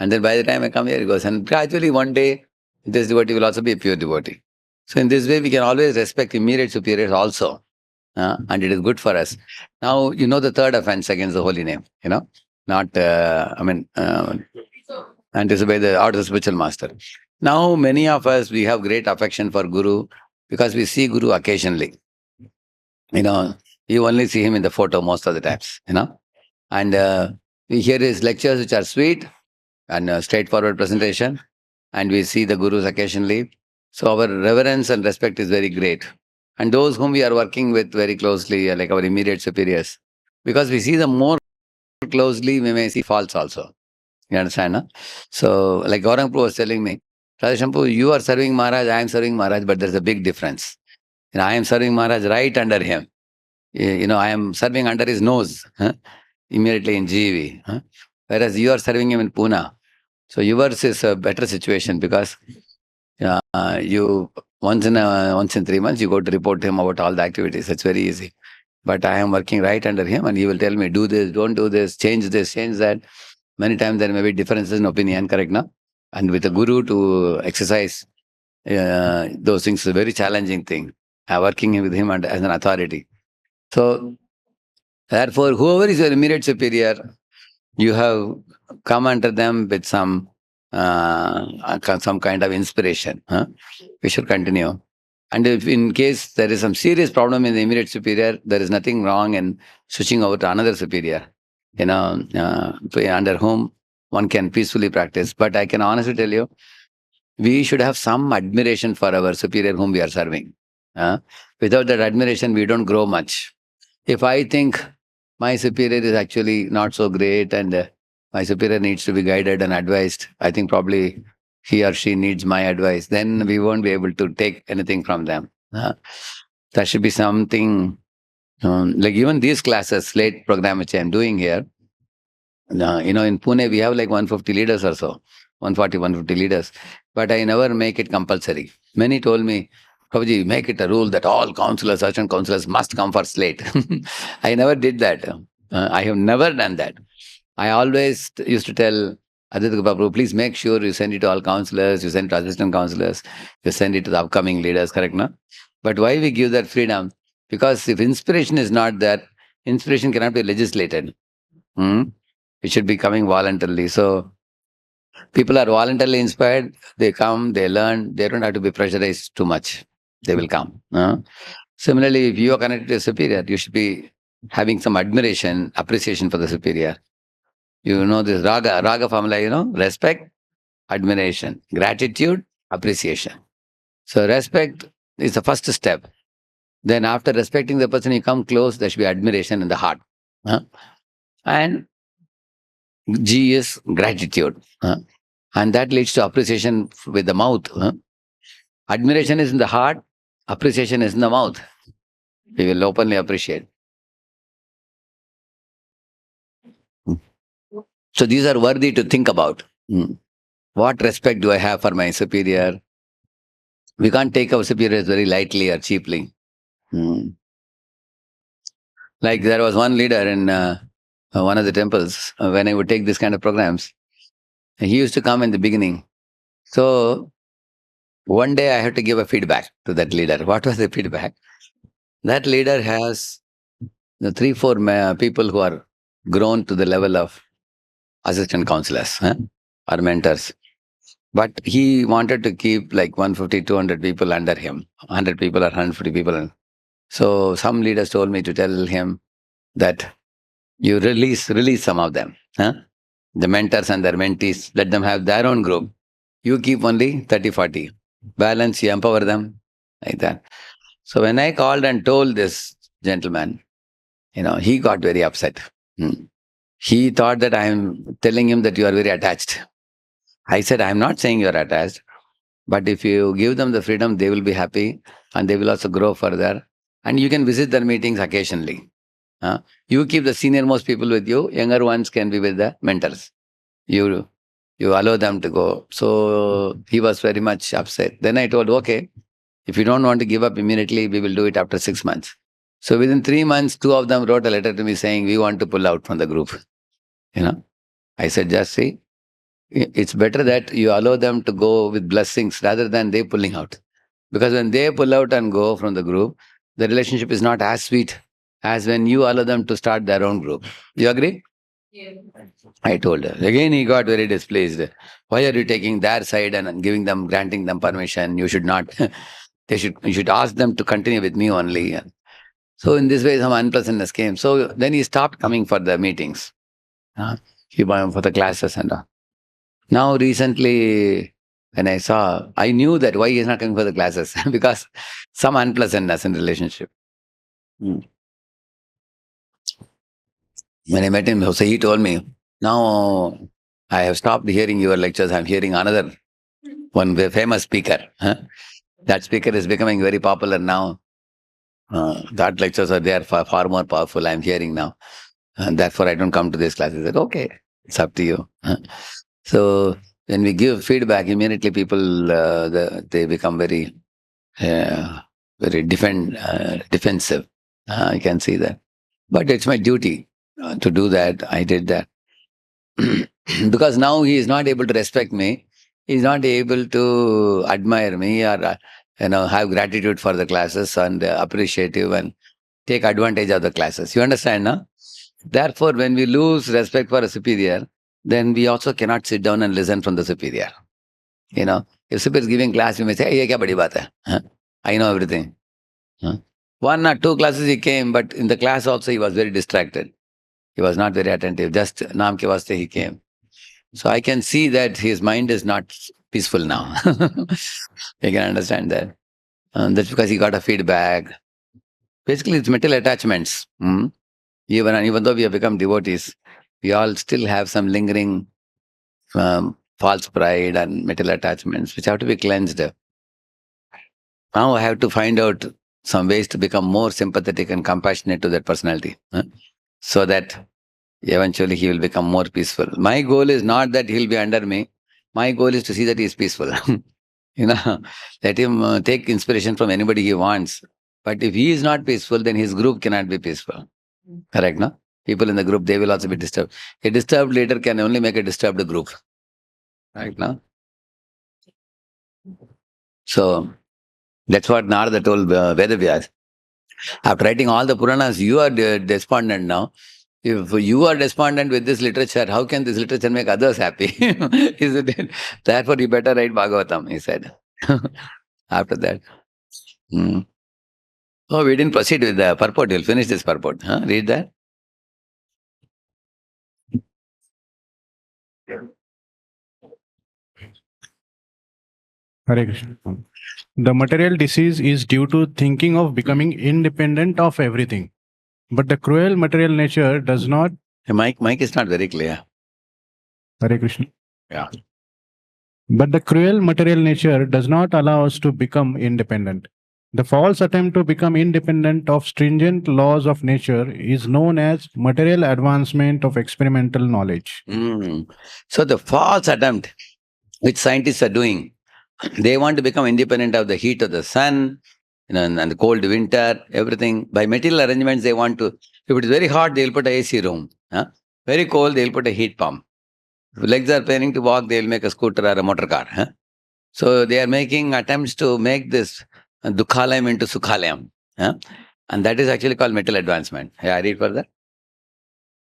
And then by the time I come here, he goes. And gradually one day, this devotee will also be a pure devotee. So in this way, we can always respect immediate superiors also. And it is good for us. Now, the third offense against the holy name, not, and disobey the order of the spiritual master. Now, many of us, we have great affection for Guru because we see Guru occasionally. You only see him in the photo most of the times, And we hear his lectures, which are sweet, and a straightforward presentation, and we see the gurus occasionally. So our reverence and respect is very great. And those whom we are working with very closely, like our immediate superiors, because we see them more closely, we may see faults also. You understand? Huh? So, like Gaurang Prabhu was telling me, Radheshyam, you are serving Maharaj, I am serving Maharaj, but there's a big difference. I am serving Maharaj right under him. I am serving under his nose, immediately in GV. Whereas you are serving him in Pune. So yours is a better situation because you once in 3 months you go to report him about all the activities. It's very easy. But I am working right under him, and he will tell me, do this, don't do this, change that. Many times there may be differences in opinion, correct now? And with a guru to exercise those things is a very challenging thing. Working with him as an authority. So, therefore, whoever is your immediate superior, you have come under them with some kind of inspiration. We should continue. And if in case there is some serious problem in the immediate superior, there is nothing wrong in switching over to another superior, under whom one can peacefully practice. But I can honestly tell you, we should have some admiration for our superior whom we are serving. Without that admiration, we don't grow much. If I think my superior is actually not so great and my superior needs to be guided and advised, I think probably he or she needs my advice, then we won't be able to take anything from them. That should be something, like even these classes, SLATE program which I am doing here, in Pune we have like 150 leaders or so, 140, 150 leaders, but I never make it compulsory. Many told me, Prabhuji, make it a rule that all counselors, urgent counselors must come for SLATE. I never did that. I have never done that. I always used to tell Aditya Prabhu, please make sure you send it to all counselors, you send it to assistant counselors, you send it to the upcoming leaders, correct, no? But why we give that freedom? Because if inspiration is not there, inspiration cannot be legislated. It should be coming voluntarily. So, people are voluntarily inspired, they come, they learn, they don't have to be pressurized too much. They will come. Similarly, if you are connected to a superior, you should be having some admiration, appreciation for the superior. You know this raga formula, respect, admiration, gratitude, appreciation. So respect is the first step. Then after respecting the person, you come close, there should be admiration in the heart. And G is gratitude. And that leads to appreciation with the mouth. Admiration is in the heart, appreciation is in the mouth. We will openly appreciate. So these are worthy to think about. What respect do I have for my superior? We can't take our superiors very lightly or cheaply. Like there was one leader in one of the temples, when I would take this kind of programs, he used to come in the beginning. So one day I had to give a feedback to that leader. What was the feedback? That leader has 3-4 people who are grown to the level of assistant counselors or mentors. But he wanted to keep like 150, 200 people under him, 100 people or 150 people. So some leaders told me to tell him that you release some of them. The mentors and their mentees, let them have their own group. You keep only 30, 40. Balance, you empower them, like that. So when I called and told this gentleman, he got very upset. He thought that I am telling him that you are very attached. I said, I am not saying you are attached, but if you give them the freedom, they will be happy and they will also grow further. And you can visit their meetings occasionally. You keep the senior most people with you, younger ones can be with the mentors. You allow them to go. So he was very much upset. Then I told, okay, if you don't want to give up immediately, we will do it after 6 months. So within 3 months, 2 of them wrote a letter to me saying, we want to pull out from the group. I said, just see, it's better that you allow them to go with blessings rather than they pulling out. Because when they pull out and go from the group, the relationship is not as sweet as when you allow them to start their own group. You agree? Yeah. I told her. Again, he got very displeased. Why are you taking their side and granting them permission? You should not. You should ask them to continue with me only. So in this way, some unpleasantness came. So then he stopped coming for the meetings. He went for the classes and all. Now recently, when I saw, I knew that why he is not coming for the classes because some unpleasantness in relationship. When I met him, so he told me, now I have stopped hearing your lectures. I'm hearing another one famous speaker. That speaker is becoming very popular now. That lectures are there far more powerful. I'm hearing now. And therefore, I don't come to this class. He said, okay, it's up to you. So when we give feedback, immediately people, they become very defensive. I can see that. But it's my duty to do that. I did that. Because now he is not able to respect me. He is not able to admire me or have gratitude for the classes and appreciative and take advantage of the classes. You understand, no? Therefore, when we lose respect for a superior, then we also cannot sit down and listen from the superior. If superior is giving class, you may say, "Hey, ye kya badi baat hai? Huh? I know everything." One or two classes he came, but in the class also he was very distracted. He was not very attentive. Just naam ke vaste he came. So I can see that his mind is not peaceful now. You can understand that. That's because he got a feedback. Basically, it's mental attachments. Even though we have become devotees, we all still have some lingering false pride and mental attachments which have to be cleansed. Now I have to find out some ways to become more sympathetic and compassionate to that personality, so that eventually he will become more peaceful. My goal is not that he will be under me. My goal is to see that he is peaceful. Let him take inspiration from anybody he wants. But if he is not peaceful, then his group cannot be peaceful. Correct, no? People in the group, they will also be disturbed. A disturbed leader can only make a disturbed group. Right, no? So, that's what Narada told Vedavyas. After writing all the Puranas, you are despondent now. If you are despondent with this literature, how can this literature make others happy? Isn't it? Therefore, you better write Bhagavatam, he said. After that. Oh, we didn't proceed with the purport. We'll finish this purport. Read that. Hare Krishna. The material disease is due to thinking of becoming independent of everything. But the cruel material nature does not... The mic is not very clear. Hare Krishna. Yeah. But the cruel material nature does not allow us to become independent. The false attempt to become independent of stringent laws of nature is known as material advancement of experimental knowledge. So the false attempt which scientists are doing, they want to become independent of the heat of the sun, and the cold winter, everything. By material arrangements, they want to, if it is very hot, they'll put a AC room. Very cold, they'll put a heat pump. If legs are planning to walk, they'll make a scooter or a motor car. So they are making attempts to make this Dukhalayam into Sukhalayam. And that is actually called material advancement. I read further.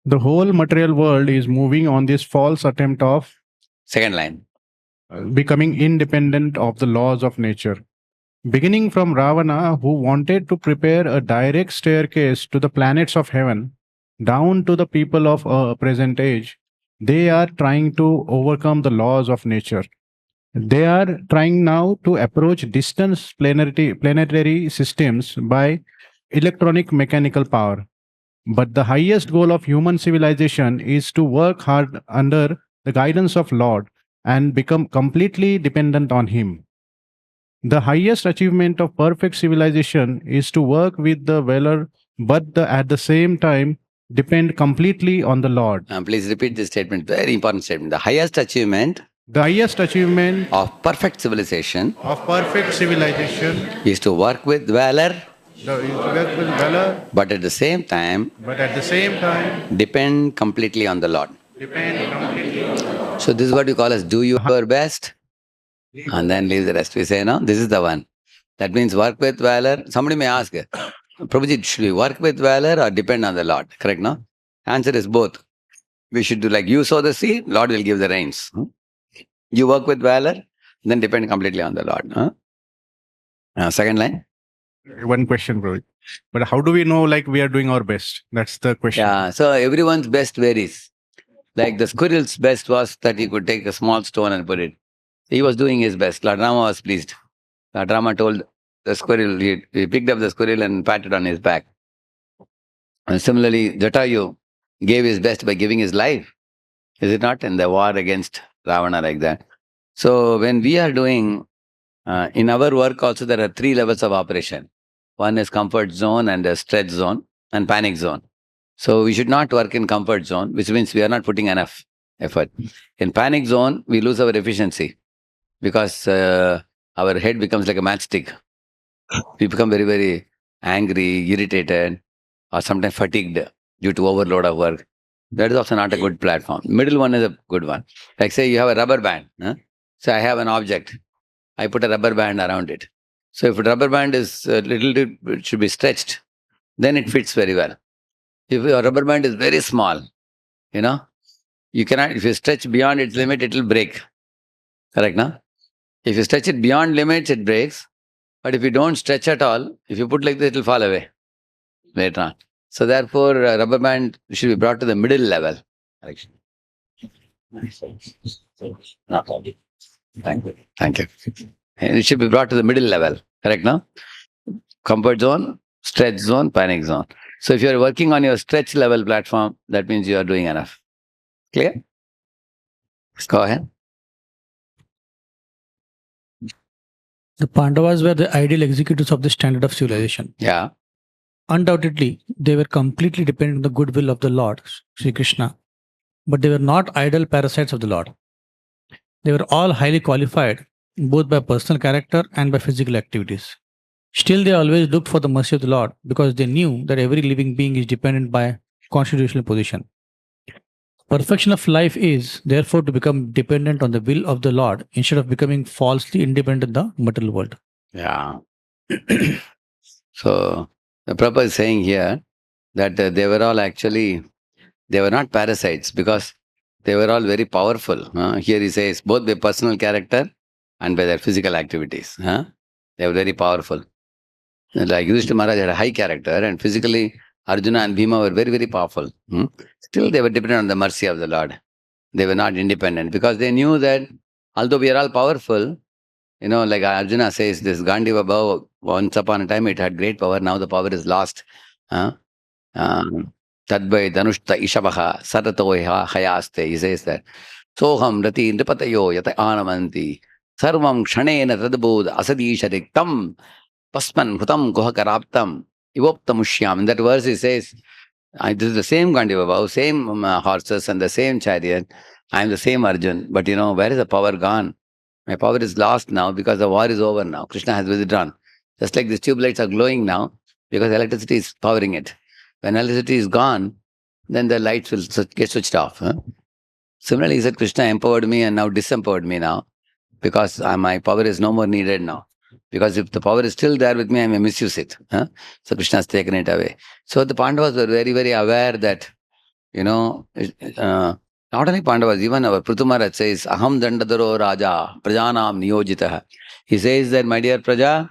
The whole material world is moving on this false attempt of... Second line. Becoming independent of the laws of nature. Beginning from Ravana, who wanted to prepare a direct staircase to the planets of heaven, down to the people of a present age, they are trying to overcome the laws of nature. They are trying now to approach distant planetary systems by electronic mechanical power. But the highest goal of human civilization is to work hard under the guidance of Lord and become completely dependent on Him. The highest achievement of perfect civilization is to work with the valor, but at the same time depend completely on the Lord. Please repeat this statement, very important statement. The highest achievement of perfect civilization is to work with valor, but at the same time depend completely on the Lord. So this is what we call as do your best and then leave the rest. We say, no, this is the one. That means work with valor. Somebody may ask, Prabhuji, should we work with valor or depend on the Lord? Correct, no? Answer is both. We should do like you sow the seed, Lord will give the rains. You work with valor, then depend completely on the Lord. Second line. One question, Prabhuji. But how do we know like we are doing our best? That's the question. Yeah, so everyone's best varies. Like the squirrel's best was that he could take a small stone and put it. He was doing his best. Lord Rama was pleased. Lord Rama told the squirrel, he picked up the squirrel and patted on his back. And similarly, Jatayu gave his best by giving his life. Is it not? In the war against Ravana like that. So when we are doing, in our work also there are 3 levels of operation. One is comfort zone and a stretch zone and panic zone. So we should not work in comfort zone, which means we are not putting enough effort. In panic zone, we lose our efficiency because our head becomes like a matchstick. We become very, very angry, irritated, or sometimes fatigued due to overload of work. That is also not a good platform. Middle one is a good one. Like say you have a rubber band. So I have an object. I put a rubber band around it. So if a rubber band is it should be stretched, then it fits very well. If your rubber band is very small, you cannot, if you stretch beyond its limit, it will break. Correct, no? If you stretch it beyond limits, it breaks. But if you don't stretch at all, if you put like this, it will fall away later on. So therefore, rubber band should be brought to the middle level. Correction. Thank you. Thank you. And it should be brought to the middle level. Correct, no? Comfort zone, stretch zone, panic zone. So if you are working on your stretch level platform, that means you are doing enough. Clear? Go ahead. The Pandavas were the ideal executives of the standard of civilization. Yeah. Undoubtedly, they were completely dependent on the goodwill of the Lord, Sri Krishna. But they were not idle parasites of the Lord. They were all highly qualified, both by personal character and by physical activities. Still, they always looked for the mercy of the Lord because they knew that every living being is dependent by constitutional position. Perfection of life is, therefore, to become dependent on the will of the Lord instead of becoming falsely independent in the material world. Yeah. So, the Prabhupada is saying here that they were all actually, they were not parasites because they were all very powerful. Here he says, both by personal character and by their physical activities. They were very powerful. Like Yudhishthira Maharaj had a high character and physically Arjuna and Bhima were very, very powerful. Still, they were dependent on the mercy of the Lord. They were not independent because they knew that although we are all powerful, like Arjuna says, this Gandiva bow, once upon a time it had great power, now the power is lost. Tadbhai dhanushta ishabaha saratoha hayaste. He says that. Soham rati nripatayo yata anamanti sarvam kshanena tadbodh asadishariktam pasman hutam guhakaraptam ivoptamushyam. In that verse he says, this is the same Gandiva bow, same horses and the same chariot. I am the same Arjun. But where is the power gone? My power is lost now because the war is over now. Krishna has withdrawn. Just like these tube lights are glowing now because electricity is powering it. When electricity is gone, then the lights will get switched off. Similarly, he said, Krishna empowered me and now disempowered me now because my power is no more needed now. Because if the power is still there with me, I may misuse it. So Krishna has taken it away. So the Pandavas were very, very aware that, not only Pandavas, even our Prithumaraj says, Aham Dandadaro Raja, Prajanam Niyojitaha. He says that, my dear Praja,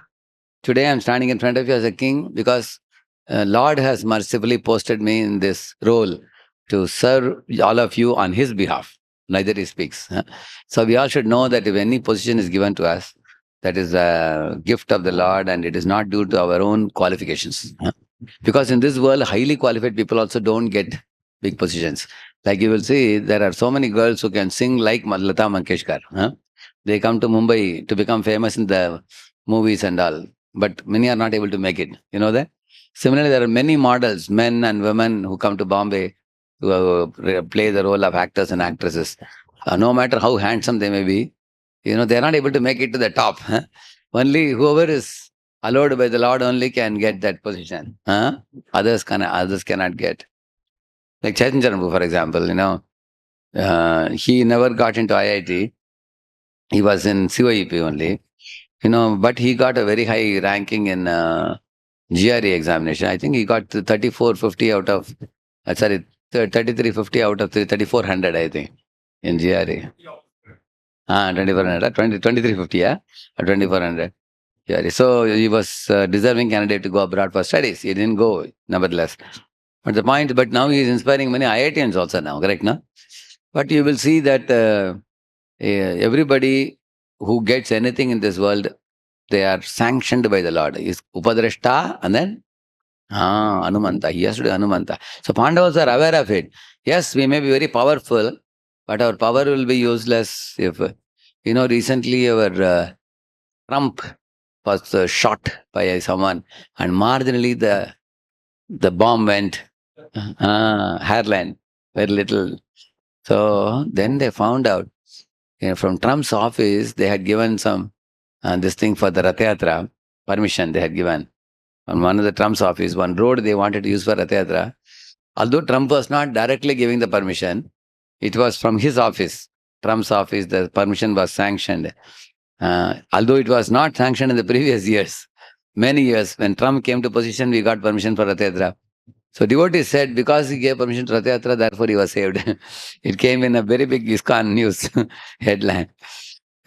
today I am standing in front of you as a king because Lord has mercifully posted me in this role to serve all of you on his behalf. Neither he speaks. So we all should know that if any position is given to us, that is a gift of the Lord and it is not due to our own qualifications. Because in this world, highly qualified people also don't get big positions. Like you will see, there are so many girls who can sing like Lata Mangeshkar. They come to Mumbai to become famous in the movies and all. But many are not able to make it. You know that? Similarly, there are many models, men and women who come to Bombay to play the role of actors and actresses. No matter how handsome they may be, they are not able to make it to the top. Only whoever is allowed by the Lord only can get that position. Others cannot get. Like Chaitanya Prabhu, for example, he never got into IIT. He was in COEP only, but he got a very high ranking in GRE examination. I think he got 3450 out of, 3350 out of 3400, I think, in GRE. 2400, 2350, yeah? 2400. GRE. So he was a deserving candidate to go abroad for studies. He didn't go, nevertheless. But now he is inspiring many IITians also now, correct, no? But you will see that everybody who gets anything in this world, they are sanctioned by the Lord. Is Upadrashta and then Anumanta. He has to do Anumanta. So Pandavas are aware of it. Yes, we may be very powerful, but our power will be useless if, recently our Trump was shot by someone and marginally the bomb went hairline, very little. So then they found out from Trump's office, they had given some this thing for the Rath Yatra, permission they had given. On one of the Trump's office, one road they wanted to use for Rath Yatra. Although Trump was not directly giving the permission, it was from his office, Trump's office, the permission was sanctioned. Although it was not sanctioned in the previous years, many years, when Trump came to position, we got permission for Rath Yatra. So devotees said, because he gave permission to Rath Yatra, therefore he was saved. It came in a very big ISKCON news headline.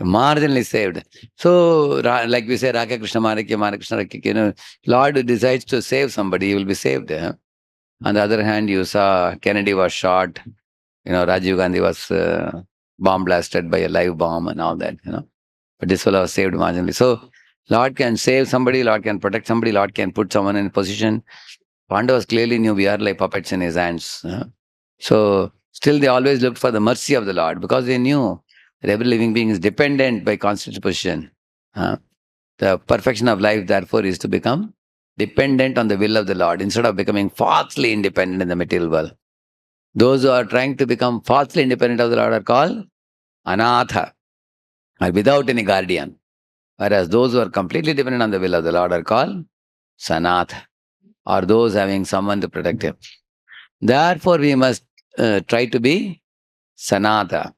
Marginally saved. So, like we say, Hare Krishna, Hare Krishna, Lord decides to save somebody, he will be saved. On the other hand, you saw Kennedy was shot, Rajiv Gandhi was bomb blasted by a live bomb and all that, But this fellow was saved marginally. So, Lord can save somebody, Lord can protect somebody, Lord can put someone in position. Pandavas clearly knew we are like puppets in his hands. So, still they always looked for the mercy of the Lord because they knew that every living being is dependent by constant position. The perfection of life, therefore, is to become dependent on the will of the Lord instead of becoming falsely independent in the material world. Those who are trying to become falsely independent of the Lord are called anatha, or without any guardian. Whereas those who are completely dependent on the will of the Lord are called sanatha, or those having someone to protect him. Therefore, we must try to be sanatha,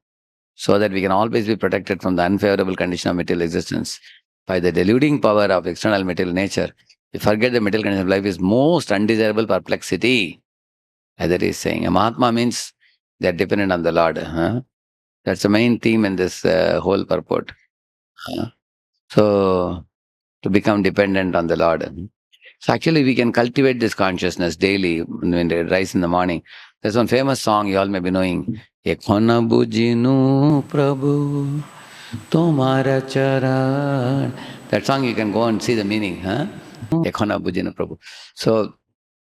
so that we can always be protected from the unfavorable condition of material existence. By the deluding power of external material nature, we forget the material condition of life is most undesirable perplexity. As it is saying, a Mahatma means they are dependent on the Lord. That's the main theme in this whole purport. So, to become dependent on the Lord. So actually we can cultivate this consciousness daily when they rise in the morning. There's one famous song you all may be knowing. Ekhona bujinu Prabhu Tomara charan. That song you can go and see the meaning. Ekhona bujinu Prabhu. So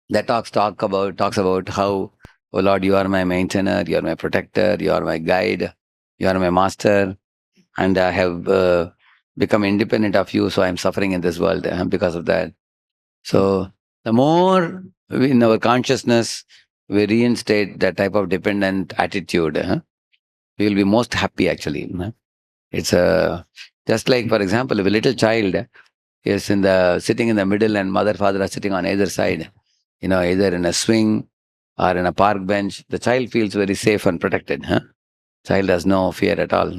that talks about how, oh Lord, you are my maintainer, you are my protector, you are my guide, you are my master, and I have become independent of you, so I am suffering in this world because of that. So the more in our consciousness we reinstate that type of dependent attitude, we will be most happy actually. It's just like, for example, if a little child is sitting in the middle and mother, father are sitting on either side, either in a swing or in a park bench, the child feels very safe and protected. Child has no fear at all.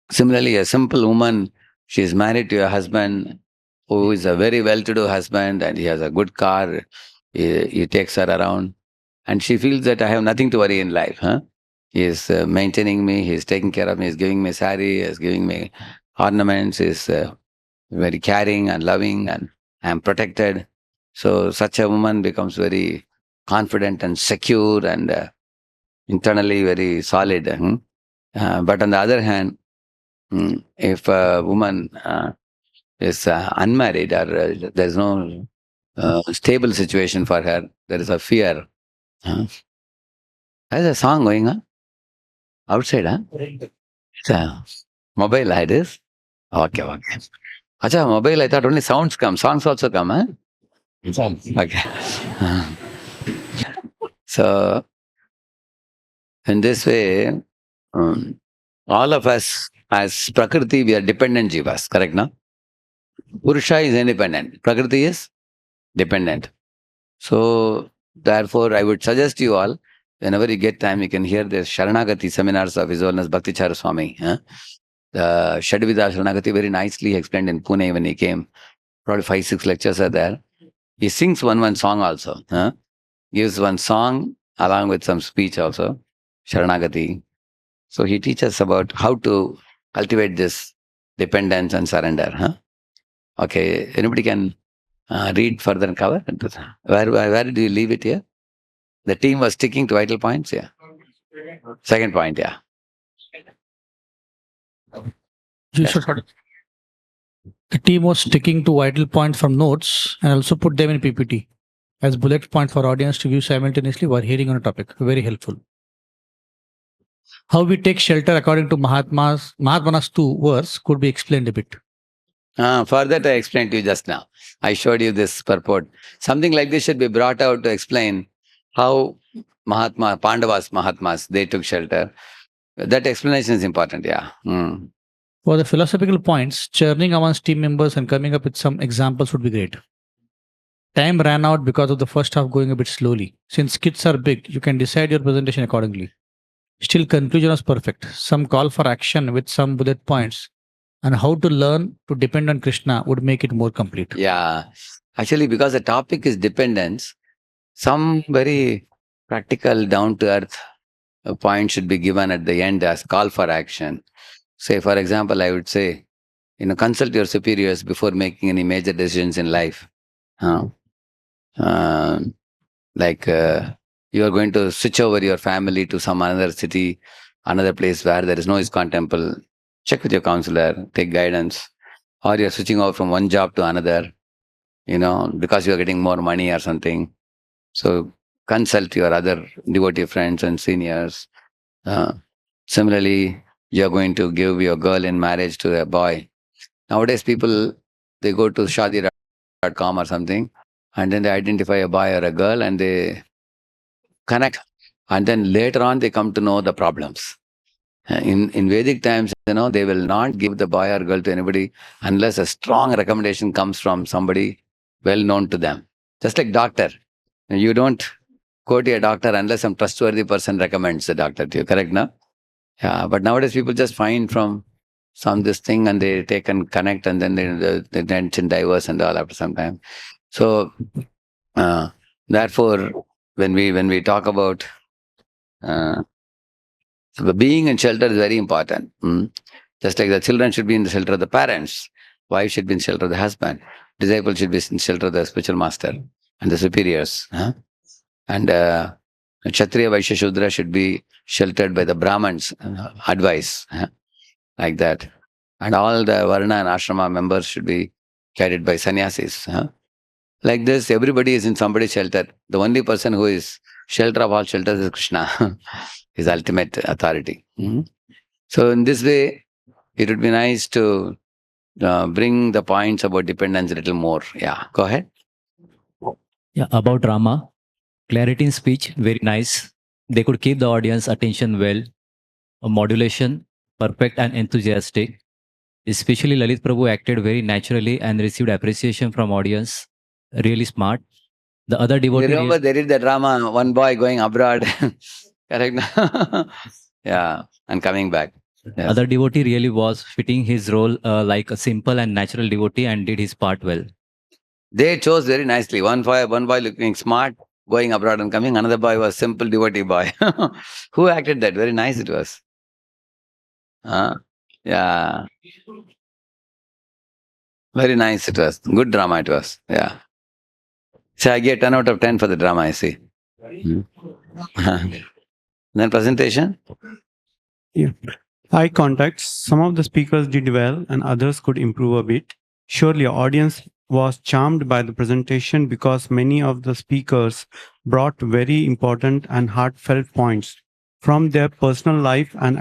Similarly, a simple woman, she is married to a husband who is a very well-to-do husband and he has a good car, he takes her around and she feels that I have nothing to worry in life. He is maintaining me, he is taking care of me, he is giving me sari, he is giving me ornaments, he is very caring and loving and I am protected. So such a woman becomes very confident and secure and internally very solid. But on the other hand, if a woman is unmarried or there is no stable situation for her, there is a fear. There's a song going on outside, It's a mobile, it is? Okay. Acha, mobile, I thought only sounds come. Songs also come, Okay. So, in this way, all of us as Prakriti, we are dependent jivas, correct, no? Purusha is independent. Prakriti is dependent. So, therefore, I would suggest you all, whenever you get time, you can hear the Sharanagati seminars of His Holiness Bhaktichara Swami. The Shadvida Sharanagati very nicely explained in Pune when he came. Probably 5-6 lectures are there. He sings one song also. Gives one song along with some speech also. Sharanagati. So he teaches about how to cultivate this dependence and surrender. Okay, anybody can read further and cover? Where did you leave it here? The team was sticking to vital points, yeah. Second point, yeah. The team was sticking to vital points from notes and also put them in PPT as bullet point for audience to view simultaneously while hearing on a topic. Very helpful. How we take shelter according to Mahatma's 2 verse could be explained a bit. For that, I explained to you just now. I showed you this purport. Something like this should be brought out to explain how Mahatmas, they took shelter. That explanation is important, yeah. For the philosophical points, churning amongst team members and coming up with some examples would be great. Time ran out because of the first half going a bit slowly. Since kids are big, you can decide your presentation accordingly. Still, conclusion was perfect. Some call for action with some bullet points and how to learn to depend on Krishna would make it more complete. Yeah. Actually, because the topic is dependence, some very practical, down-to-earth point should be given at the end as call for action. Say, for example, I would say, consult your superiors before making any major decisions in life. You are going to switch over your family to some another city, another place where there is no ISKCON temple. Check with your counselor, take guidance. Or you're switching over from one job to another, because you're getting more money or something. So consult your other devotee friends and seniors. Similarly, you're going to give your girl in marriage to a boy. Nowadays, people, they go to shadi.com or something, and then they identify a boy or a girl and they connect. And then later on, they come to know the problems. In Vedic times, they will not give the boy or girl to anybody unless a strong recommendation comes from somebody well known to them. Just like doctor. You don't go to a doctor unless some trustworthy person recommends the doctor to you, correct, no? Yeah, but nowadays people just find from this thing and they take and connect and then they mention diverse and all after some time. So, therefore, when we talk about being in shelter is very important. Just like the children should be in the shelter of the parents, wife should be in shelter of the husband, disciple should be in shelter of the spiritual master and the superiors. And Kshatriya, Vaishya, Shudra should be sheltered by the Brahmins' advice, like that. And all the Varna and Ashrama members should be carried by sannyasis. Like this, everybody is in somebody's shelter. The only person who is shelter of all shelters is Krishna, his ultimate authority. So in this way, it would be nice to bring the points about dependence a little more. Yeah, go ahead. Yeah, about Rama, clarity in speech, very nice. They could keep the audience attention well. A modulation, perfect and enthusiastic. Especially Lalit Prabhu acted very naturally and received appreciation from audience. Really smart. The other devotee... You remember there is that drama, one boy going abroad. Correct? Yeah, and coming back. Yes. Other devotee really was fitting his role like a simple and natural devotee and did his part well. They chose very nicely. One boy looking smart, going abroad and coming. Another boy was simple devotee boy. Who acted that? Very nice it was. Yeah. Very nice it was. Good drama it was. Yeah. So I get 10 out of 10 for the drama, I see. Then presentation? Yeah. Eye contact. Some of the speakers did well and others could improve a bit. Surely our audience was charmed by the presentation because many of the speakers brought very important and heartfelt points from their personal life and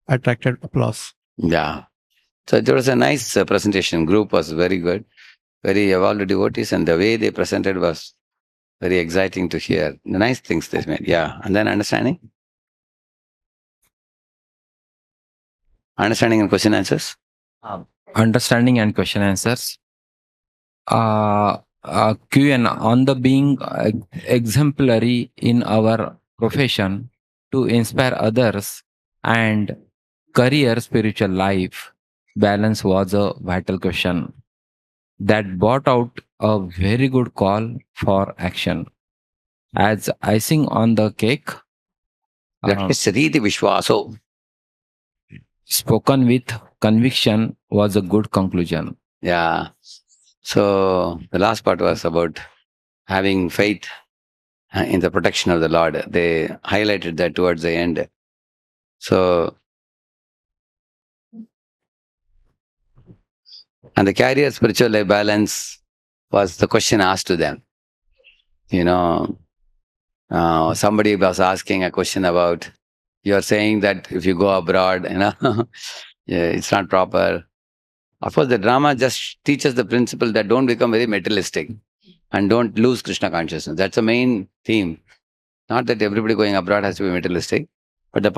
attracted applause. Yeah. So there was a nice presentation. Group was very good. Very evolved devotees, and the way they presented was very exciting to hear. The nice things they made. Yeah. And then understanding? Understanding and question answers? Understanding and question answers. Q&A on the being exemplary in our profession to inspire others and career spiritual life. Balance was a vital question that brought out a very good call for action. As icing on the cake, That is Riti Vishwaso. Spoken with conviction was a good conclusion. Yeah. So the last part was about having faith in the protection of the Lord. They highlighted that towards the end. So, and the carrier spiritual life balance was the question asked to them. Somebody was asking a question about, you're saying that if you go abroad, yeah, it's not proper. Of course, the drama just teaches the principle that don't become very materialistic and don't lose Krishna consciousness. That's the main theme. Not that everybody going abroad has to be materialistic, but the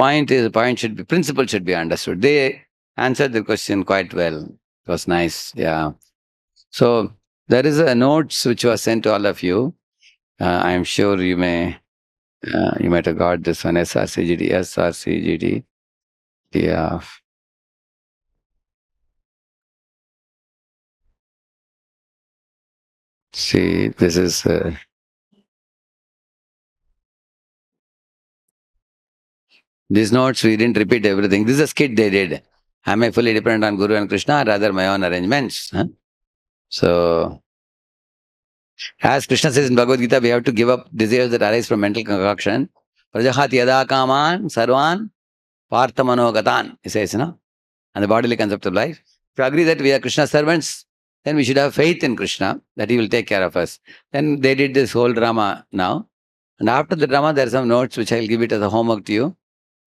principle should be understood. They answered the question quite well. It was nice. Yeah. So there is a notes which was sent to all of you. I'm sure you might have got this one, SRCGD. Yeah. See, this is these notes, we didn't repeat everything. This is a skit they did. Am I fully dependent on Guru and Krishna, or rather my own arrangements? So, as Krishna says in Bhagavad Gita, we have to give up desires that arise from mental concoction. Prajahat yada kaman sarvan parthamanogatan, he says, and the bodily concept of life. If you agree that we are Krishna's servants, then we should have faith in Krishna, that he will take care of us. Then they did this whole drama now. And after the drama, there are some notes which I will give it as a homework to you.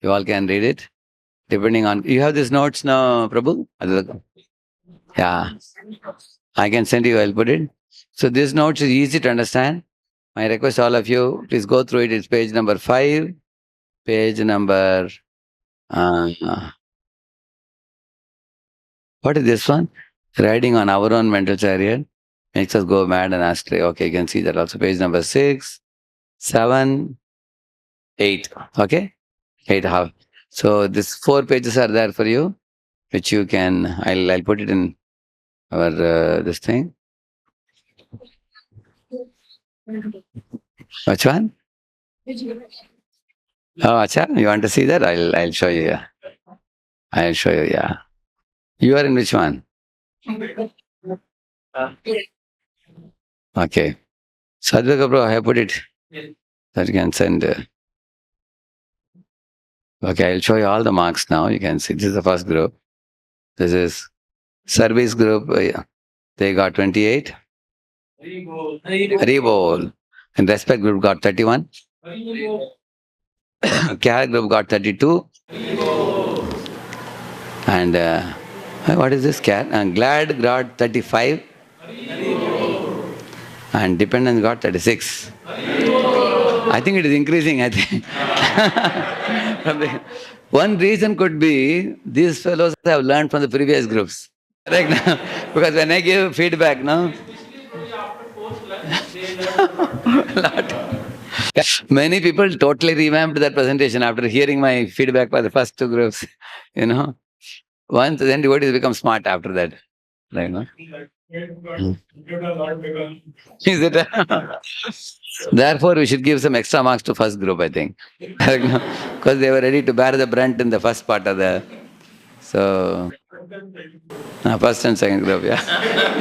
You all can read it. Depending on, you have these notes now, Prabhu? Yeah. I can send you, I'll put it. So this notes is easy to understand. My request to all of you, please go through it. It's page number 5, page number, what is this one? Riding on our own mental chariot makes us go mad and astray. Okay, you can see that also. Page number 6, 7, 8. Okay? 8 half. So these 4 pages are there for you, which you can, I'll put it in our, this thing. Which one? Oh, acha, you want to see that? I'll show you, yeah. I'll show you, yeah. You are in which one? Okay. Sadhvika bro, I have put it. That you can send. Okay, I'll show you all the marks now. You can see this is the first group. This is service group. They got 28. Haribol. And respect group got 31. Care group got 32. And what is this care? And glad got 35. And dependence got 36. I think it is increasing, I think. One reason could be these fellows have learned from the previous groups. Right now, because when I give feedback, no? Many people totally revamped that presentation after hearing my feedback by the first 2 groups. Once, then devotees become smart after that. Right, no? Is it? Therefore, we should give some extra marks to first group, I think. Because they were ready to bear the brunt in the first part of the... So... first and second group, yeah.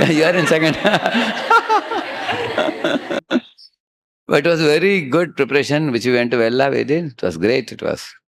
You are in second. But it was very good preparation, which we went to Vella, we did. It was great, it was.